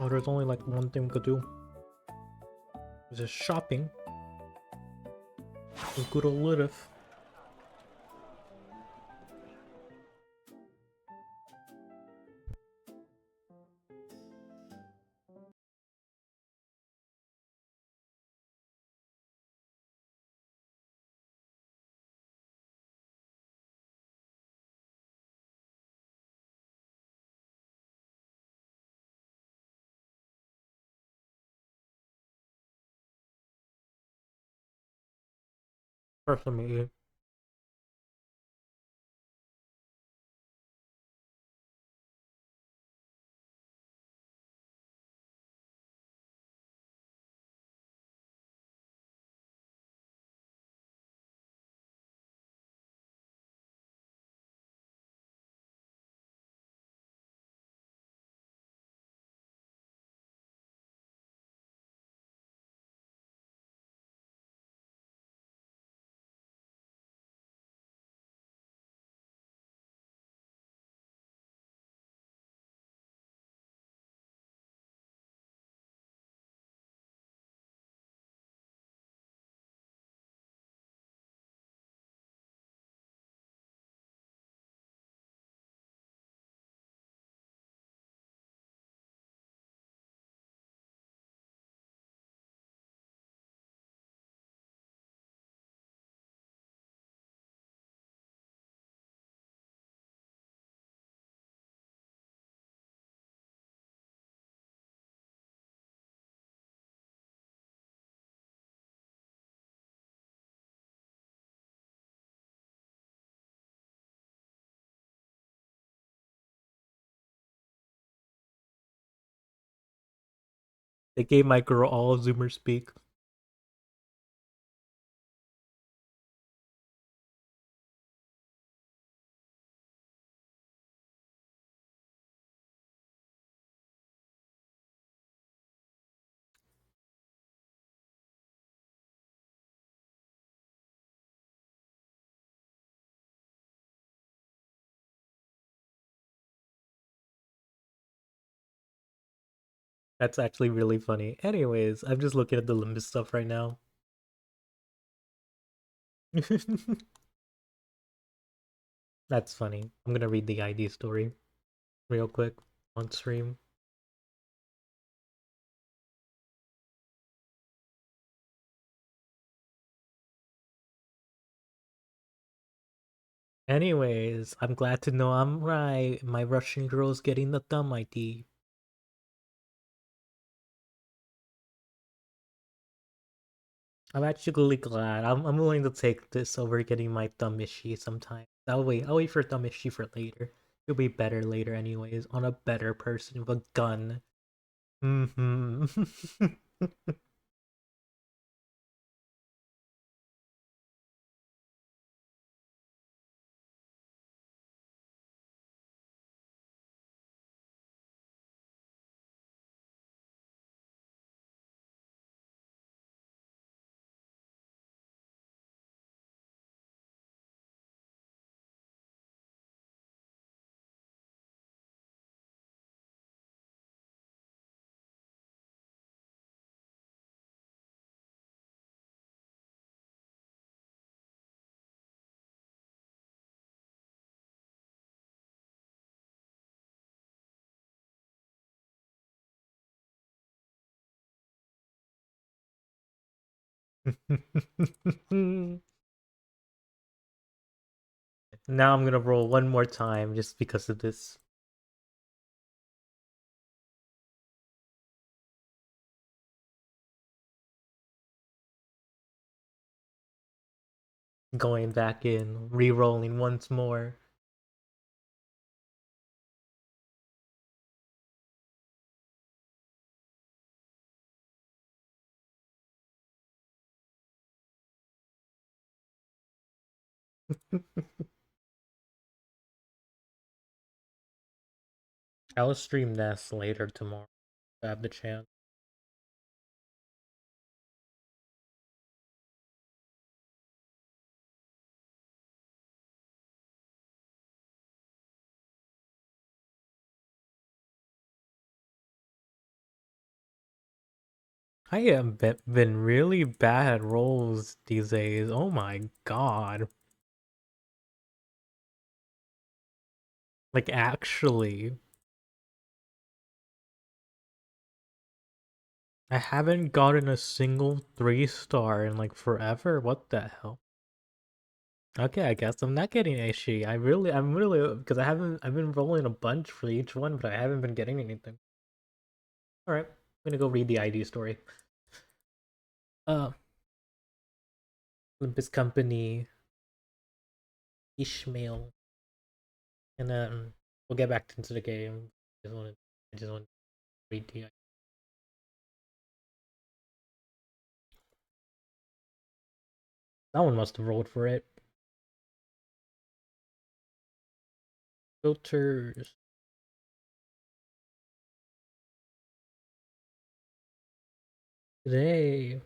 Oh, there's only like one thing we could do. Which is shopping. With good old Lilith. First, let me eat. They gave my girl all Zoomer speak. That's actually really funny. Anyways, I'm just looking at the Limbus stuff right now. That's funny. I'm gonna read the ID story real quick on stream. Anyways, I'm glad to know I'm right. My Russian girl's getting the thumb ID. I'm actually glad. I'm willing to take this over getting my thumb issue sometime. I'll wait for thumb issue for later. It'll be better later anyways, on a better person with a gun. Mm-hmm. Now I'm gonna roll one more time just because of this. Going back in, re-rolling once more. I'll stream this later tomorrow. If I have the chance. I have been really bad at rolls these days. Oh my god. Like, actually. I haven't gotten a single 3-star in like forever. What the hell? Okay, I guess I'm not getting Aishi. I'm really, because I've been rolling a bunch for each one, but I haven't been getting anything. Alright, I'm gonna go read the ID story. Olympus Company, Ishmael, and then we'll get back into the game. I just want to read the. That one must have rolled for it. Filters. Today.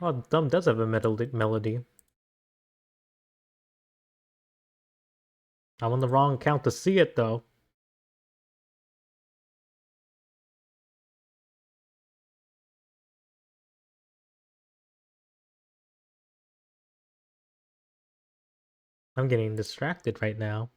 Oh, Dumb does have a melody. I'm on the wrong account to see it though. I'm getting distracted right now.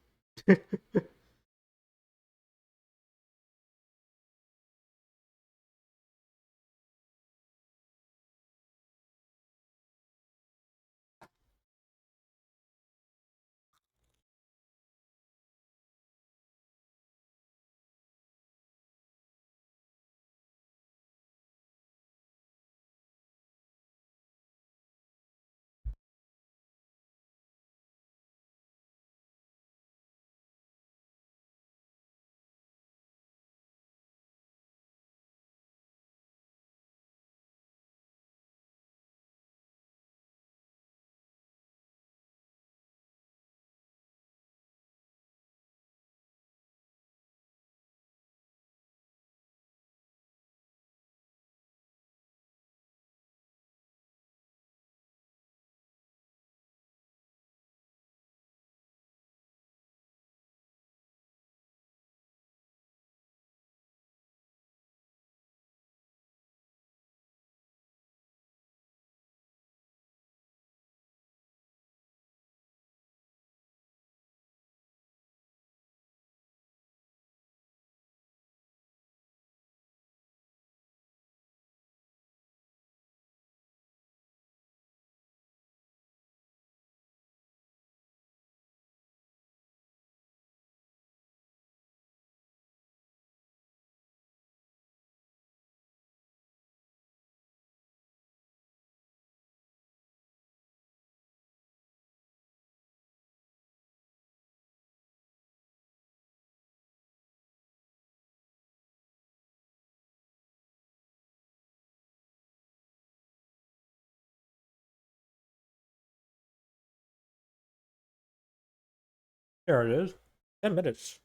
There it is. 10 minutes.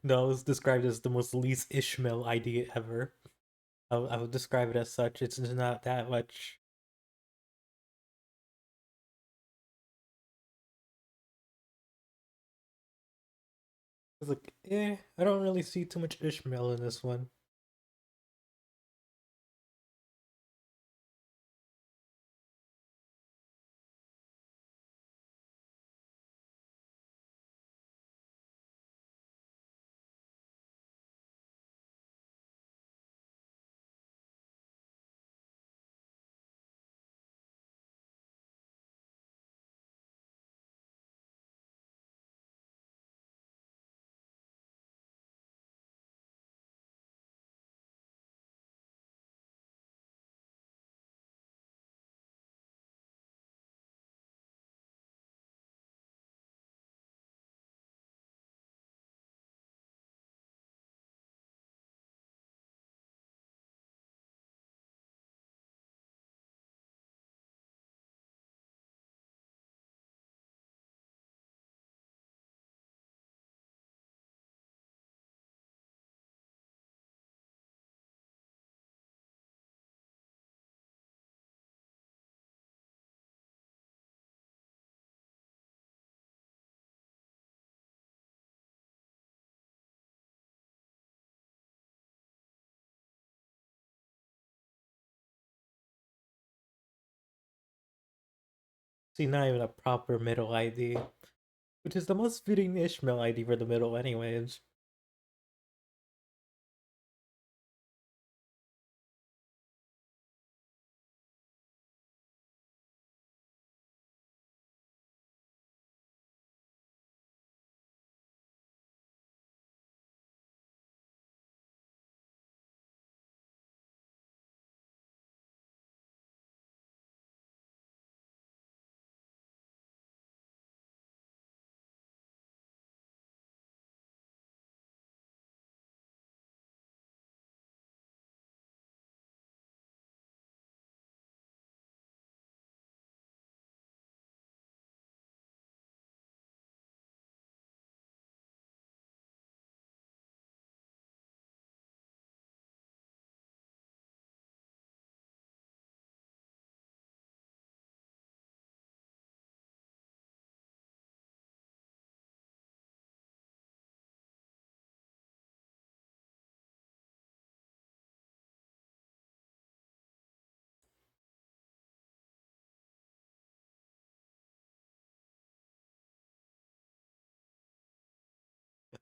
No, it's described as the most least Ishmael ID ever. I would describe it as such. It's not that much. It's like, I don't really see too much Ishmael in this one. See, not even a proper middle ID, which is the most fitting Ishmael ID for the middle, anyways.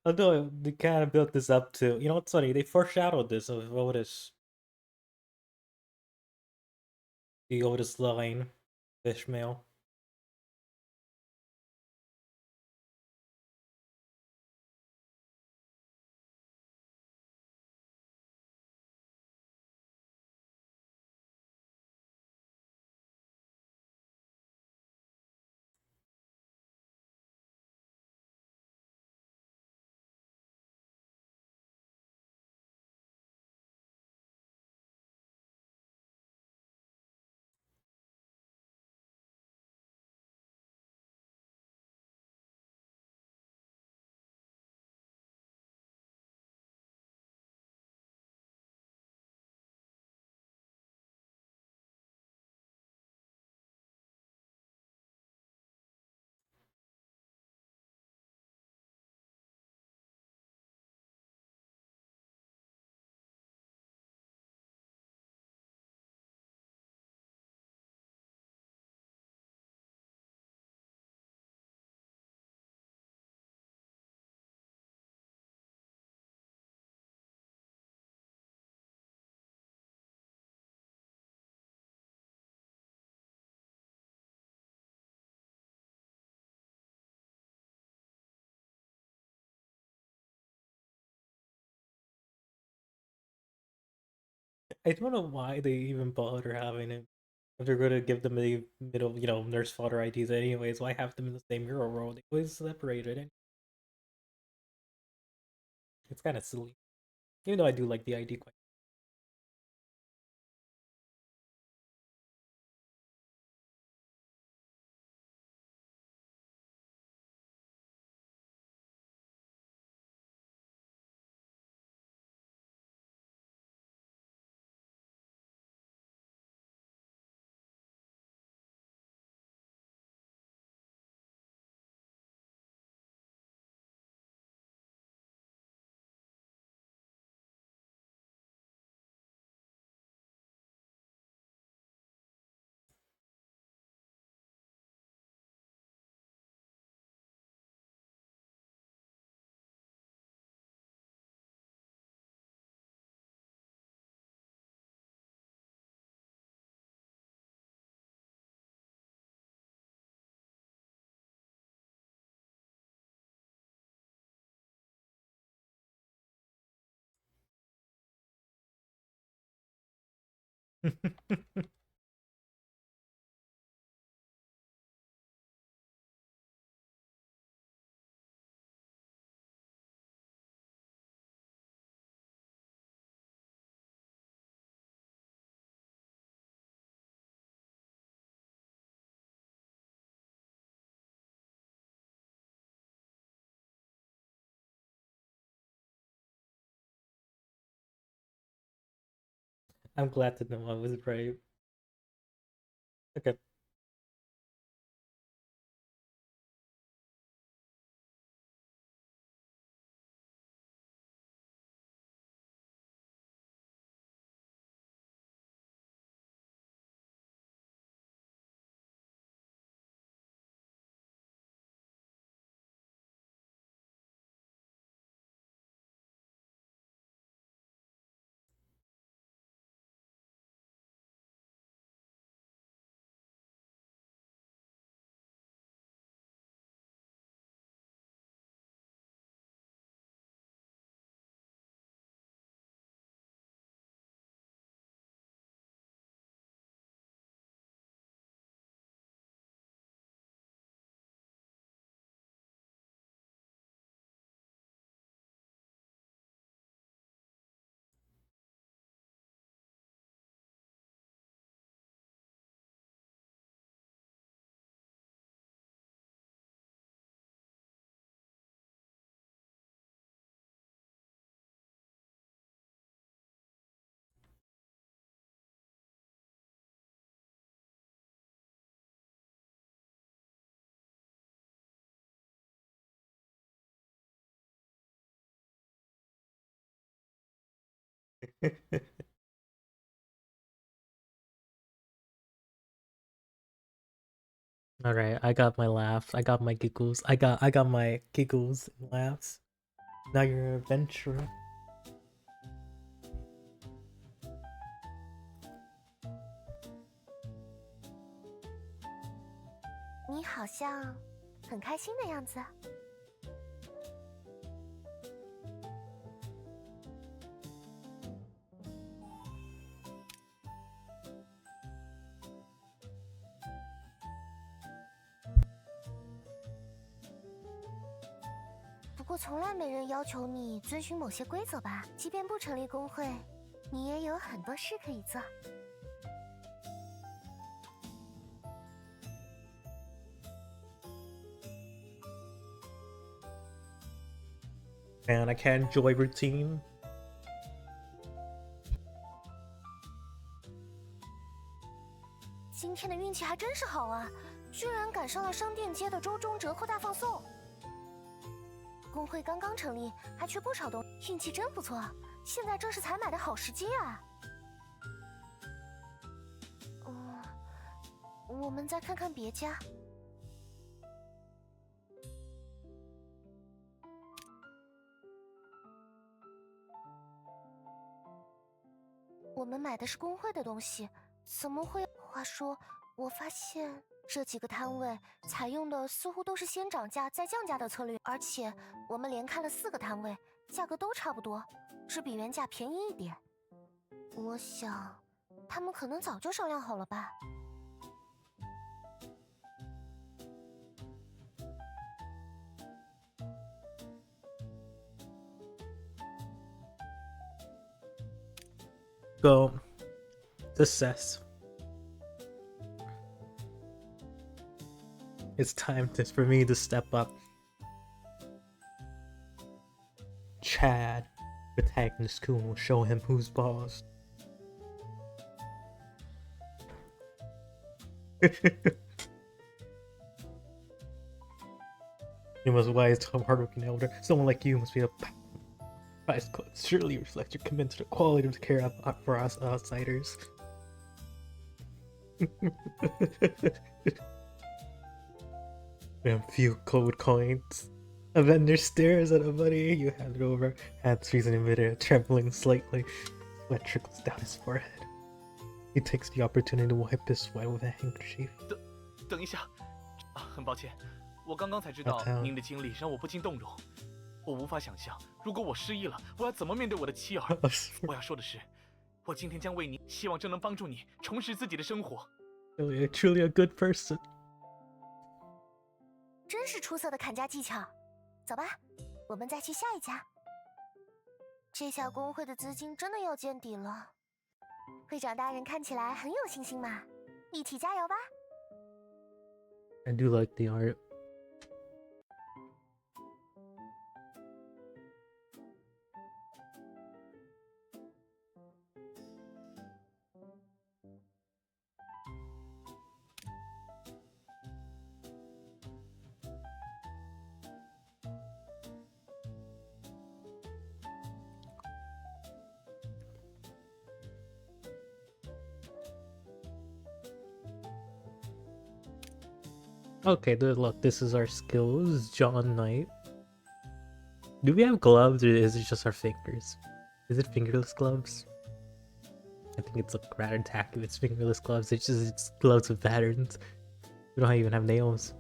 Although they kind of built this up to, you know what's funny? They foreshadowed this of the Otis line, Ishmael. I don't know why they even bother having it. If they're going to give them the middle, nurse fodder IDs anyways, why have them in the same hero role? They always separated it. It's kind of silly. Even though I do like the ID quite. I'm glad to know I was right. Okay. All right, I got my laughs. I got my giggles. I got my giggles and laughs. Now you're an adventurer. 你好像很开心的样子。不过从来没人要求你遵循某些规则吧？即便不成立工会，你也有很多事可以做。 And I can't enjoy routine. 今天的运气还真是好啊，居然赶上了商店街的周中折扣大放送。工会刚刚成立，还缺不少东西，运气真不错。现在正是采买的好时机啊。我们再看看别家。 我们买的是工会的东西，怎么会？话说，我发现这几个摊位采用的似乎都是先涨价再降价的策略，而且我们连看了4个摊位，价格都差不多，只比原价便宜一点。我想，他们可能早就商量好了吧。 Go. Success. It's time for me to step up. Chad, attacking the school will show him who's boss. You must wise, hardworking elder. Someone like you must be a price code. Surely reflects your commitment to the quality of the care for us outsiders. And few gold coins. A vendor stares at a money you hand it over, hands freezing in midair, trembling slightly. Sweat trickles down his forehead. He takes the opportunity to wipe his sweat with a handkerchief. 等一下，很抱歉，我刚刚才知道您的经历让我不禁动容。我无法想象，如果我失忆了，我要怎么面对我的妻儿。我要说的是，我今天将为你，希望这能帮助你重拾自己的生活。Truly a good person。真是出色的砍价技巧。走吧，我们再去下一家。这下工会的资金真的要见底了。会长大人看起来很有信心嘛，一起加油吧。I do like the art. Okay, look, this is our skills. John Knight. Do we have gloves or is it just our fingers? Is it fingerless gloves? I think it's a rat attack if it's fingerless gloves. It's gloves with patterns. We don't even have nails.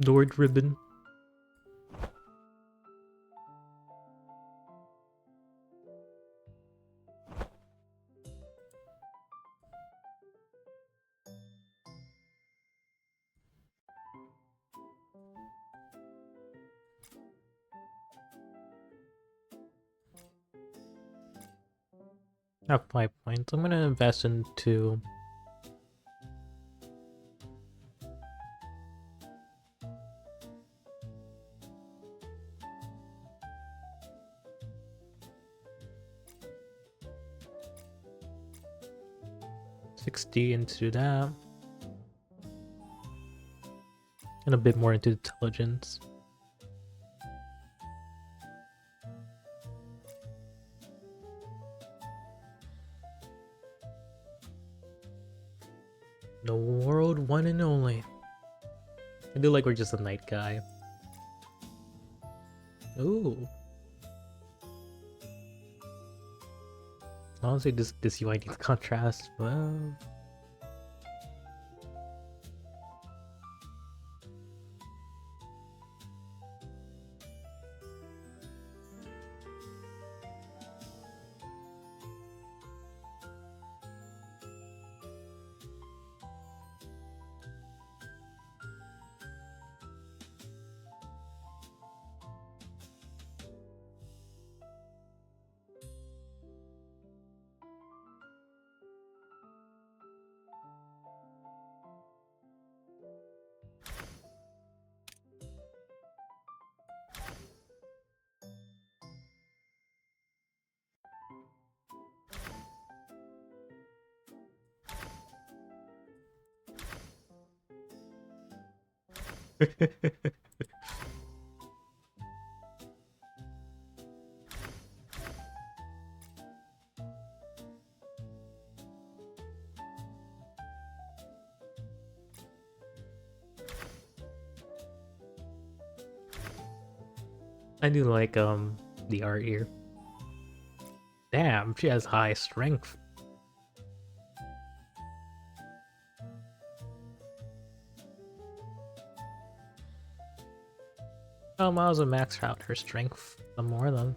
Lord Ribbon. I have 5 points. I'm gonna invest into $60 into that. And a bit more into intelligence. The world one and only. I do like we're just a night guy. Ooh. Honestly, this UI needs contrast. Well, I do like the art here. Damn, she has high strength. Oh, might as well max out her strength some more then.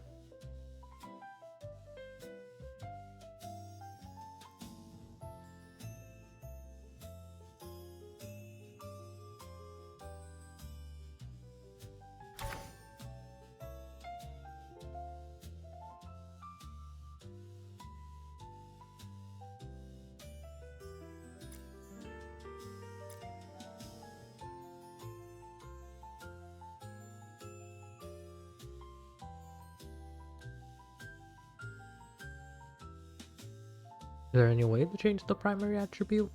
Is there any way to change the primary attribute?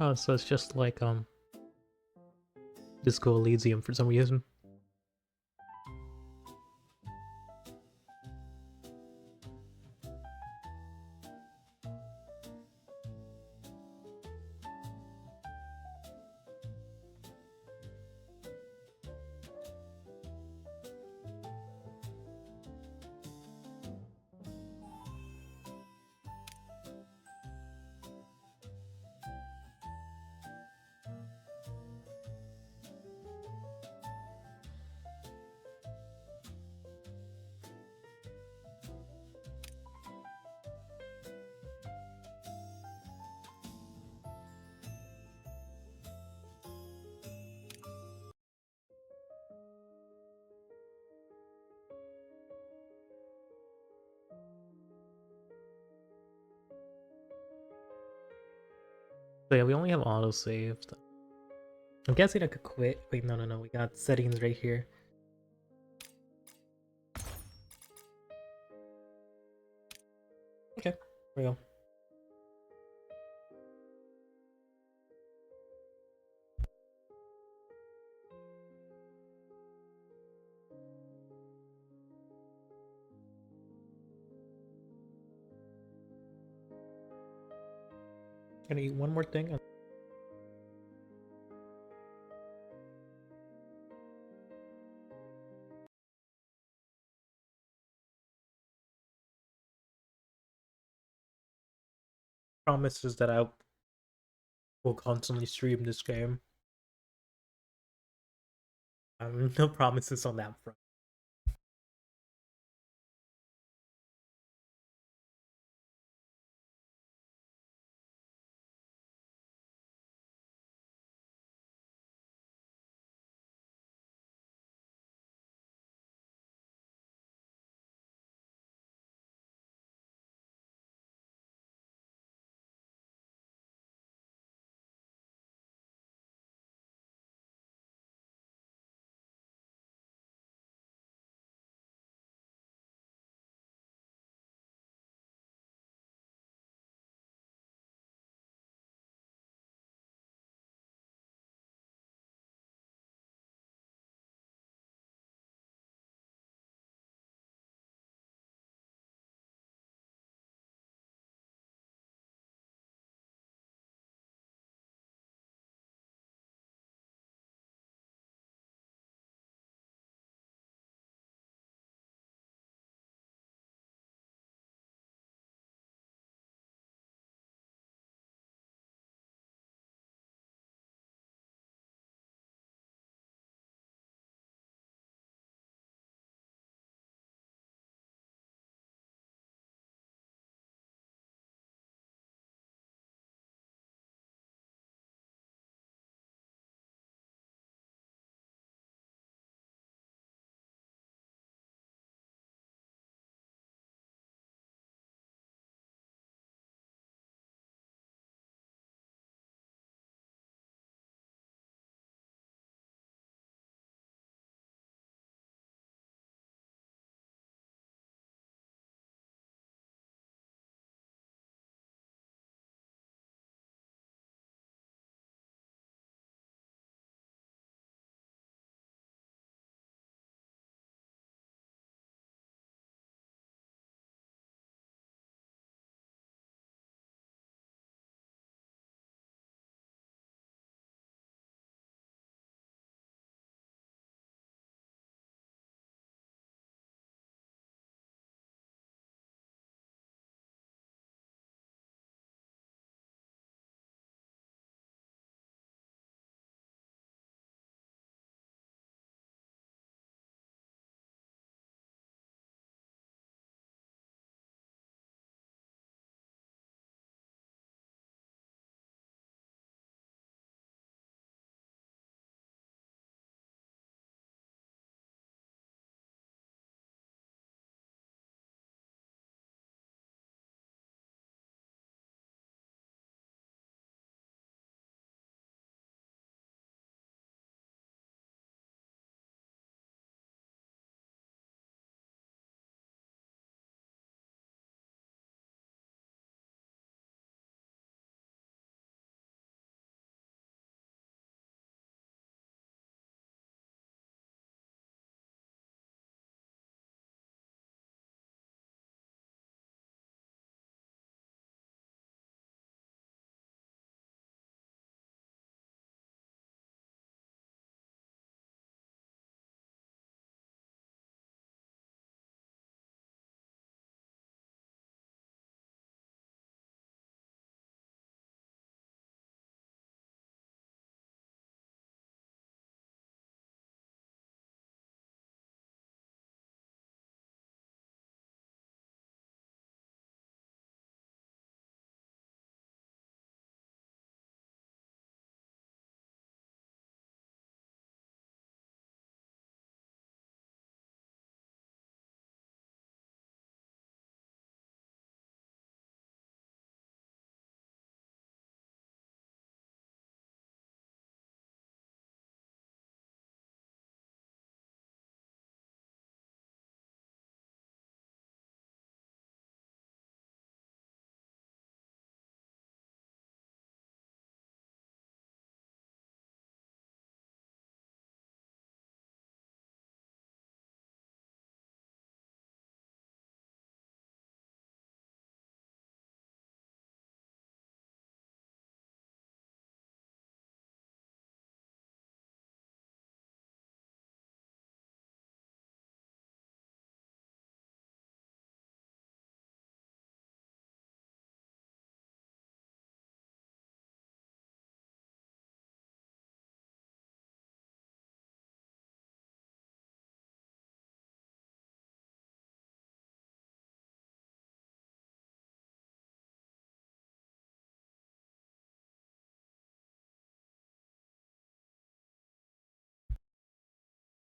Oh, so it's just like Disco Elysium for some reason. So yeah, we only have autosave. I'm guessing I could quit. Wait, no. We got settings right here. Okay, here we go. Gonna eat one more thing. Promises that I will constantly stream this game. No promises on that front.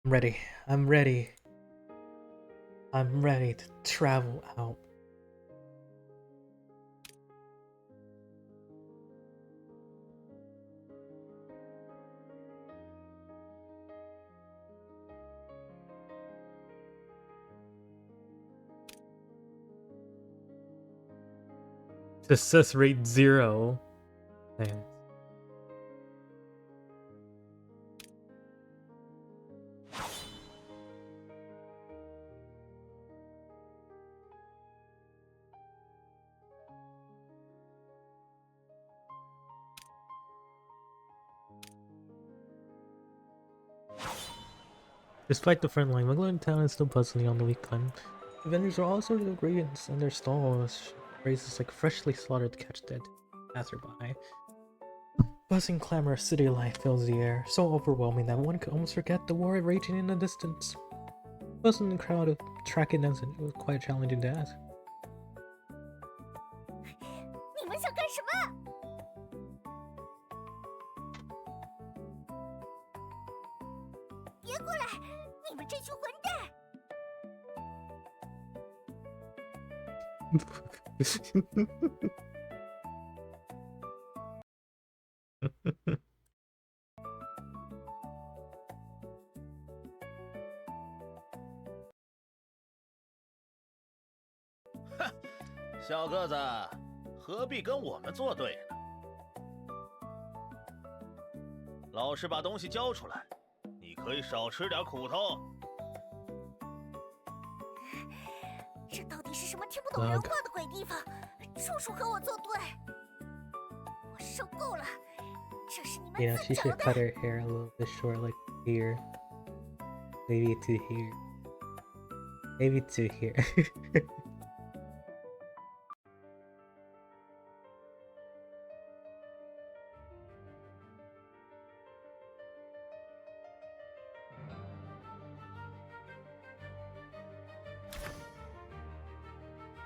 I'm ready. I'm ready. I'm ready to travel out. Success rate 0. Man. Despite the front line, Mugland Town is still bustling on the weekend. The vendors are all sorts of ingredients in their stalls. Races like freshly slaughtered to catch dead passerby. Buzzing clamor of city life fills the air, so overwhelming that one could almost forget the war raging in the distance. Bustling crowd of tracking ends, it was quite a challenging task. 你们想干什么？别过来！你们这群混蛋！小个子，何必跟我们作对呢？老实把东西交出来，你可以少吃点苦头。这到底是什么听不懂人话的鬼地方？处处和我作对，我受够了！这是你们 You know, 自 she 找 should 的。cut her hair a little bit short, like here. Maybe to here. Maybe to here.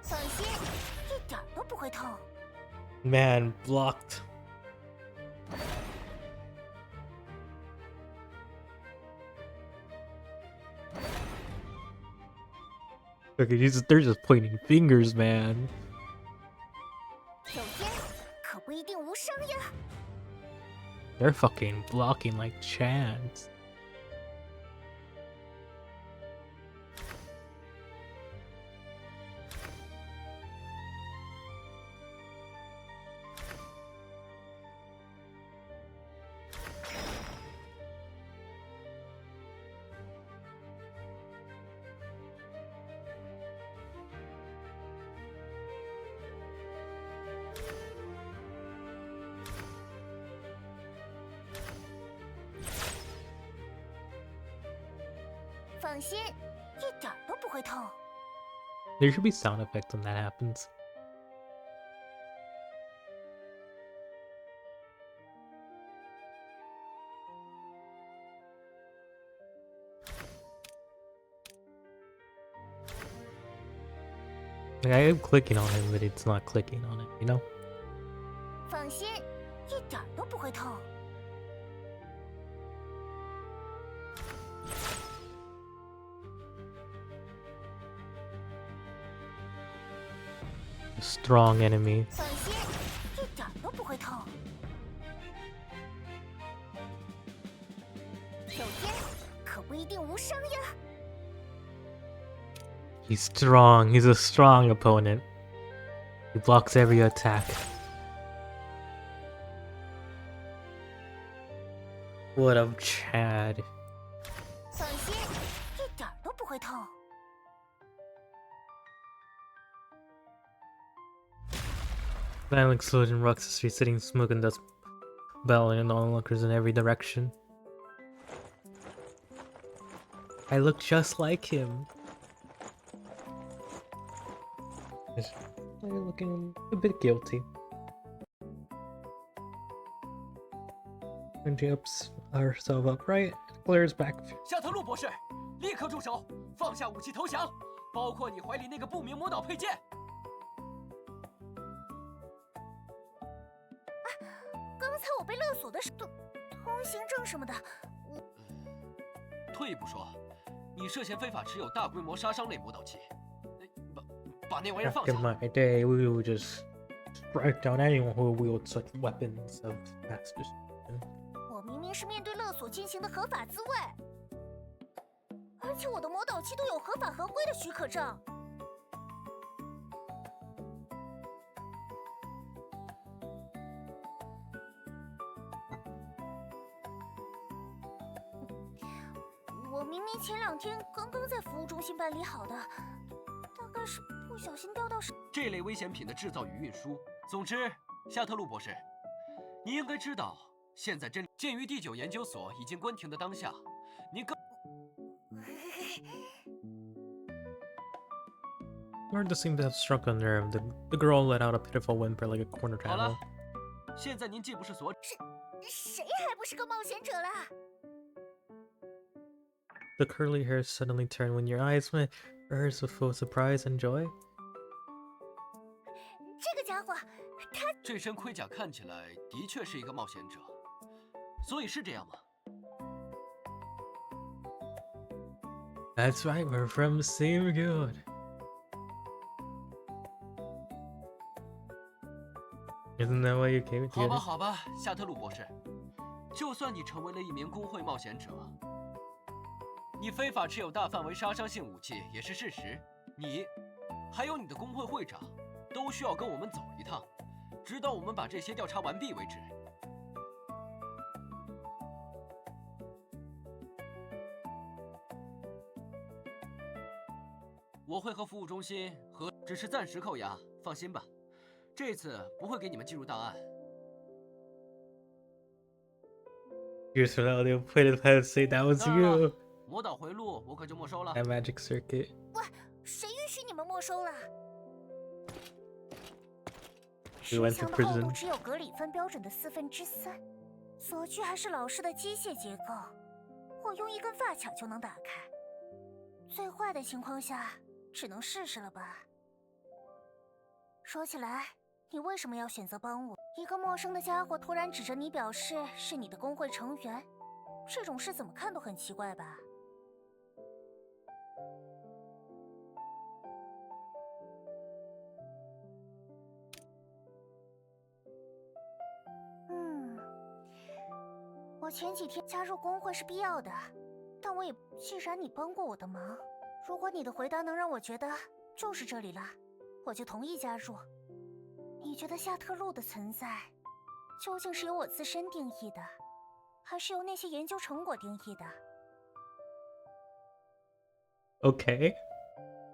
放心，一点都不会痛。 Man, blocked. Okay, they're just pointing fingers, man. 有烟可不一定无伤呀。 They're fucking blocking like chants. There should be sound effects when that happens. Like, I am clicking on it, but it's not clicking on it, you know? 放心，一点都不会痛。 Strong enemy. 放心，一点都不会痛。有烟可不一定无伤呀。 He's strong. He's a strong opponent. He blocks every attack. What a Chad. 放心，一点都不会痛。 Violent explosion rocks the street, sitting smoke and dust bellowing and onlookers in every direction. I look just like him. I'm looking a bit guilty. And she ups herself upright, glares back. 夏特路博士，立刻住手，放下武器投降，包括你怀里那个不明魔导佩剑。 刚才我被勒索的是通行证什么的，退一步说，你涉嫌非法持有大规模杀伤类魔导器，把那玩意儿放 Back 下。 in my day, we would just strike down anyone who wields such weapons of mass destruction. 我明明是面对勒索进行的合法自卫，而且我的魔导器都有合法合规的许可证。我明明前2天刚刚在服务中心办理好的，大概是不小心掉到手。这类危险品的制造与运输，总之，夏特鲁博士，你应该知道，现在鉴于第9研究所已经关停的当下，您更。Martha seemed to have struck a nerve. The girl let out a pitiful whimper like a cornered 好了 animal. 现在您既不是所谁还不是个冒险者啦？ The curly hair suddenly turned when your eyes met hers with full surprise and joy. 这个家伙，他这身盔甲看起来的确是一个冒险者，所以是这样吗？ That's right, we're from the same guild. Isn't that why you came 好吧， together? 好吧，夏特鲁博士，就算你成为了一名工会冒险者，你非法持有大范围杀伤性武器也是事实。你，还有你的工会会长，都需要跟我们走一趟，直到我们把这些调查完毕为止。我会和服务中心只是暂时扣押，放心吧。 这次不会给你们记入档案。 Years from now, they'll point at the and say that was 当然 you. 了，魔导回路我可就没收了。 That magic circuit. 喂，谁允许你们没收了？ We went 石 to 墙的厚 prison. 度只有格里芬标准的3/4，锁具还是老式的机械结构，我用一根发卡就能打开。最坏的情况下，只能试试了吧。说起来，你为什么要选择帮我？一个陌生的家伙突然指着你表示是你的工会成员，这种事怎么看都很奇怪吧？我前几天加入工会是必要的，但我也既然你帮过我的忙，如果你的回答能让我觉得就是这里了，我就同意加入。你觉得夏特路的存在究竟是由我自身定义的，还是由那些研究成果定义的？ Okay.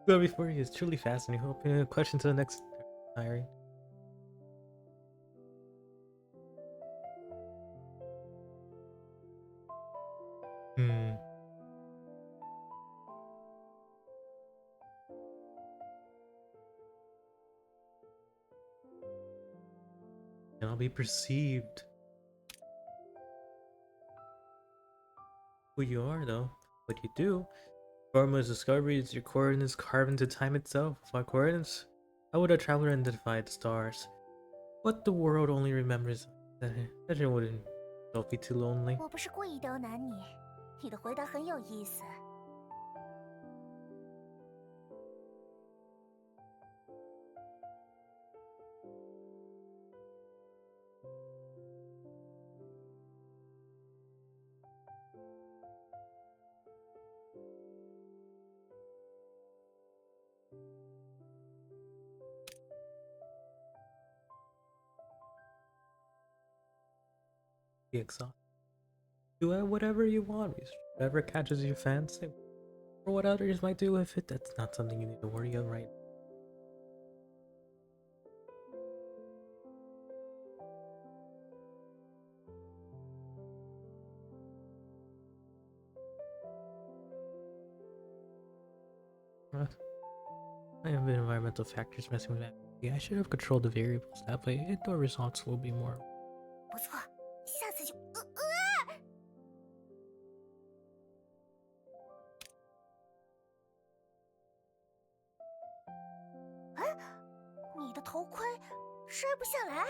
Well, before you is truly fascinating. Open a question to the next diary. And I'll be perceived. Who you are, though, what you do. Formo's discovery is your coordinates carved into time itself. Why coordinates? How would a traveler identify the stars? What the world only remembers that it wouldn't don't be too lonely. 我不是故意刁难你，你的回答很有意思。Be exhausted. Do whatever you want, whatever catches your fancy. Or what others might do with it, that's not something you need to worry about right now. I have environmental factors messing with that. Yeah, I should have controlled the variables. That way, indoor results will be more. 不错，下次就你的头盔摘不下来。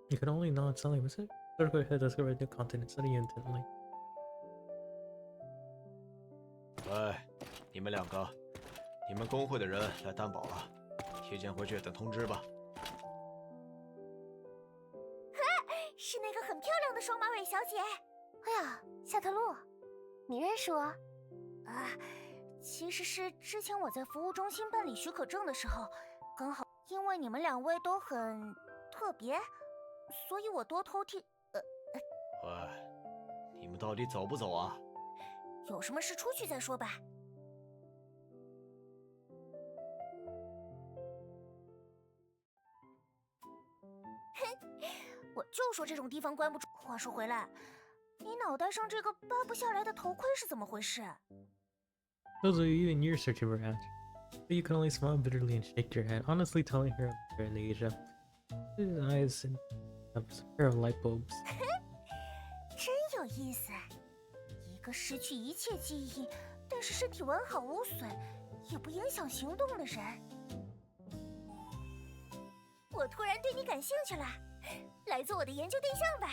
You could only nod suddenly, was it? Circle your head, discover new content and study intently. 喂，你们两个，你们工会的人来担保了，提前回去等通知吧。是那个很漂亮的双马尾小姐。哎呀，夏特洛，你认识我？啊，其实是之前我在服务中心办理许可证的时候，刚好因为你们两位都很特别，所以我多偷听。喂，你们到底走不走啊？有什么事出去再说吧。我就说这种地方关不住。话说回来，你脑袋上这个扒不下来的头盔是怎么回事Those are you and you're searching for answers. But you can only smile bitterly and shake your head, honestly telling her they're in Asia. His eyes and a pair of light bulbs. 真有意思，一个失去一切记忆，但是身体完好无损，也不影响行动的人。我突然对你感兴趣了，来做我的研究对象吧。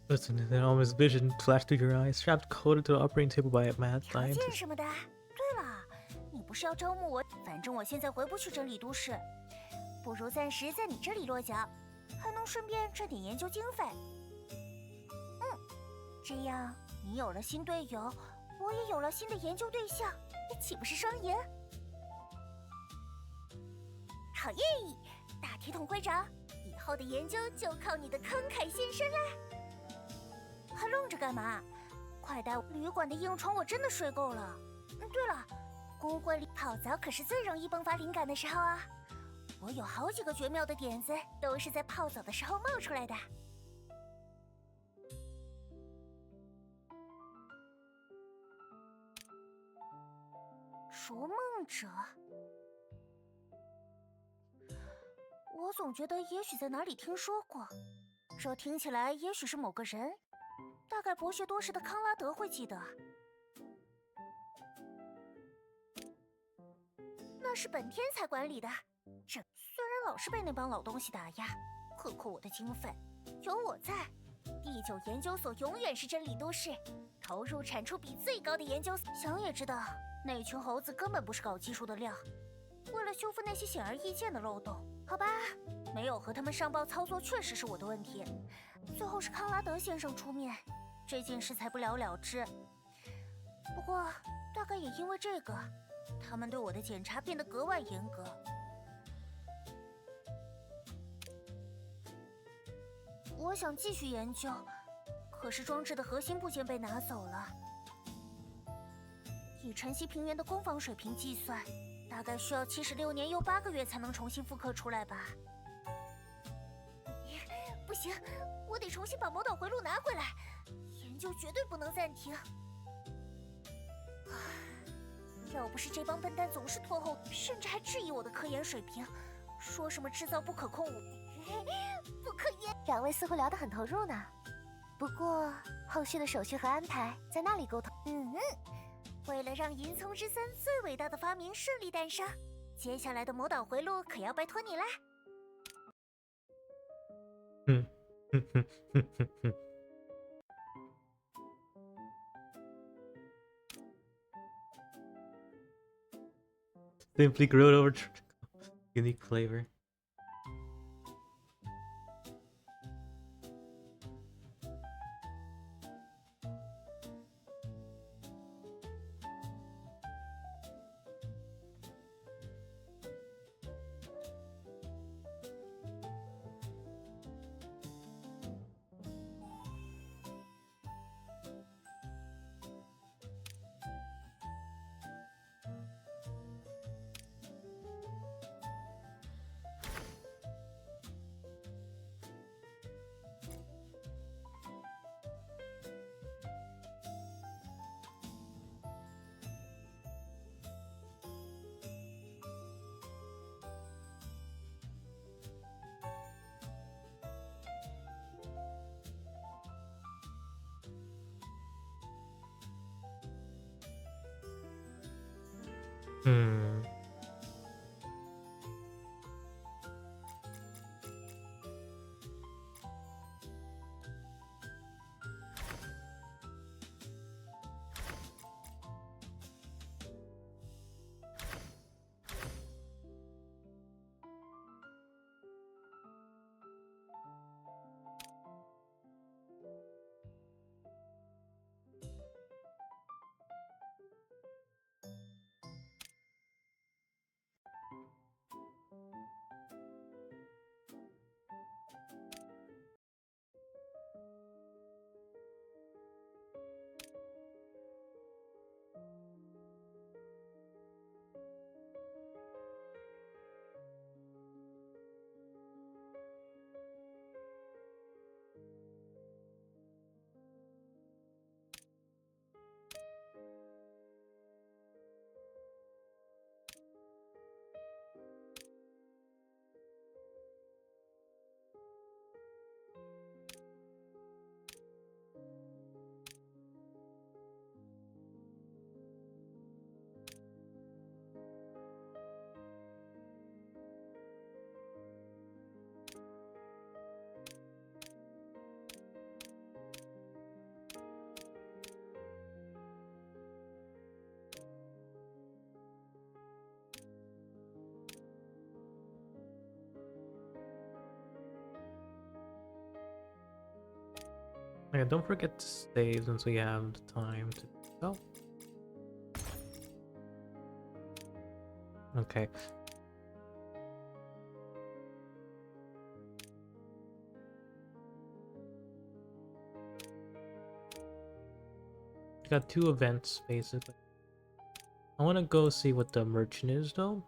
Listen, an ominous vision flashed through your eyes, strapped coded to the operating table by a mad 条件 scientist. 什么的。对了，你不是要招募我？反正我现在回不去真理都市，不如暂时在你这里落脚，还能顺便赚点研究经费。这样你有了新队友，我也有了新的研究对象，岂不是双赢？好耶！大铁桶会长，以后的研究就靠你的慷慨献身啦！还愣着干嘛？快带我旅馆的硬床，我真的睡够了。对了，工会里泡澡可是最容易迸发灵感的时候啊！我有好几个绝妙的点子，都是在泡澡的时候冒出来的。逐梦者，我总觉得也许在哪里听说过，这听起来也许是某个人，大概博学多识的康拉德会记得。那是本天才管理的，这虽然老是被那帮老东西打压，克扣我的经费，有我在，第9研究所永远是真理都市投入产出比最高的研究所。想也知道，那群猴子根本不是搞技术的料。为了修复那些显而易见的漏洞，好吧，没有和他们上报操作确实是我的问题。最后是康拉德先生出面，这件事才不了了之。不过，大概也因为这个，他们对我的检查变得格外严格。我想继续研究，可是装置的核心部件被拿走了。以晨曦平原的攻防水平计算，大概需要76年又8个月才能重新复刻出来吧。不行，我得重新把魔导回路拿回来，研究绝对不能暂停。要不是这帮笨蛋总是拖后，甚至还质疑我的科研水平，说什么制造不可控不可言。两位似乎聊得很投入呢。不过后续的手续和安排在那里沟通。为了让银丛之森最伟大的发明顺利诞生，接下来的魔导回路可要拜托你啦。Simply grilled over unique flavor. Yeah, don't forget to save since we have the time to go. Okay. Got 2 events basically. I want to go see what the merchant is though.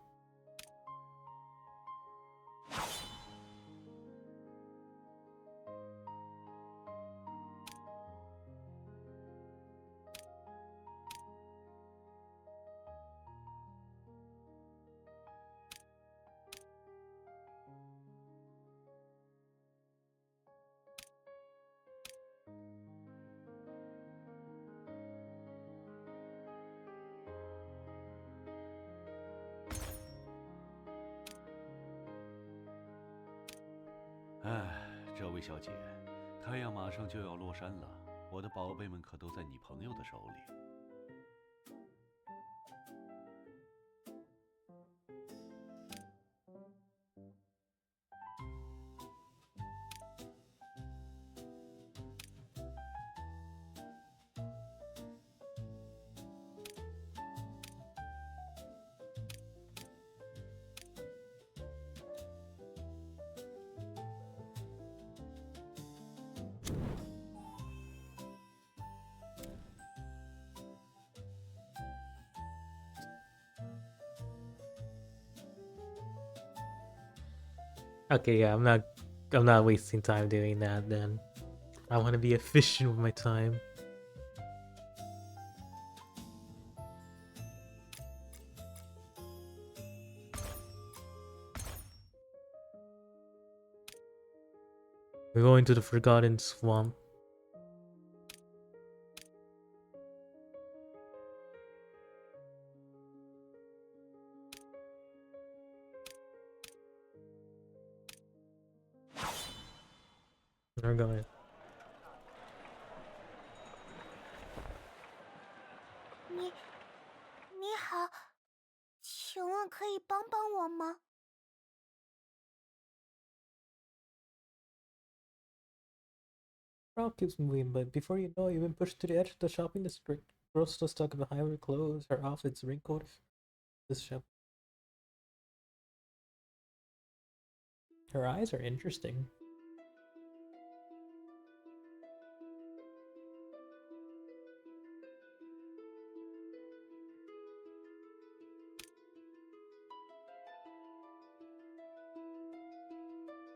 唉，这位小姐，太阳马上就要落山了，我的宝贝们可都在你朋友的手里。Okay, yeah, I'm not wasting time doing that then. I want to be efficient with my time. We're going to the Forgotten Swamp. We're going. 你好，请问可以帮帮我吗？ Crowd keeps moving, but before you know it, you've been pushed to the edge of the shopping district. Girl's still stuck behind her clothes, her outfit's wrinkled. This shop. Her eyes are interesting.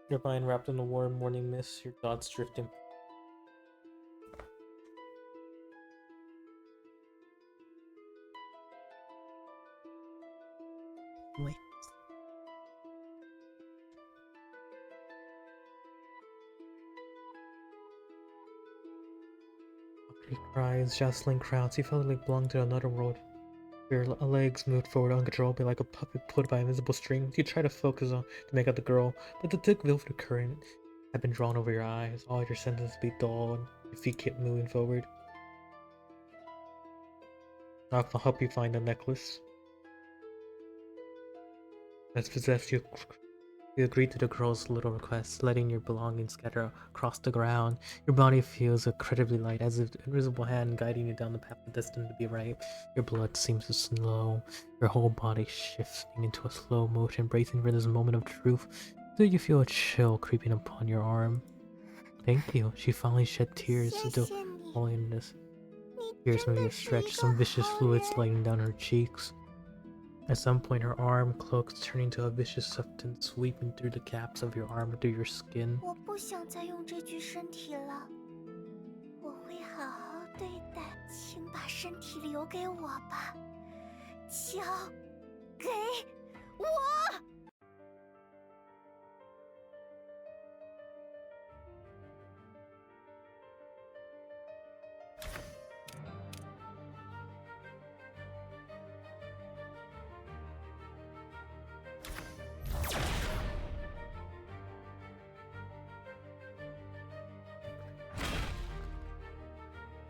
Your mind wrapped in a warm morning mist, your thoughts drifting. Wait. He cries, jostling crowds. He felt like belonged to another world. Your legs moved forward uncontrollably like a puppet pulled by invisible strings. You try to focus on to make out the girl, but the thick velvet current had been drawn over your eyes. All your senses be dulled. Your feet kept moving forward. I'll help you find the necklace that's possessed you. You agree to the girl's little request, letting your belongings scatter across the ground. Your body feels incredibly light, as if an invisible hand guiding you down the path destined to be right. Your blood seems to slow, your whole body shifting into a slow motion, bracing for this moment of truth. Then you feel a chill creeping upon your arm. Thank you. She finally shed tears, still falling this. Tears moving a stretch, some vicious fluids sliding down her cheeks. At some point, her arm cloaks turning to a vicious substance sweeping through the caps of your arm through your skin. 我不想再用这具身体了，我会好好对待。请把身体留给我吧，交给我。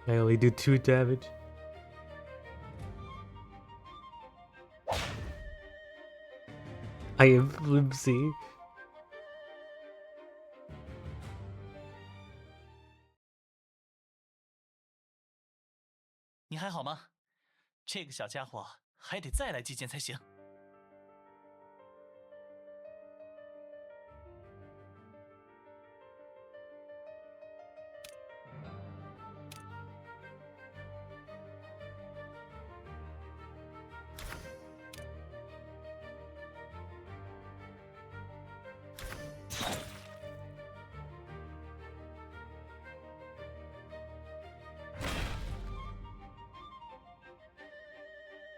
I only do 2 damage. I am flimsy. 吗？这个小家伙还得再来祭剑才行。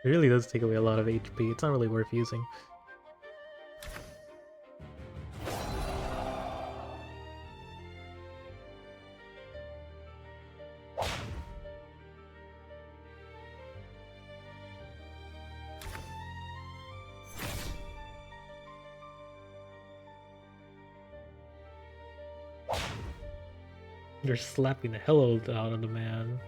It really does take away a lot of HP. It's not really worth using. They're slapping the hell out of the man.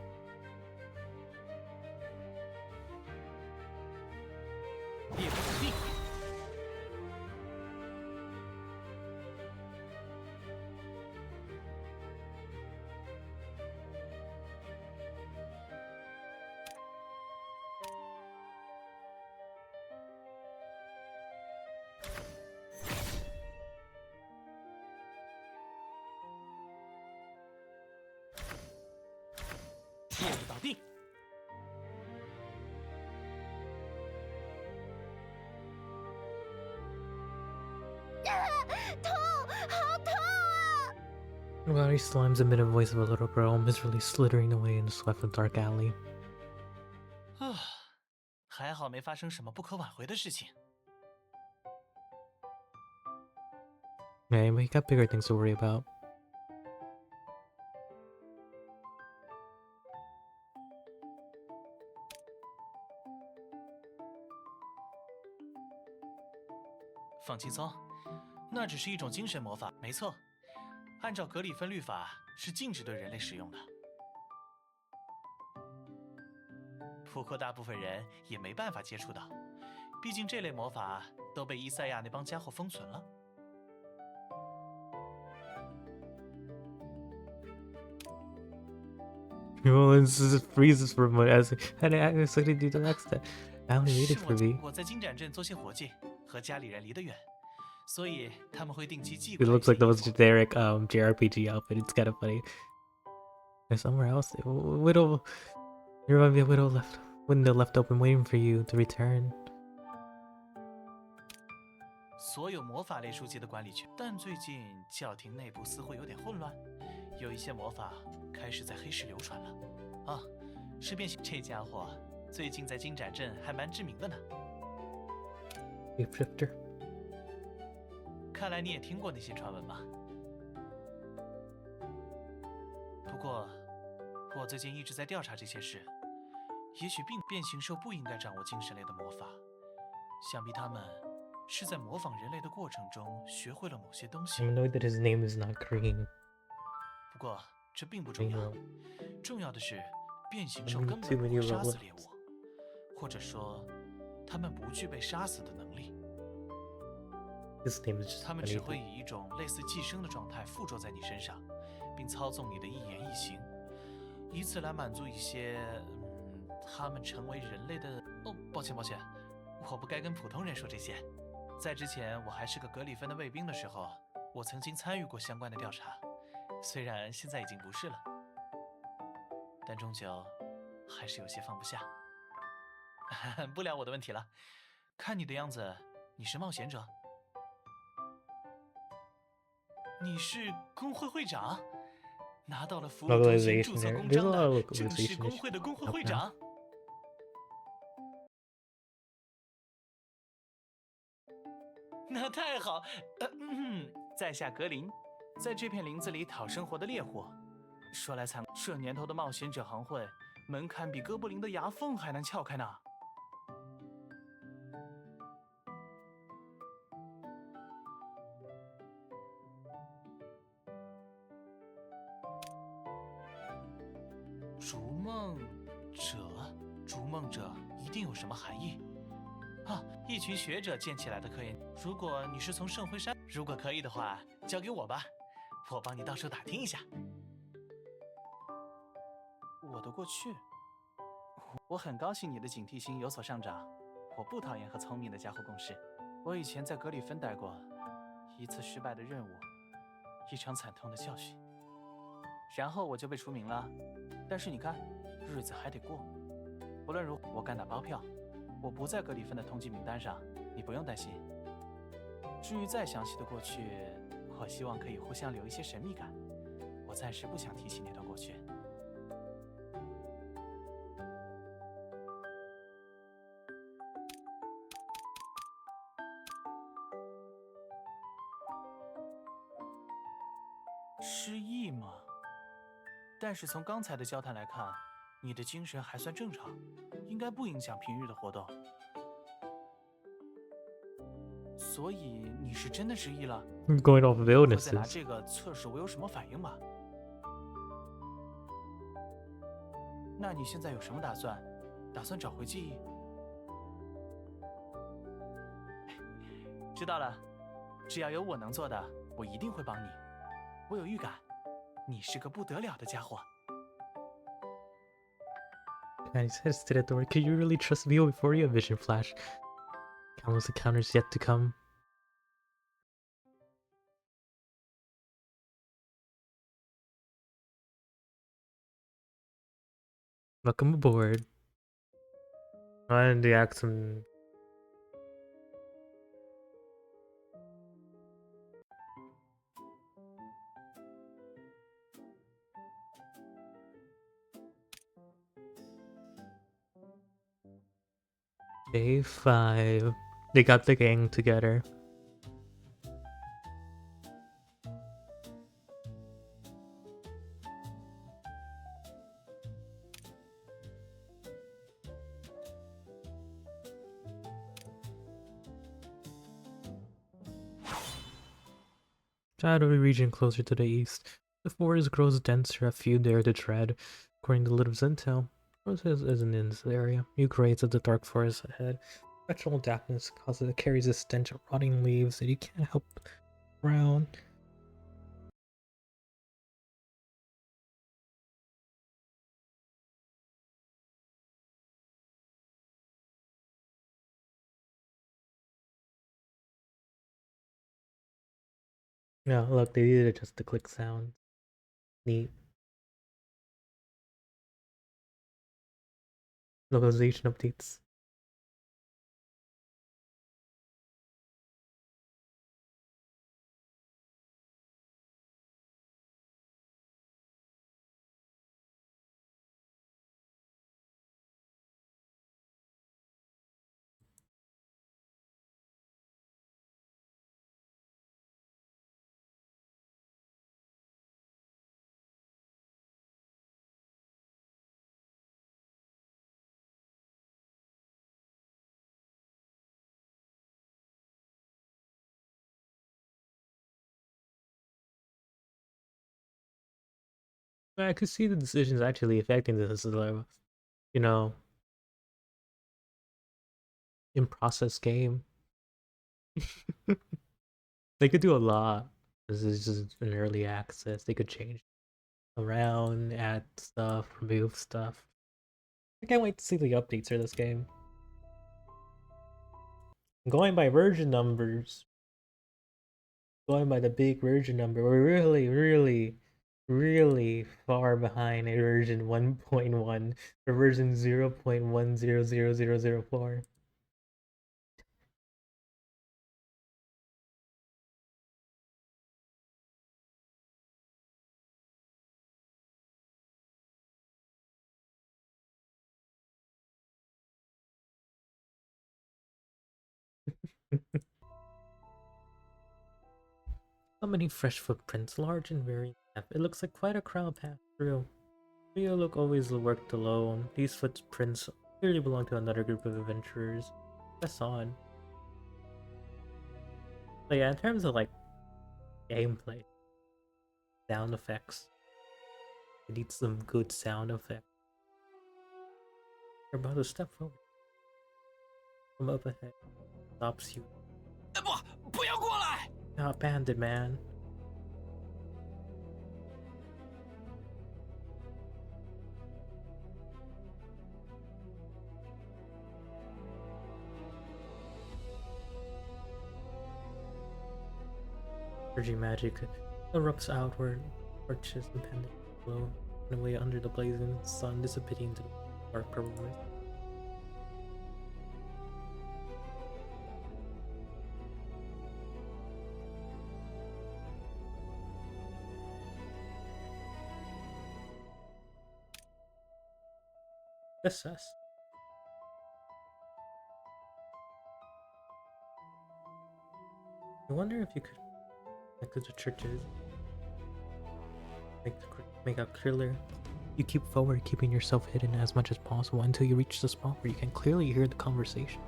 He slimes amid a voice of a little girl, miserably slithering away in the swift and dark alley. 还好没发生什么不可挽回的事情。 Yeah, but he got bigger things to worry about. 放轻松，那只是一种精神魔法，没错。按照格里芬律法，是禁止对人类使用的。不过大部分人也没办法接触到，毕竟这类魔法都被伊赛亚那帮家伙封存了。 Rollins freezes for a moment as and I expected to do the next step. I only waited for me. 我在金盏镇做些活计，和家里人离得远，所以他们会定期寄 It 过来。 looks like the most generic JRPG outfit. It's kind of funny. There's somewhere else. Widow, there might be a window left open, waiting for you to return. 所有魔法类书籍的管理权，但最近教廷内部似乎有点混乱，有一些魔法开始在黑市流传了。啊，是变形这家伙最近在金盏镇还蛮知名的呢。Shifter. 看来你也听过那些传闻吧？不过，我最近一直在调查这些事。也许变形兽不应该掌握精神类的魔法，想必他们 是在模仿人类的过程中学会了某些东西。 I know that his name is not green. 不过这并不重要，重要的是变形兽根本不会杀死猎物，或者说，他们不具备杀死的能力。 His name is just 他们只会以一种类似寄生的状态附着在你身上，并操纵你的一言一行，以此来满足一些他们成为人类的。哦，抱歉，我不该跟普通人说这些。 在之前我还是个格里芬的卫兵的时候，我曾经参与过相关的调查，虽然现在已经不是了，但终究还是有些放不下。不聊我的问题了，看你的样子，你是冒险者，你是工会会长，拿到了服务中心注册公章的正式工会的工会会长。 那太好，在下格林，在这片林子里讨生活的猎户。说来惭愧，这年头的冒险者行会门槛比哥布林的牙缝还难撬开呢。逐梦者，逐梦者一定有什么含义？ 啊，一群学者建起来的科研。如果你是从圣辉山，如果可以的话，交给我吧，我帮你到处打听一下。我的过去，我很高兴你的警惕心有所上涨。我不讨厌和聪明的家伙共事。我以前在格里芬待过，一次失败的任务，一场惨痛的教训，然后我就被除名了。但是你看，日子还得过。无论如何，我敢打包票，我不在格里芬的通缉名单上，你不用担心。至于再详细的过去，我希望可以互相留一些神秘感。我暂时不想提起那段过去。失忆吗？但是从刚才的交谈来看，你的精神还算正常，应该不影响平日的活动。所以你是真的失忆了？ Going off of 会再拿 illnesses. 这个测试我有什么反应吗？那你现在有什么打算？打算找回记忆？知道了，只要有我能做的，我一定会帮你。我有预感，你是个不得了的家伙。And he says to the door, "Could you really trust me before you?" Vision flash. Countless encounters yet to come. Welcome aboard. And they ask him. Day 5. They got the gang together. Shadowy region closer to the east. The forest grows denser, a few dare to tread. According to Little intel, forest isn't in this area. You graze at the dark forest ahead. Perpetual darkness carries a stench of rotting leaves that you can't help around. Yeah, look, they did adjust the click sound. Neat. Localization updates. I could see the decisions actually affecting this, you know, in process game. They could do a lot. This is just an early access. They could change around, add stuff, remove stuff. I can't wait to see the updates for this game. Going by version numbers, going by the big version number, we're really far behind a version 1.1 for version 0.100004. So many fresh footprints, large and varying depth. It looks like quite a crowd passed through. Rio look always worked alone. These footprints clearly belong to another group of adventurers. That's odd. But yeah, in terms of like gameplay, sound effects, it needs some good sound effects. You're about to step forward. From up ahead, stops you. 不要过来！ Not bandit, man. Surging magic erupts outward, arches and pendant below, and away under the blazing sun, dissipating into the dark purple mist. Assess. I wonder if you could connect to the churches, make out clearer. You keep forward, keeping yourself hidden as much as possible until you reach the spot where you can clearly hear the conversation.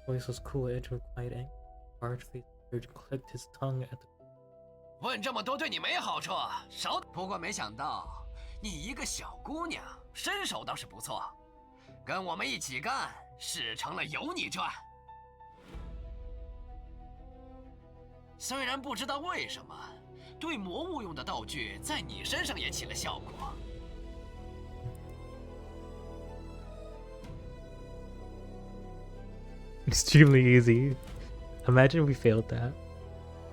Voice was cool, edge of quiet anger. Large face clicked his tongue at the 问这么多对你没好处，少。不过没想到你一个小姑娘，身手倒是不错，跟我们一起干，事成了由你赚。虽然不知道为什么，对魔物用的道具在你身上也起了效果。Extremely easy. Imagine we failed that.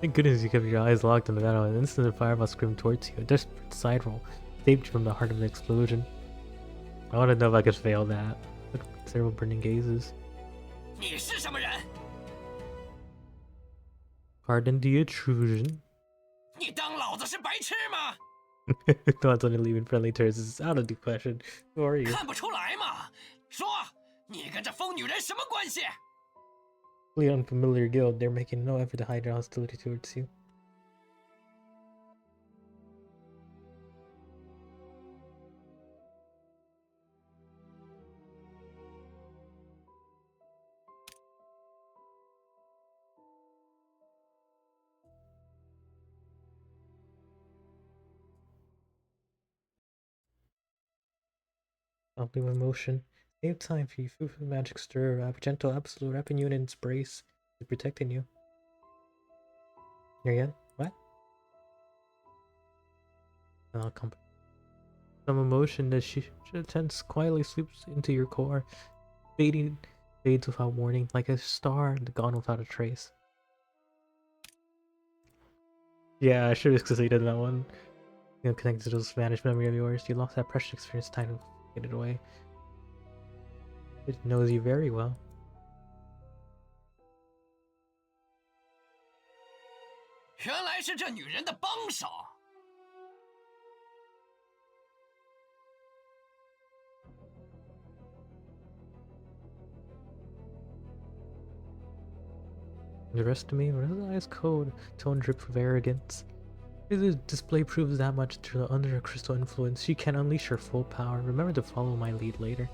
Thank goodness you kept your eyes locked on the battle. An instant fireball screamed towards you. A desperate side roll saved you from the heart of the explosion. I want to know if I could fail that. Look at several burning gazes. 你是什么人？ Pardon the intrusion. 你当老子是白痴吗？ Not only leaving friendly terms is out of the question. Who are you? 看不出来吗？说，你跟这疯女人什么关系？ Completely unfamiliar guild, they're making no effort to hide their hostility towards you. Stopping with motion. Save time for you. Feel the magic stir. Gentle, absolute, wrapping you in its brace. Is protecting you. Here again? What? I'll come. Some emotion that she tense quietly sweeps into your core, fading, fades without warning, like a star gone without a trace. Yeah, I should have succeeded in that one. You know, connected to those Spanish memory of yours. You lost that precious experience, time to get it away. It knows you very well. 原来是这女人的帮手。 Underestimate me? What eyes code? Tone drips with arrogance. This display proves that much through under a crystal influence. She can unleash her full power. Remember to follow my lead later.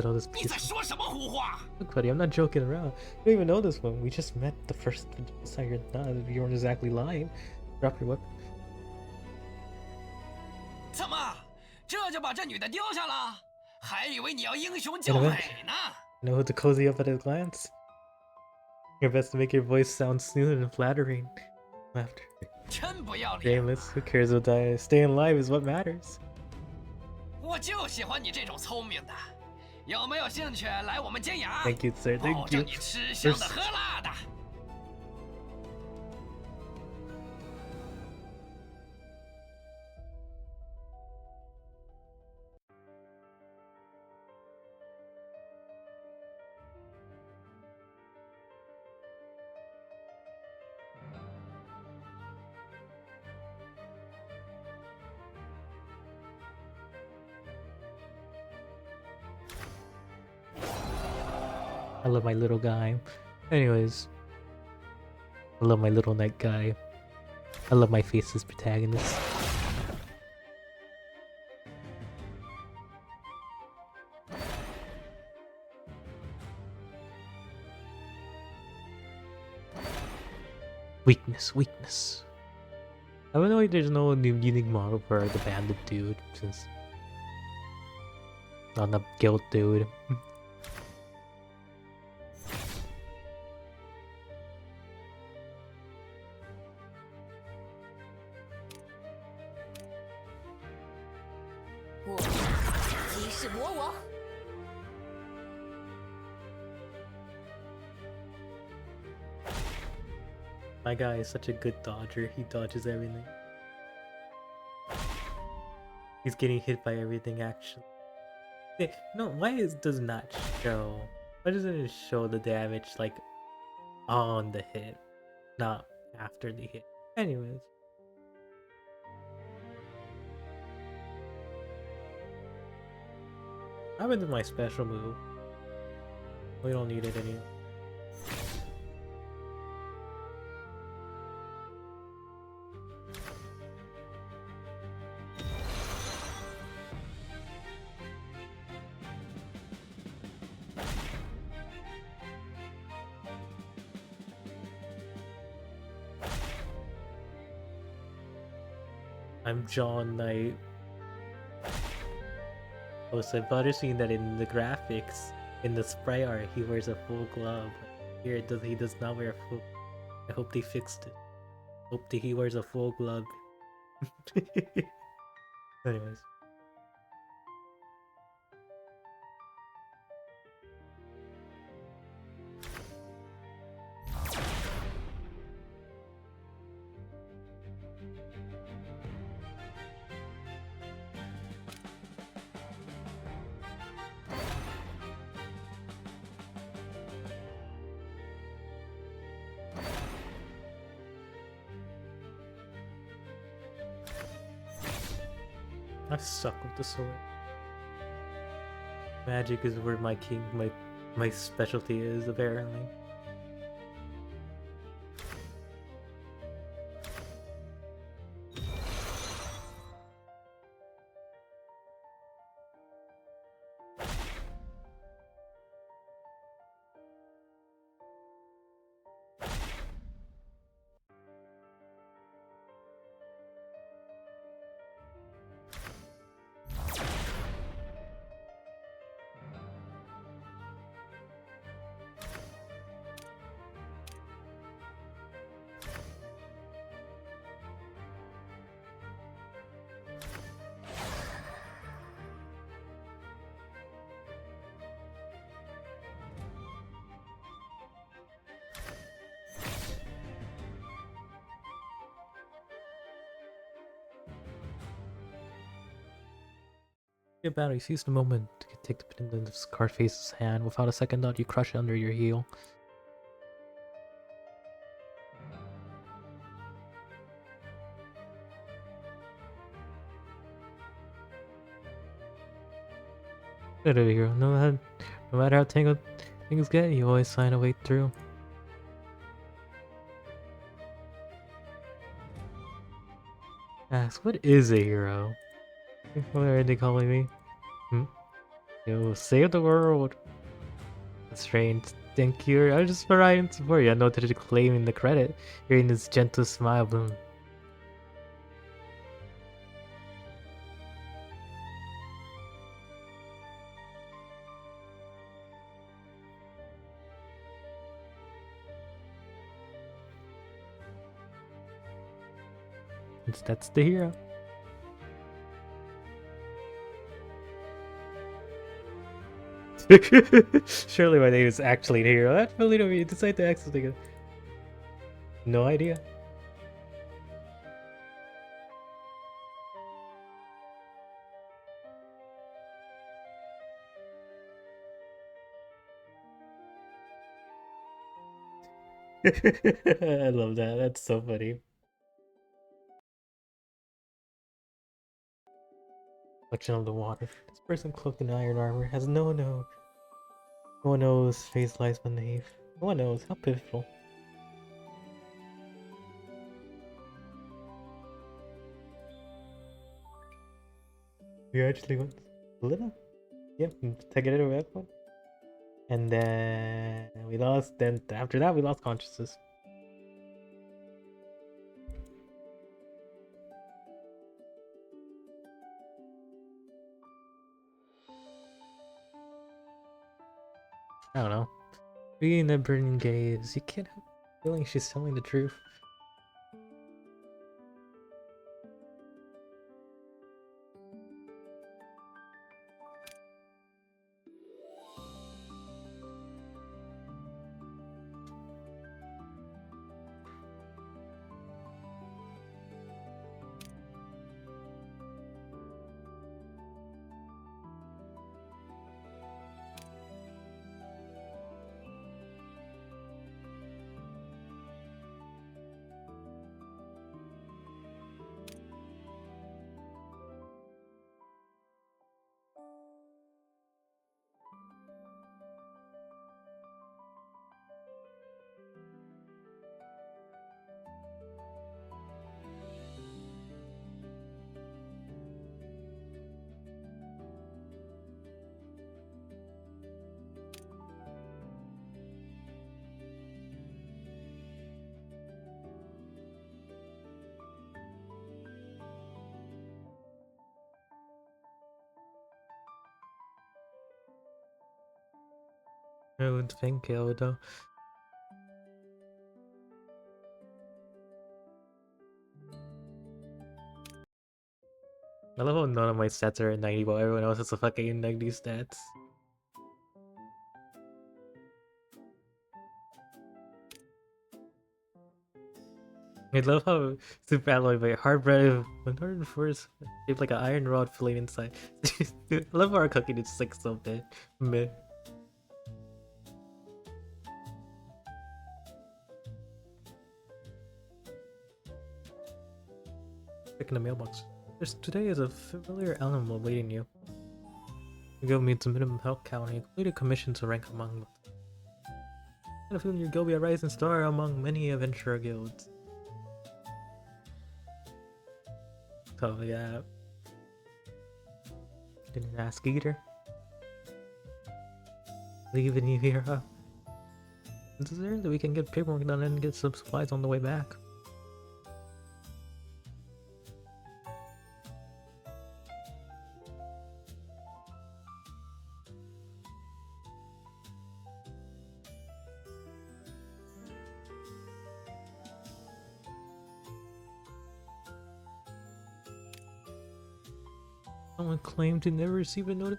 All this Look, buddy, I'm not joking around. You don't even know this one. We just met the first time you're not. You weren't exactly lying. Drop your weapon. 怎么，这就把这女的丢下了？还以为你要英雄救美呢。 Know who to cozy up at a glance. Your best to make your voice sound smooth and flattering. Laughter. 真不要脸。 Shameless. Who cares what die? Staying alive is what matters. 我就喜欢你这种聪明的。 有没有兴趣来我们尖牙？ Thank you, sir. Thank you. 保证你吃香的喝辣的。 I love my little guy. Anyways, I love my little knight guy. I love my faceless protagonist. Weakness, weakness. I don't know if there's no new unique model for the bandit dude since on the guild dude. 始魔王。My guy is such a good dodger. He dodges everything. He's getting hit by everything actually. Okay, no, why does not show? Why doesn't it show the damage like on the hit, not after the hit? Anyways. What happened to my special move? We don't need it anymore. I'm John Knight. Oh, so I've already seen that in the graphics, in the sprite art, he wears a full glove. Here it does. He does not wear a full. I hope they fixed it. Hope that he wears a full glove. Anyways. I suck with the sword. Magic is where my specialty is, apparently. Your battery seize the moment to take the pin in the Scarface's hand. Without a second thought, you crush it under your heel. Good over here. No matter how tangled things get, you always find a way through. Ask, what is a hero? What are they calling me? Yo, save the world. Strange. Thank you. I was just providing support. I noted to claiming the credit. Hearing this gentle smile bloom. That's the hero. Surely my name is actually the hero. That's really don't decide to actually. No idea. I love that. That's so funny. Reflection of the water. This person cloaked in iron armor has no one knows face lies beneath. No one knows how pitiful. We actually went a little? Yep, take it away one. And then we lost, then after that we lost consciousness. I don't know. Reading the burning gaze, you can't help feeling she's telling the truth. I would think though. I love how none of my stats are at 90, but everyone else has a fucking 90 stats. I love how super alloy by hard bread 104 is shaped like an iron rod filling inside. I love how our cooking is just like so bad. Meh. Checking the mailbox. Today is a familiar animal awaiting you. Your guild meets a minimum health count and you complete a commission to rank among them. I feel your guild will be a rising star among many adventurer guilds. Oh yeah. Didn't ask either. Leaving you here, huh? It's there that we can get paperwork done and get some supplies on the way back. Someone claimed to never receive a notice.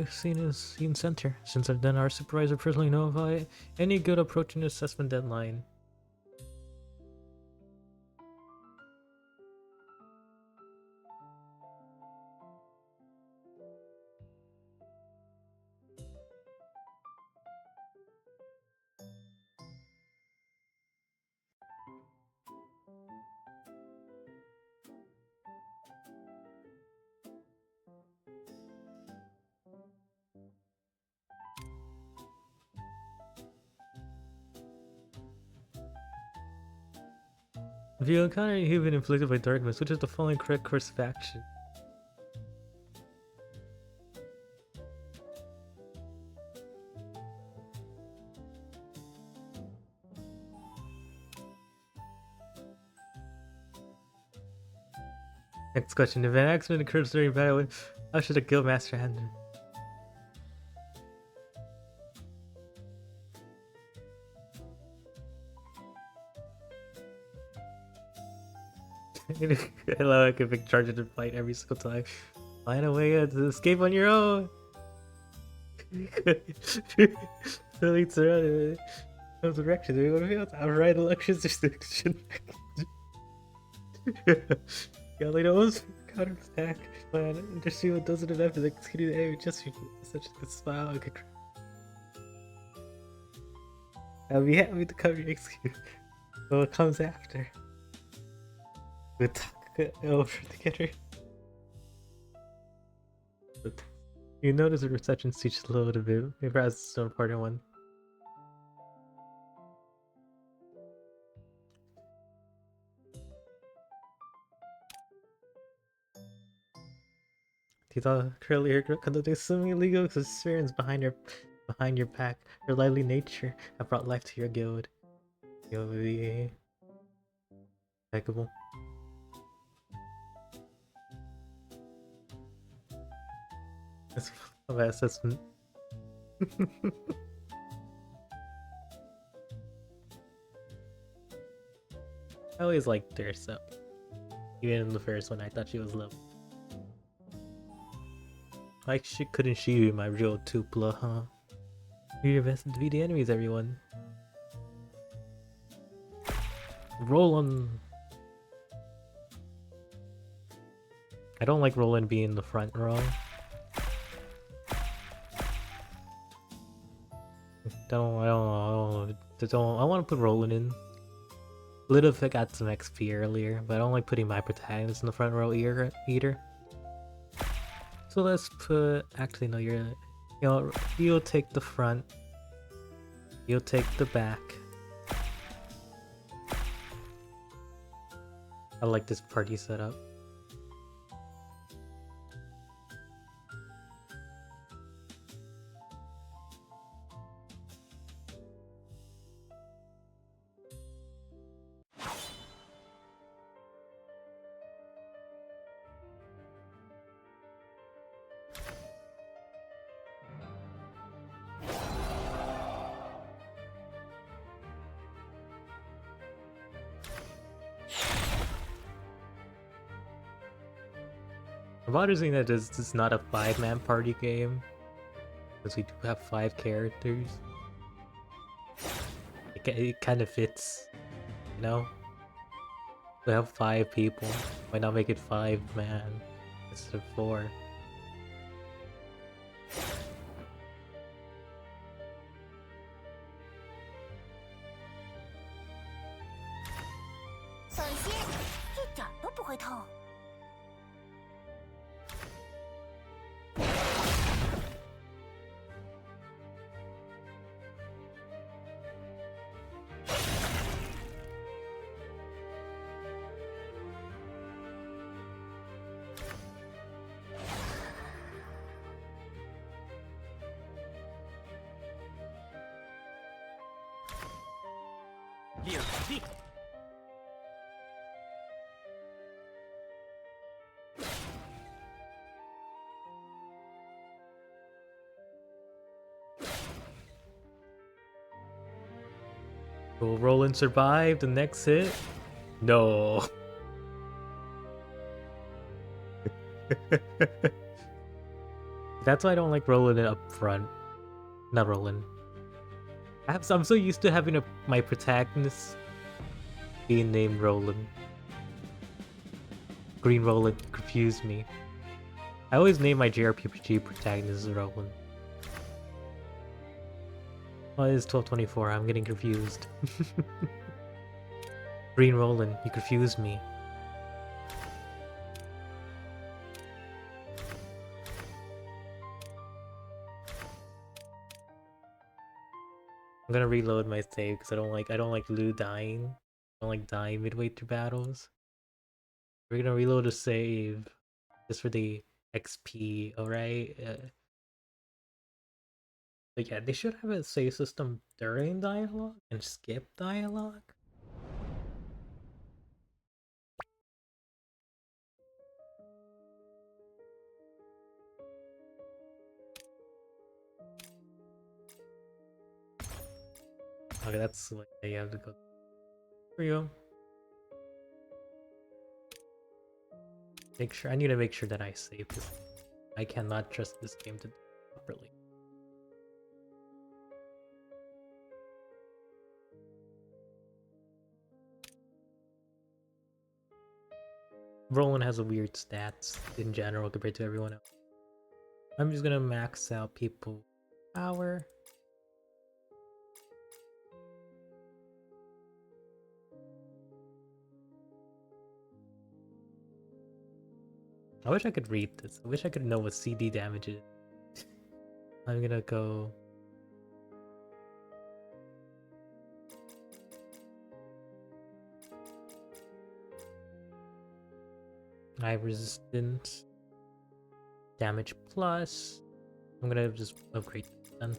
Seen as seen center. Since then, our supervisor personally notify any good approaching the assessment deadline. If you encounter any human inflicted by darkness, which is the following correct course of action? Next question. If an accident occurs during battle, how should a guildmaster handle it? I love how I can pick charge of the fight every single time. Find a way to escape on your own. So leads around those directions. We want to be able to outride elections distinction. Gallinos counter attack plan and just see what doesn't enough to execute the enemy just such a smile and could I'll be happy to cover your execute. But what comes after? We'll talk over together. But you notice the reception speech slowed a bit. Maybe perhaps it's an important one. These curly hair conducting some illegal experiments behind your back. Your lively nature have brought life to your guild. You'll be impeccable. That's a bad assessment. I always liked her, so even in the first one I thought she was low. Why couldn't she be my real Tupla, huh? Do your best to defeat the enemies, everyone. Roland. I don't like Roland being in the front row. I want to put Roland in. Little got some XP earlier, but I don't like putting my protagonist in the front row either. So let's put. Actually, no, you'll take the front. You'll take the back. I like this party setup. I'm bothering that this is not a 5-man party game. Because we do have 5 characters. It kind of fits, you know? We have 5 people. Why not make it 5-man instead of 4?放心，一点都不会痛。猎人定。Will Roland survive the next hit? No. That's why I don't like Roland up front. Not Roland. I'm so used to having my protagonist being named Roland. Green Roland confused me. I always name my JRPG protagonist Roland. Oh, it is 12:24. I'm getting confused. Green Roland, you confused me. I'm gonna reload my save because I don't like Lou dying. I don't like dying midway through battles. We're gonna reload a save just for the XP, alright? But yeah, they should have a save system during dialogue and skip dialogue. Okay, that's what you have to go. Here you go. I need to make sure that I save this. I cannot trust this game to do it properly. Roland has a weird stats in general compared to everyone else. I'm just gonna max out people power. I wish I could read this. I wish I could know what CD damage is. I'm gonna go... Eye resistance. Damage plus. I'm gonna just upgrade this then.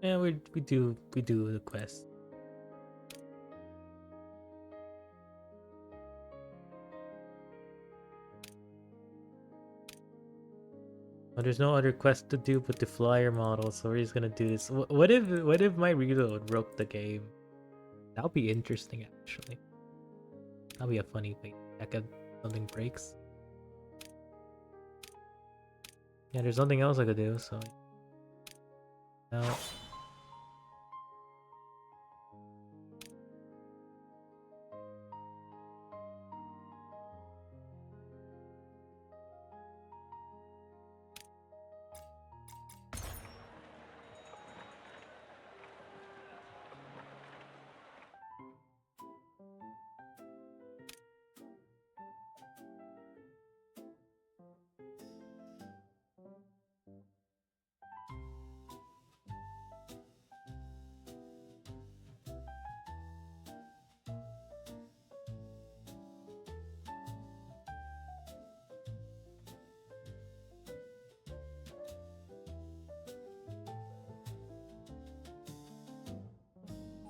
Yeah, we do the quest. Well, there's no other quest to do but the flyer model, so we're just gonna do this. What if my reload broke the game? That'll be interesting, actually. That'll be a funny thing. Check if something breaks. Yeah, there's nothing else I could do, so... No.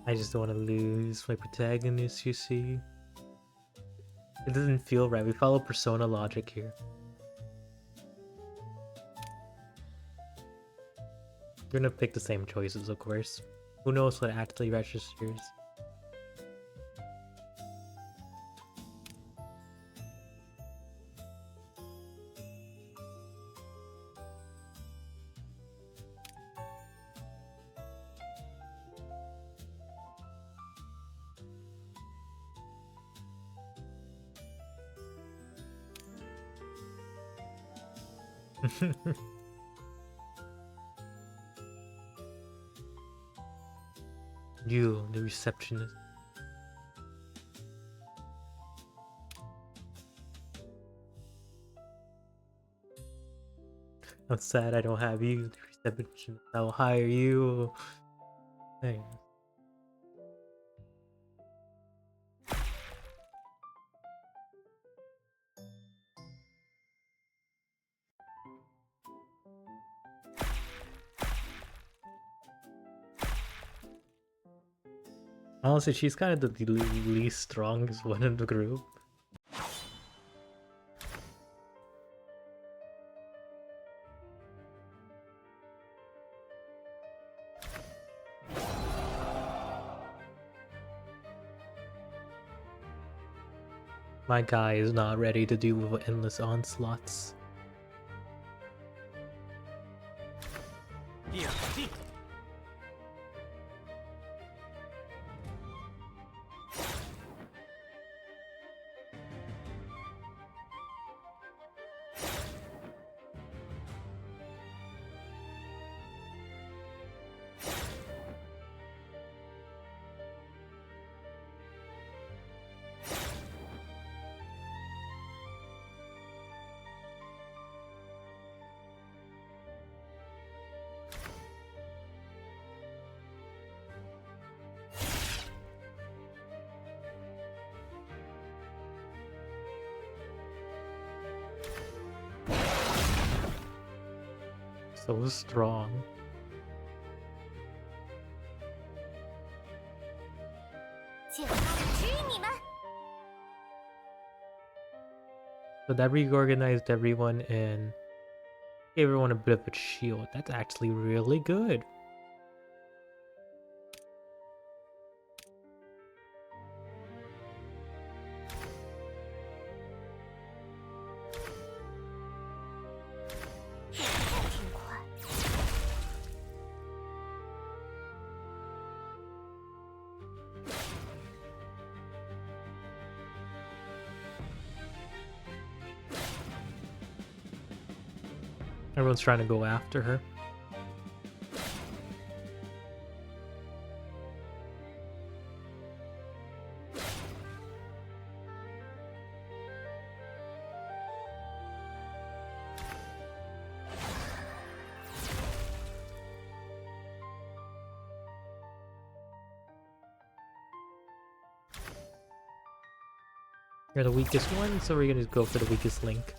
I just don't want to lose my protagonist, you see. It doesn't feel right. We follow persona logic here. You're gonna pick the same choices, of course. Who knows what actually registers? You, the receptionist. I'm sad I don't have you, the receptionist. I'll hire you. Thanks. Honestly, she's kind of the least strongest one in the group. My guy is not ready to deal with endless onslaughts. Yeah. So strong. So that reorganized everyone and gave everyone a bit of a shield. That's actually really good. Everyone's trying to go after her. You're the weakest one, so we're gonna go for the weakest link.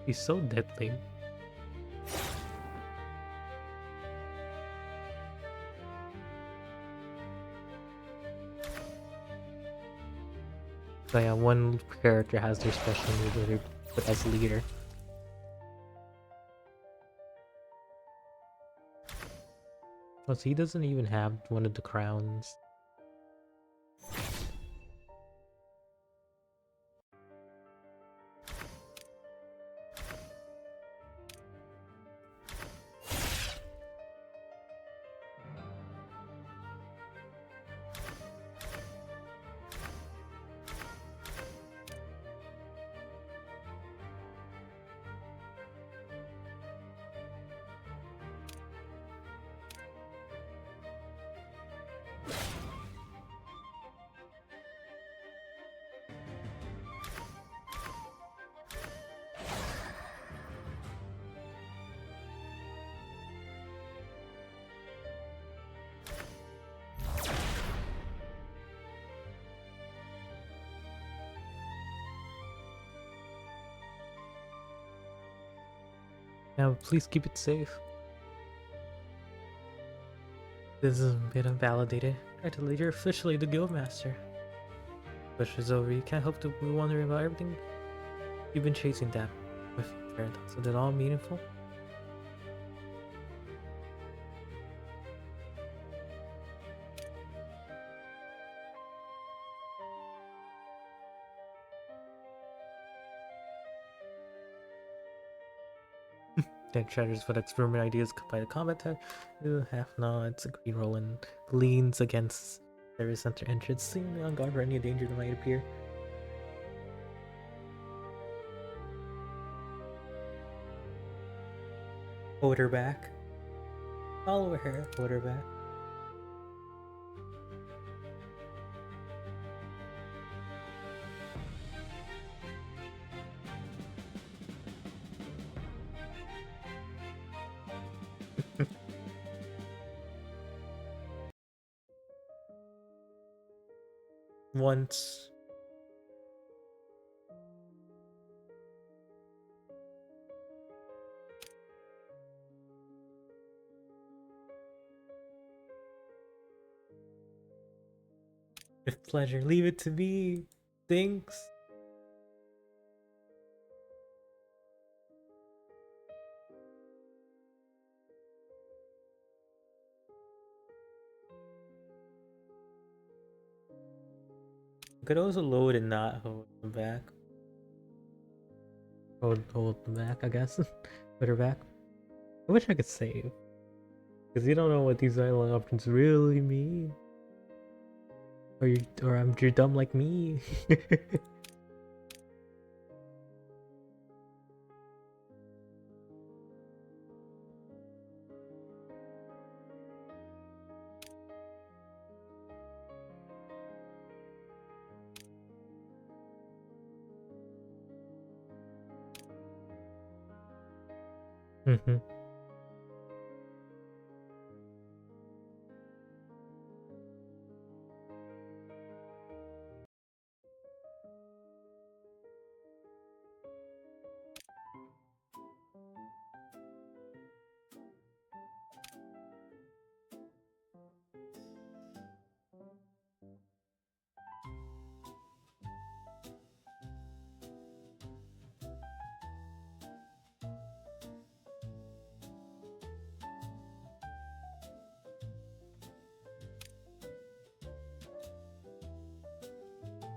He's so deadly. So yeah, one character has their special move that they put as leader. Oh, so he doesn't even have one of the crowns. Now, please keep it safe. This has been validated. Congratulations, you're officially the Guildmaster. Push is over. You can't help to be wondering about everything you've been chasing down with your paradox. Was it all meaningful? Then treasures for experiment ideas by the combat tech. Half no, it's a green roll and leans against service center entrance, seemingly on guard for any danger that might appear. Hold her back. Follow her. Hold her back. Once. With pleasure. Leave it to me. Thanks. Could also load and not hold them back. Hold them back, I guess. Put her back. I wish I could save. Because you don't know what these island options really mean. Or you're dumb like me. Mm-hmm.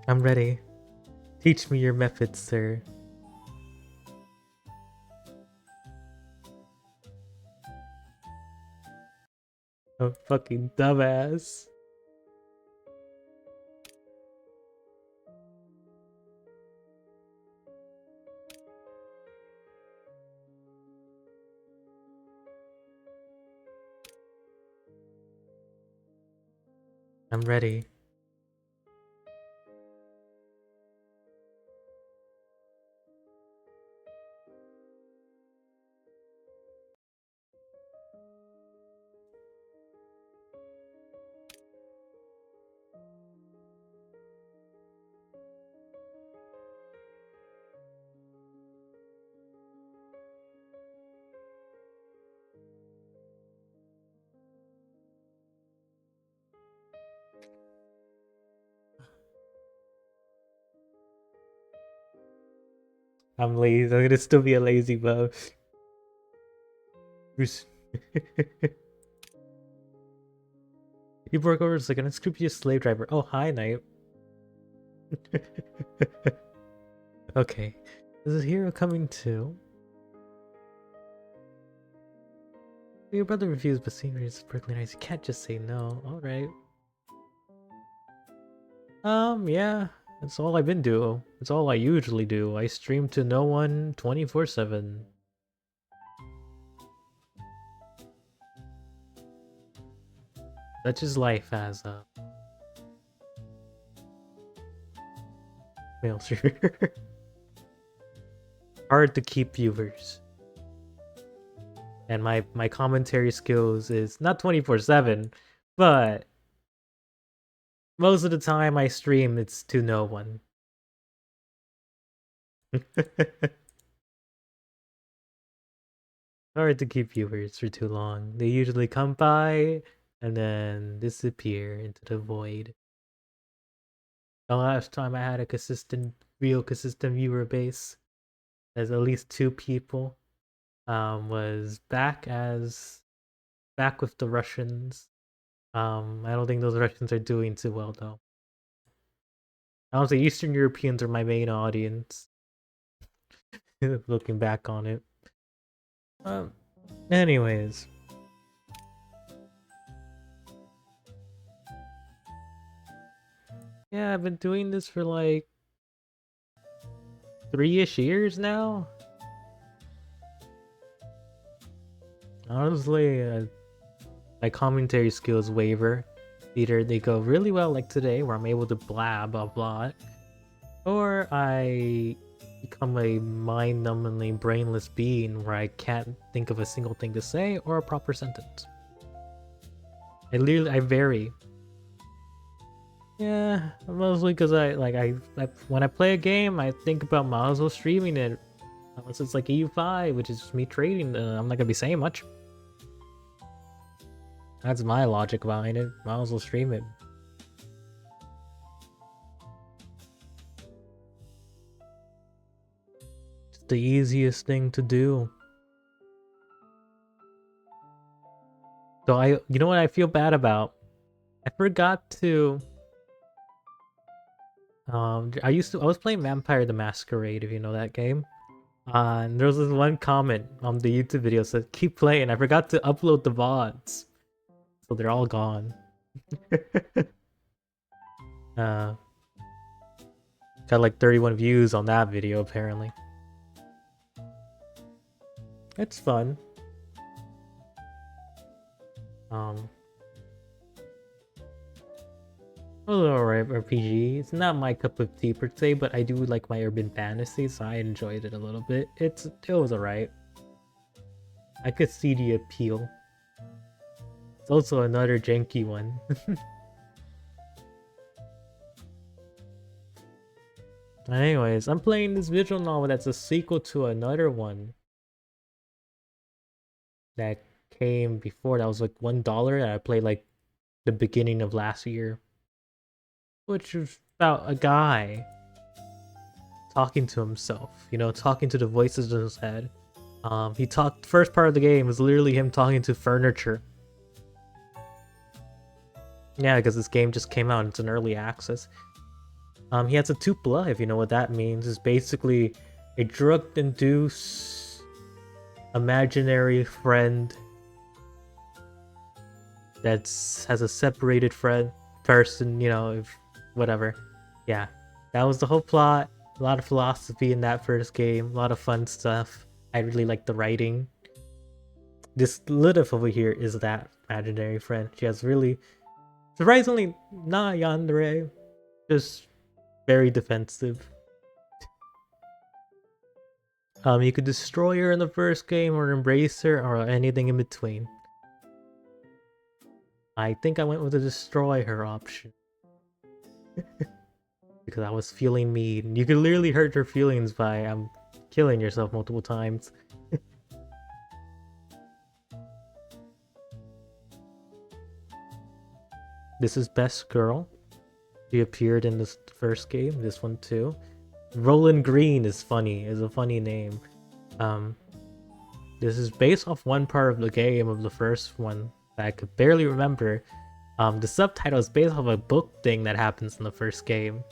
I'm ready. Teach me your methods, sir. I'm fucking dumbass. I'm ready. I'm lazy. I'm gonna still be a lazy bro. Bruce. You broke over like an unscrupulous slave driver. Oh, hi, Knight. Okay. There's a hero coming too. Your brother refused, but scenery is perfectly nice. You can't just say no. Alright. Yeah. That's all I've been doing. It's all I usually do. I stream to no one 24/7. Such is life as a male streamer. Hard to keep viewers. And my commentary skills is not 24/7, but most of the time I stream it's to no one. Hard to keep viewers for too long. They usually come by and then disappear into the void. The last time I had a real consistent viewer base, as at least 2 people, was back with the Russians. I don't think those Russians are doing too well though. Honestly, Eastern Europeans are my main audience. Looking back on it. Anyways. Yeah, I've been doing this for like 3-ish years now. Honestly, my commentary skills waver. Either they go really well like today, where I'm able to blab a lot, or I become a mind-numbingly brainless being where I can't think of a single thing to say or a proper sentence. I vary. Yeah, mostly because I when I play a game, I think about might as well streaming it. Unless it's like EU5, which is just me trading, I'm not gonna be saying much. That's my logic behind it. Might as well stream it. It's the easiest thing to do. So you know what I feel bad about? I forgot to. I was playing Vampire the Masquerade, if you know that game. And there was this one comment on the YouTube video that said, keep playing. I forgot to upload the VODs. So they're all gone. Got like 31 views on that video apparently. It's fun. A little RPG. It's not my cup of tea per se, but I do like my urban fantasy, so I enjoyed it a little bit. It was alright. I could see the appeal. It's also another janky one. Anyways, I'm playing this visual novel that's a sequel to another one that came before. That was like $1 that I played like the beginning of last year, which was about a guy talking to himself, you know, talking to the voices in his head. First part of the game was literally him talking to furniture. Yeah, because this game just came out, it's an early access. He has a tupla, if you know what that means. It's basically a drug-induced imaginary friend that has a separated person, you know, if whatever. Yeah, that was the whole plot. A lot of philosophy in that first game, a lot of fun stuff. I really like the writing. This Lilith over here is that imaginary friend. She has really surprisingly not yandere, just very defensive. You could destroy her in the first game or embrace her or anything in between. I think I went with the destroy her option. Because I was feeling mean. You could literally hurt her feelings by killing yourself multiple times. This is Best Girl. She appeared in this first game, this one too. Roland Green is funny, is a funny name. This is based off one part of the game of the first one that I could barely remember. The subtitle is based off a book thing that happens in the first game.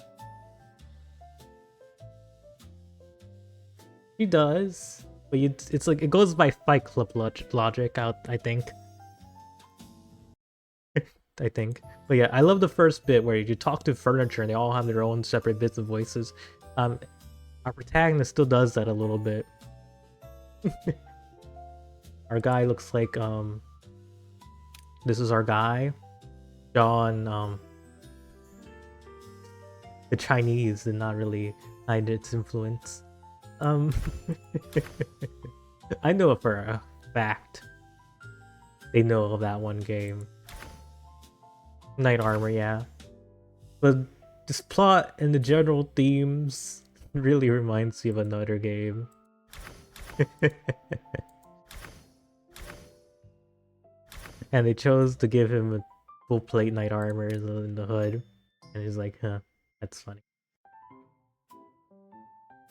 She does, but it's like it goes by Fight Club logic out, I think. I think. But yeah, I love the first bit where you talk to furniture and they all have their own separate bits of voices. Our protagonist still does that a little bit. Our guy looks like this is our guy. John the Chinese did not really hide its influence. I know it for a fact. They know of that one game. Knight Armor, yeah. But this plot and the general themes really reminds me of another game. And they chose to give him a full plate knight armor in the hood. And he's like, huh, that's funny.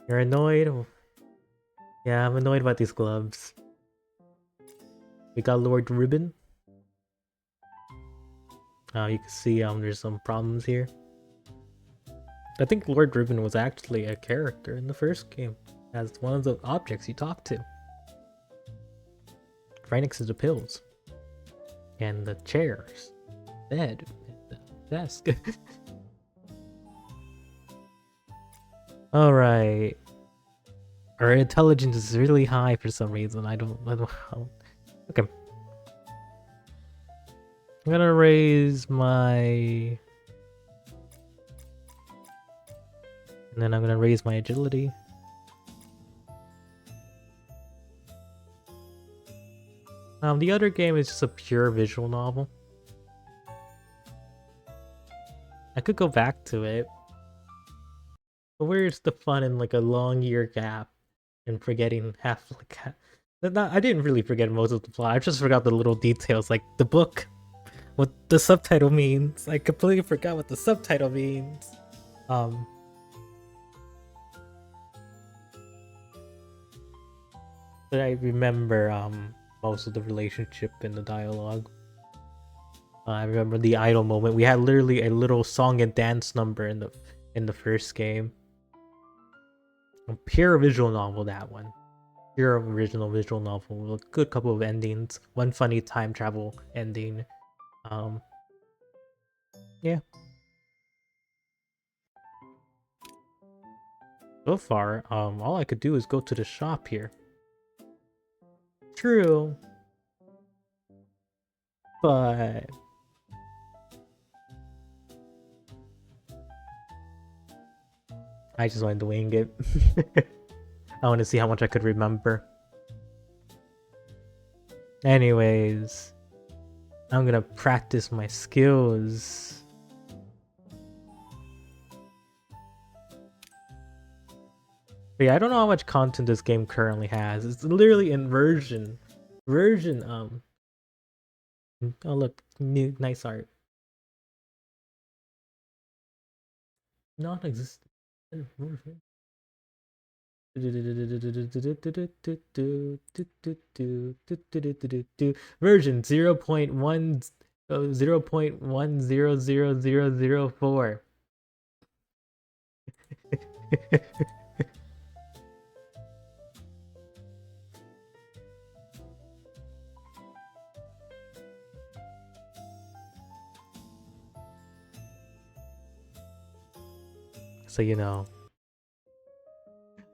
You're annoyed? Yeah, I'm annoyed about these gloves. We got Lord Ribbon. You can see there's some problems here. I think Lord Ribbon was actually a character in the first game, as one of the objects you talk to. Right next to the pills. And the chairs. Bed. And the desk. Alright. Our intelligence is really high for some reason. I don't know. Okay. I'm gonna raise my... And then I'm gonna raise my agility. The other game is just a pure visual novel. I could go back to it. But where's the fun in like a long year gap and forgetting half like I didn't really forget most of the plot. I just forgot the little details, like the book, what the subtitle means. I completely forgot what the subtitle means. But I remember most of the relationship and the dialogue. I remember the idol moment. We had literally a little song and dance number in the first game. A pure visual novel, that one. Pure original visual novel with a good couple of endings. One funny time travel ending. Yeah. So far, all I could do is go to the shop here. True. But I just wanted to wing it. I want to see how much I could remember. Anyways, I'm gonna practice my skills. But yeah, I don't know how much content this game currently has. It's literally in version. Oh look, new nice art. Non-existent. Version 0.1000004. So you know.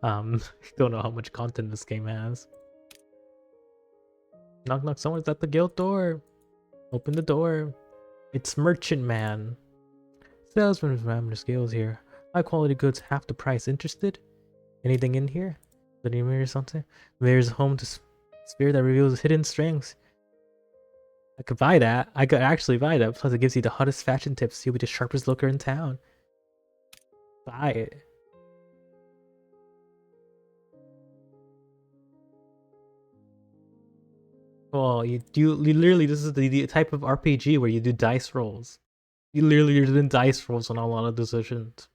Don't know how much content this game has. Knock knock, someone's at the guild door. Open the door. It's Merchant Man. Salesman with parameter skills here. High quality goods, half the price. Interested? Anything in here? Living mirror or something? There's home to sphere that reveals hidden strengths. I could buy that. I could actually buy that. Plus it gives you the hottest fashion tips. You'll be the sharpest looker in town. Buy it. Well, you literally, this is the type of RPG where you do dice rolls. You literally are doing dice rolls on a lot of decisions.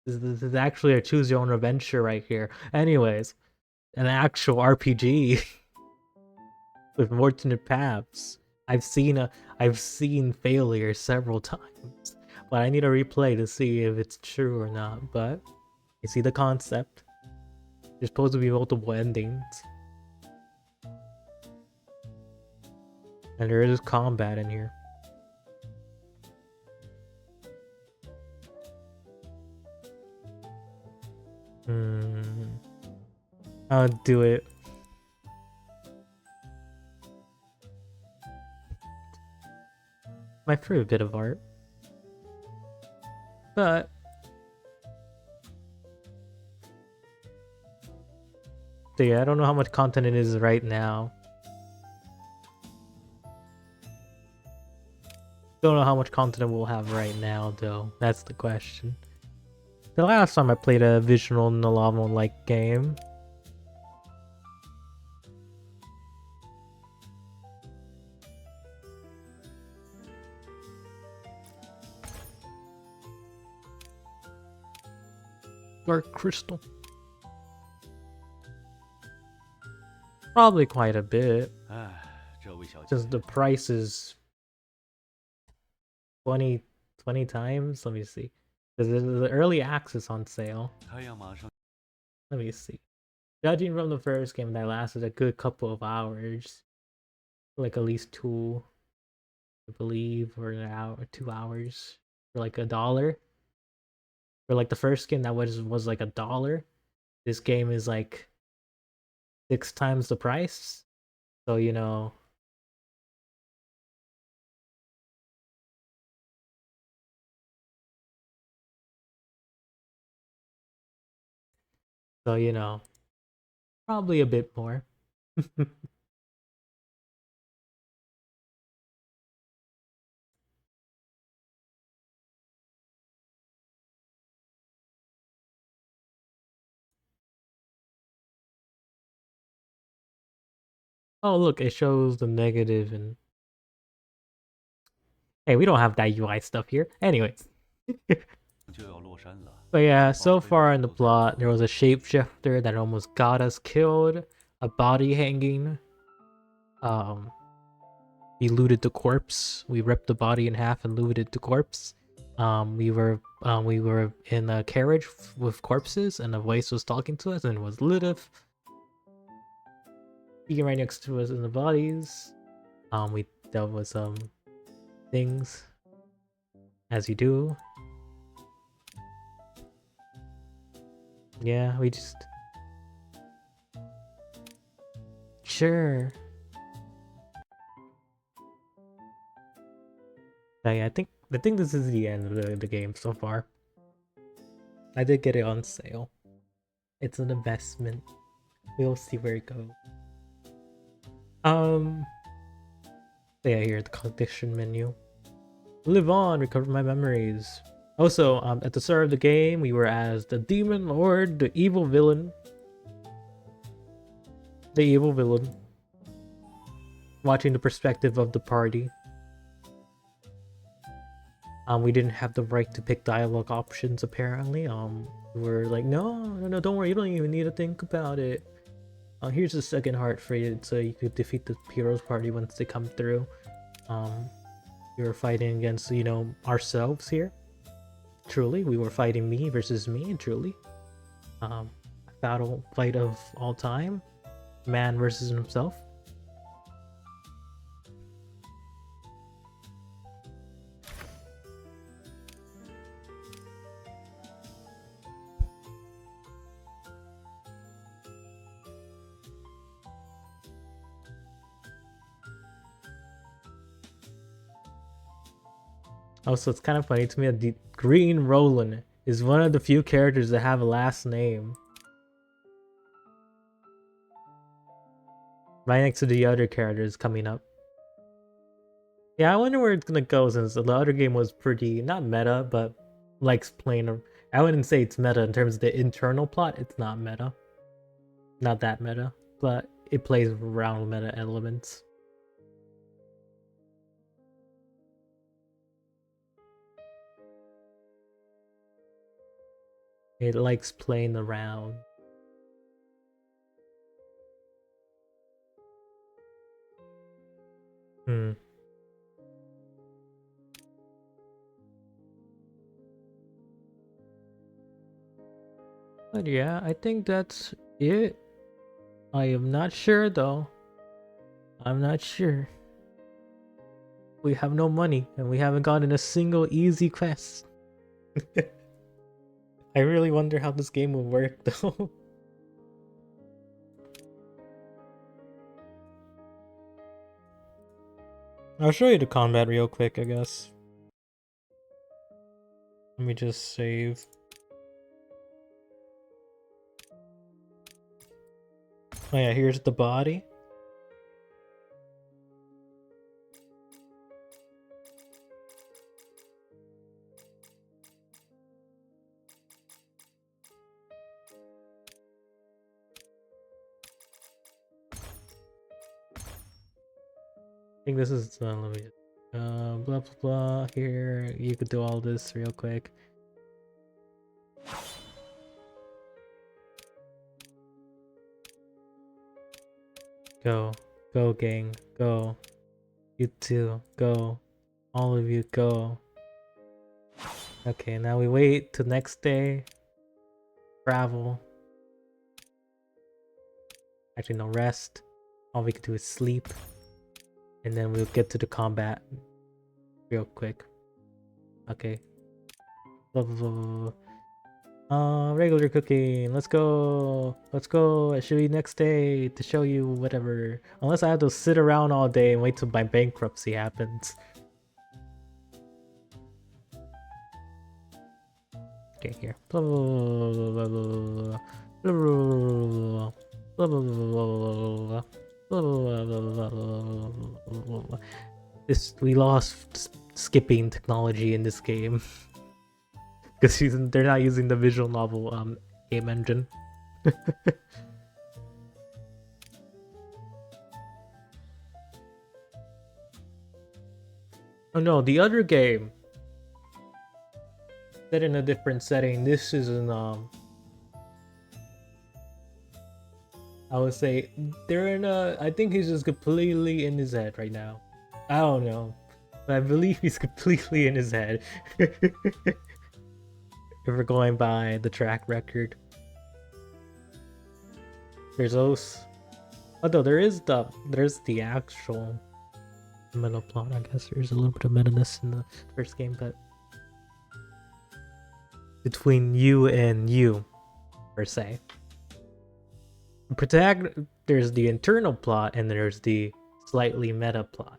This is actually a choose your own adventure right here. Anyways, an actual RPG with alternate paths. I've seen failure several times, but I need to replay to see if it's true or not. But you see the concept. There's supposed to be multiple endings. And there is combat in here. I'll do it. My favorite bit of art. But so yeah, I don't know how much content it is right now. Don't know how much content we'll have right now, though. That's the question. The last time I played a visual novel-like game, Dark crystal. Probably quite a bit. Just the price is 20 times. Let me see. There's the early access on sale. Let me see. Judging from the first game, that lasted a good couple of hours. Like at least 2, I believe, or an hour, 2 hours. For like $1. For like the first game that was like $1. This game is like 6 times the price. So you know. So you know. Probably a bit more. Oh look, it shows the negative and hey, we don't have that UI stuff here. Anyways. But yeah, so far in the plot, there was a shapeshifter that almost got us killed. A body hanging. We looted the corpse. We ripped the body in half and looted the corpse. We were in a carriage with corpses, and a voice was talking to us, and it was Lilith. Speaking right next to us in the bodies. We dealt with some things, as you do. Yeah, we just sure. I think this is the end of the game so far. I did get it on sale. It's an investment. We'll see where it goes. Yeah, here the condition menu. Live on, recover my memories. Also, at the start of the game, we were as the demon lord, the evil villain. The evil villain. Watching the perspective of the party. We didn't have the right to pick dialogue options apparently. We were like, no, don't worry, you don't even need to think about it. Here's the second heart for you, so you could defeat the heroes party once they come through. We were fighting against, you know, ourselves here. Truly, we were fighting me versus me, truly. Battle fight of all time. Man versus himself. Also, it's kind of funny to me that the Green Roland is one of the few characters that have a last name. Right next to the other characters coming up. Yeah, I wonder where it's gonna go since the other game was pretty, not meta, but like plain. I wouldn't say it's meta in terms of the internal plot. It's not meta. Not that meta, but it plays around meta elements. It likes playing around. But yeah, I think that's it. I am not sure though. I'm not sure. We have no money and we haven't gotten a single easy quest. I really wonder how this game will work though. I'll show you the combat real quick, I guess. Let me just save. Oh yeah, here's the body. I think this is let me blah blah blah. Here you could do all this real quick. Go. Go, gang. Go. You too. Go. All of you, go. Okay, now we wait till next day. Travel. Actually, no rest. All we can do is sleep. And then we'll get to the combat real quick. Okay. Blah, blah, blah, blah, blah. Regular cooking. Let's go. Let's go. It should be next day to show you whatever. Unless I have to sit around all day and wait till my bankruptcy happens. Okay, here. Blah, blah, blah, blah, blah, blah, blah, blah, blah, blah. This, we lost skipping technology in this game. Because they're not using the visual novel game engine. Oh no, the other game set in a different setting. This is an I would say they're in a, I think he's just completely in his head right now. I don't know, but I believe he's completely in his head. If we're going by the track record. There's those. Although there's the actual meta plot. I guess there's a little bit of meta-ness in the first game, but between you and you, per se. There's the internal plot and there's the slightly meta plot.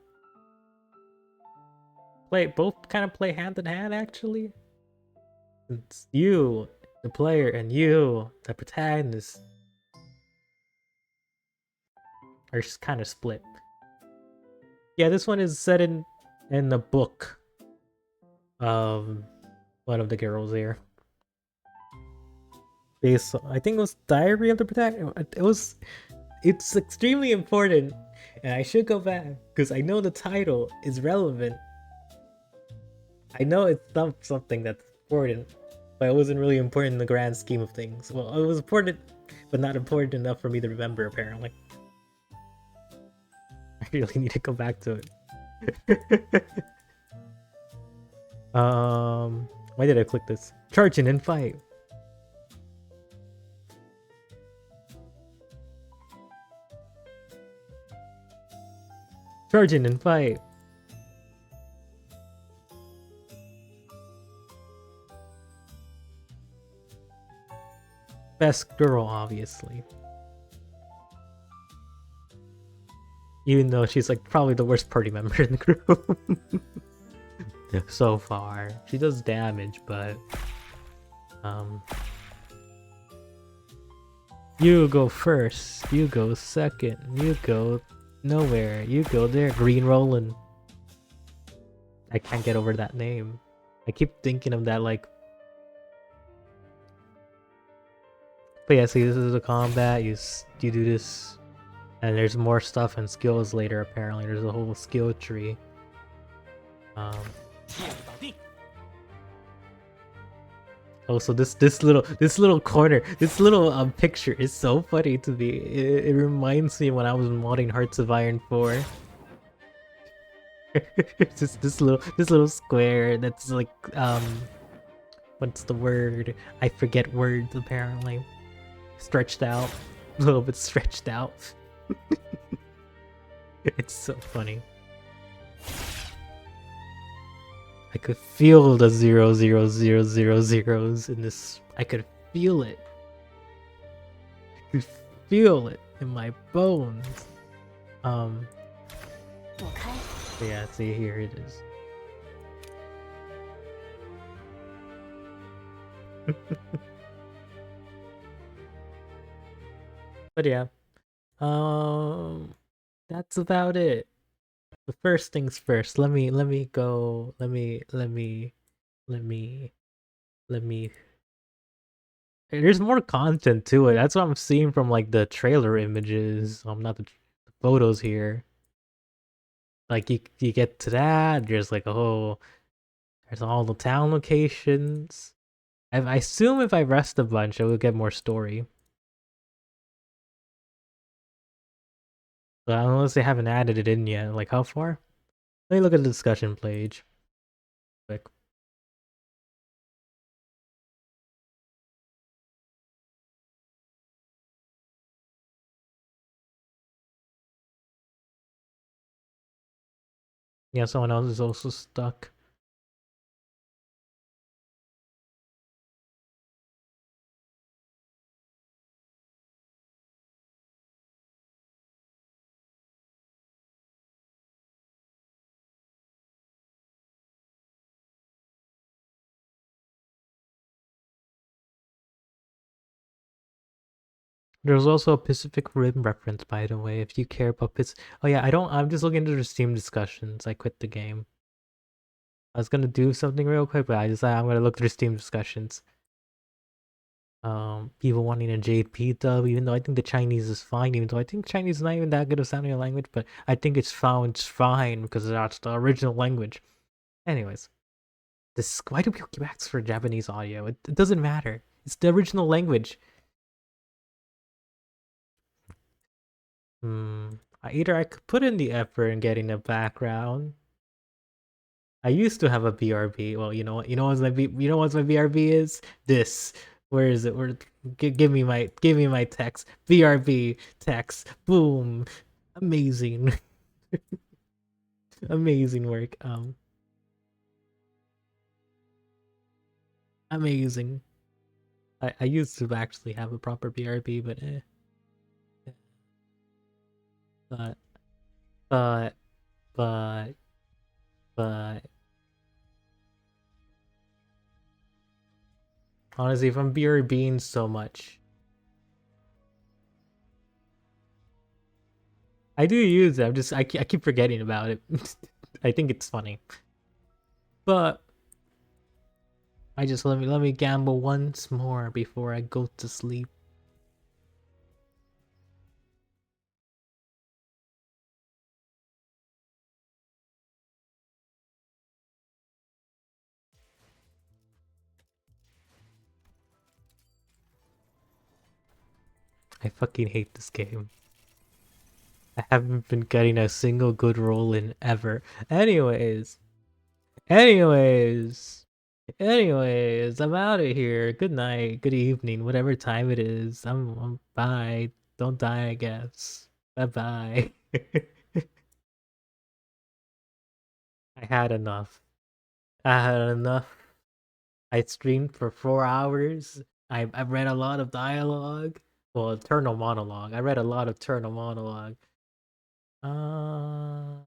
Both kind of play hand in hand, actually. It's you, the player, and you, the protagonist, are just kind of split. Yeah, this one is set in the book of one of the girls here. I think it was Diary of the Protagonist. It's extremely important, and I should go back because I know the title is relevant. I know it's not something that's important, but it wasn't really important in the grand scheme of things. Well, it was important, but not important enough for me to remember, apparently. I really need to go back to it. Why did I click this? Charge in and fight. Charge in and fight. Best girl, obviously. Even though she's like probably the worst party member in the group. So far. She does damage, but you go first, you go second, you go nowhere, you go there, Green Roland. I can't get over that name. I keep thinking of that, like. But yeah, see, this is the combat. You do this, and there's more stuff and skills later. Apparently, there's a whole skill tree. Oh, so this little corner, this little picture is so funny to me. It reminds me when I was modding Hearts of Iron 4. Just this little square that's like what's the word? I forget words apparently. Stretched out, a little bit stretched out. It's so funny. I could feel the 00000s in this. I could feel it. I could feel it in my bones. Yeah, see, here it is. But yeah, that's about it. The first things first. Let me go. Let me. There's more content to it. That's what I'm seeing from like the trailer images. Not the photos here. Like you get to that. There's like there's all the town locations. I assume if I rest a bunch, I will get more story. Unless they haven't added it in yet. Like, how far? Let me look at the discussion page. Quick. Yeah, someone else is also stuck. There's also a Pacific Rim reference, by the way, if you care about Oh yeah, I'm just looking into the Steam discussions. I quit the game. I was gonna do something real quick, but I decided I'm gonna look through Steam discussions. People wanting a JP dub, even though I think the Chinese is fine, even though I think Chinese is not even that good of sounding a language, but I think it's fine because that's the original language. Anyways, why do people keep asking for Japanese audio? It doesn't matter. It's the original language. Either I could put in the effort in getting a background. I used to have a BRB. Well, you know what? You know what my BRB is? This. Where is it? Give me my text. BRB text. Boom. Amazing. Amazing work. Amazing. I used to actually have a proper BRB, but but but but but honestly, if I'm BRBing so much, I do use it. I keep forgetting about it. I think it's funny, but I just let me gamble once more before I go to sleep. I fucking hate this game. I haven't been getting a single good roll in ever. Anyways, I'm out of here. Good night, good evening, whatever time it is. I'm bye. Don't die, I guess. Bye bye. I had enough. I had enough. I streamed for 4 hours. I've read a lot of dialogue. Well, eternal monologue. I read a lot of eternal monologue. Uh,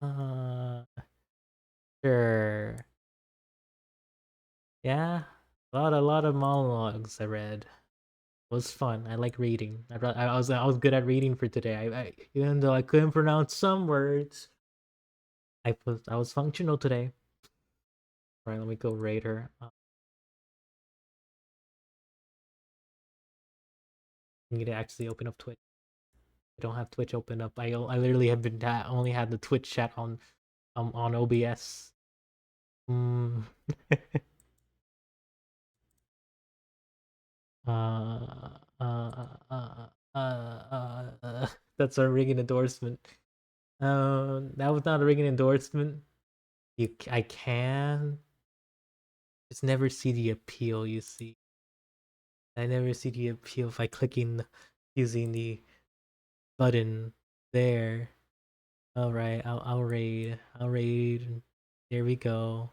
uh, sure. Yeah, a lot of monologues I read. It was fun. I like reading. I was good at reading for today. Even though I couldn't pronounce some words, I was functional today. All right, let me go raid her. I need to actually open up Twitch. I don't have Twitch open up. I literally have been only had the Twitch chat on OBS. Uh, uh, uh, that's a rigging endorsement. That was not a rigging endorsement. I can just never see the appeal. You see, I never see the appeal by clicking using the button there. All right, I'll raid. I'll raid. There we go.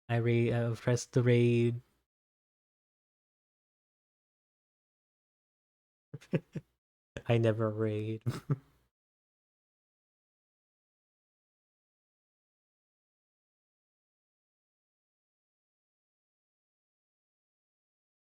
I raid. I press the raid. I never raid.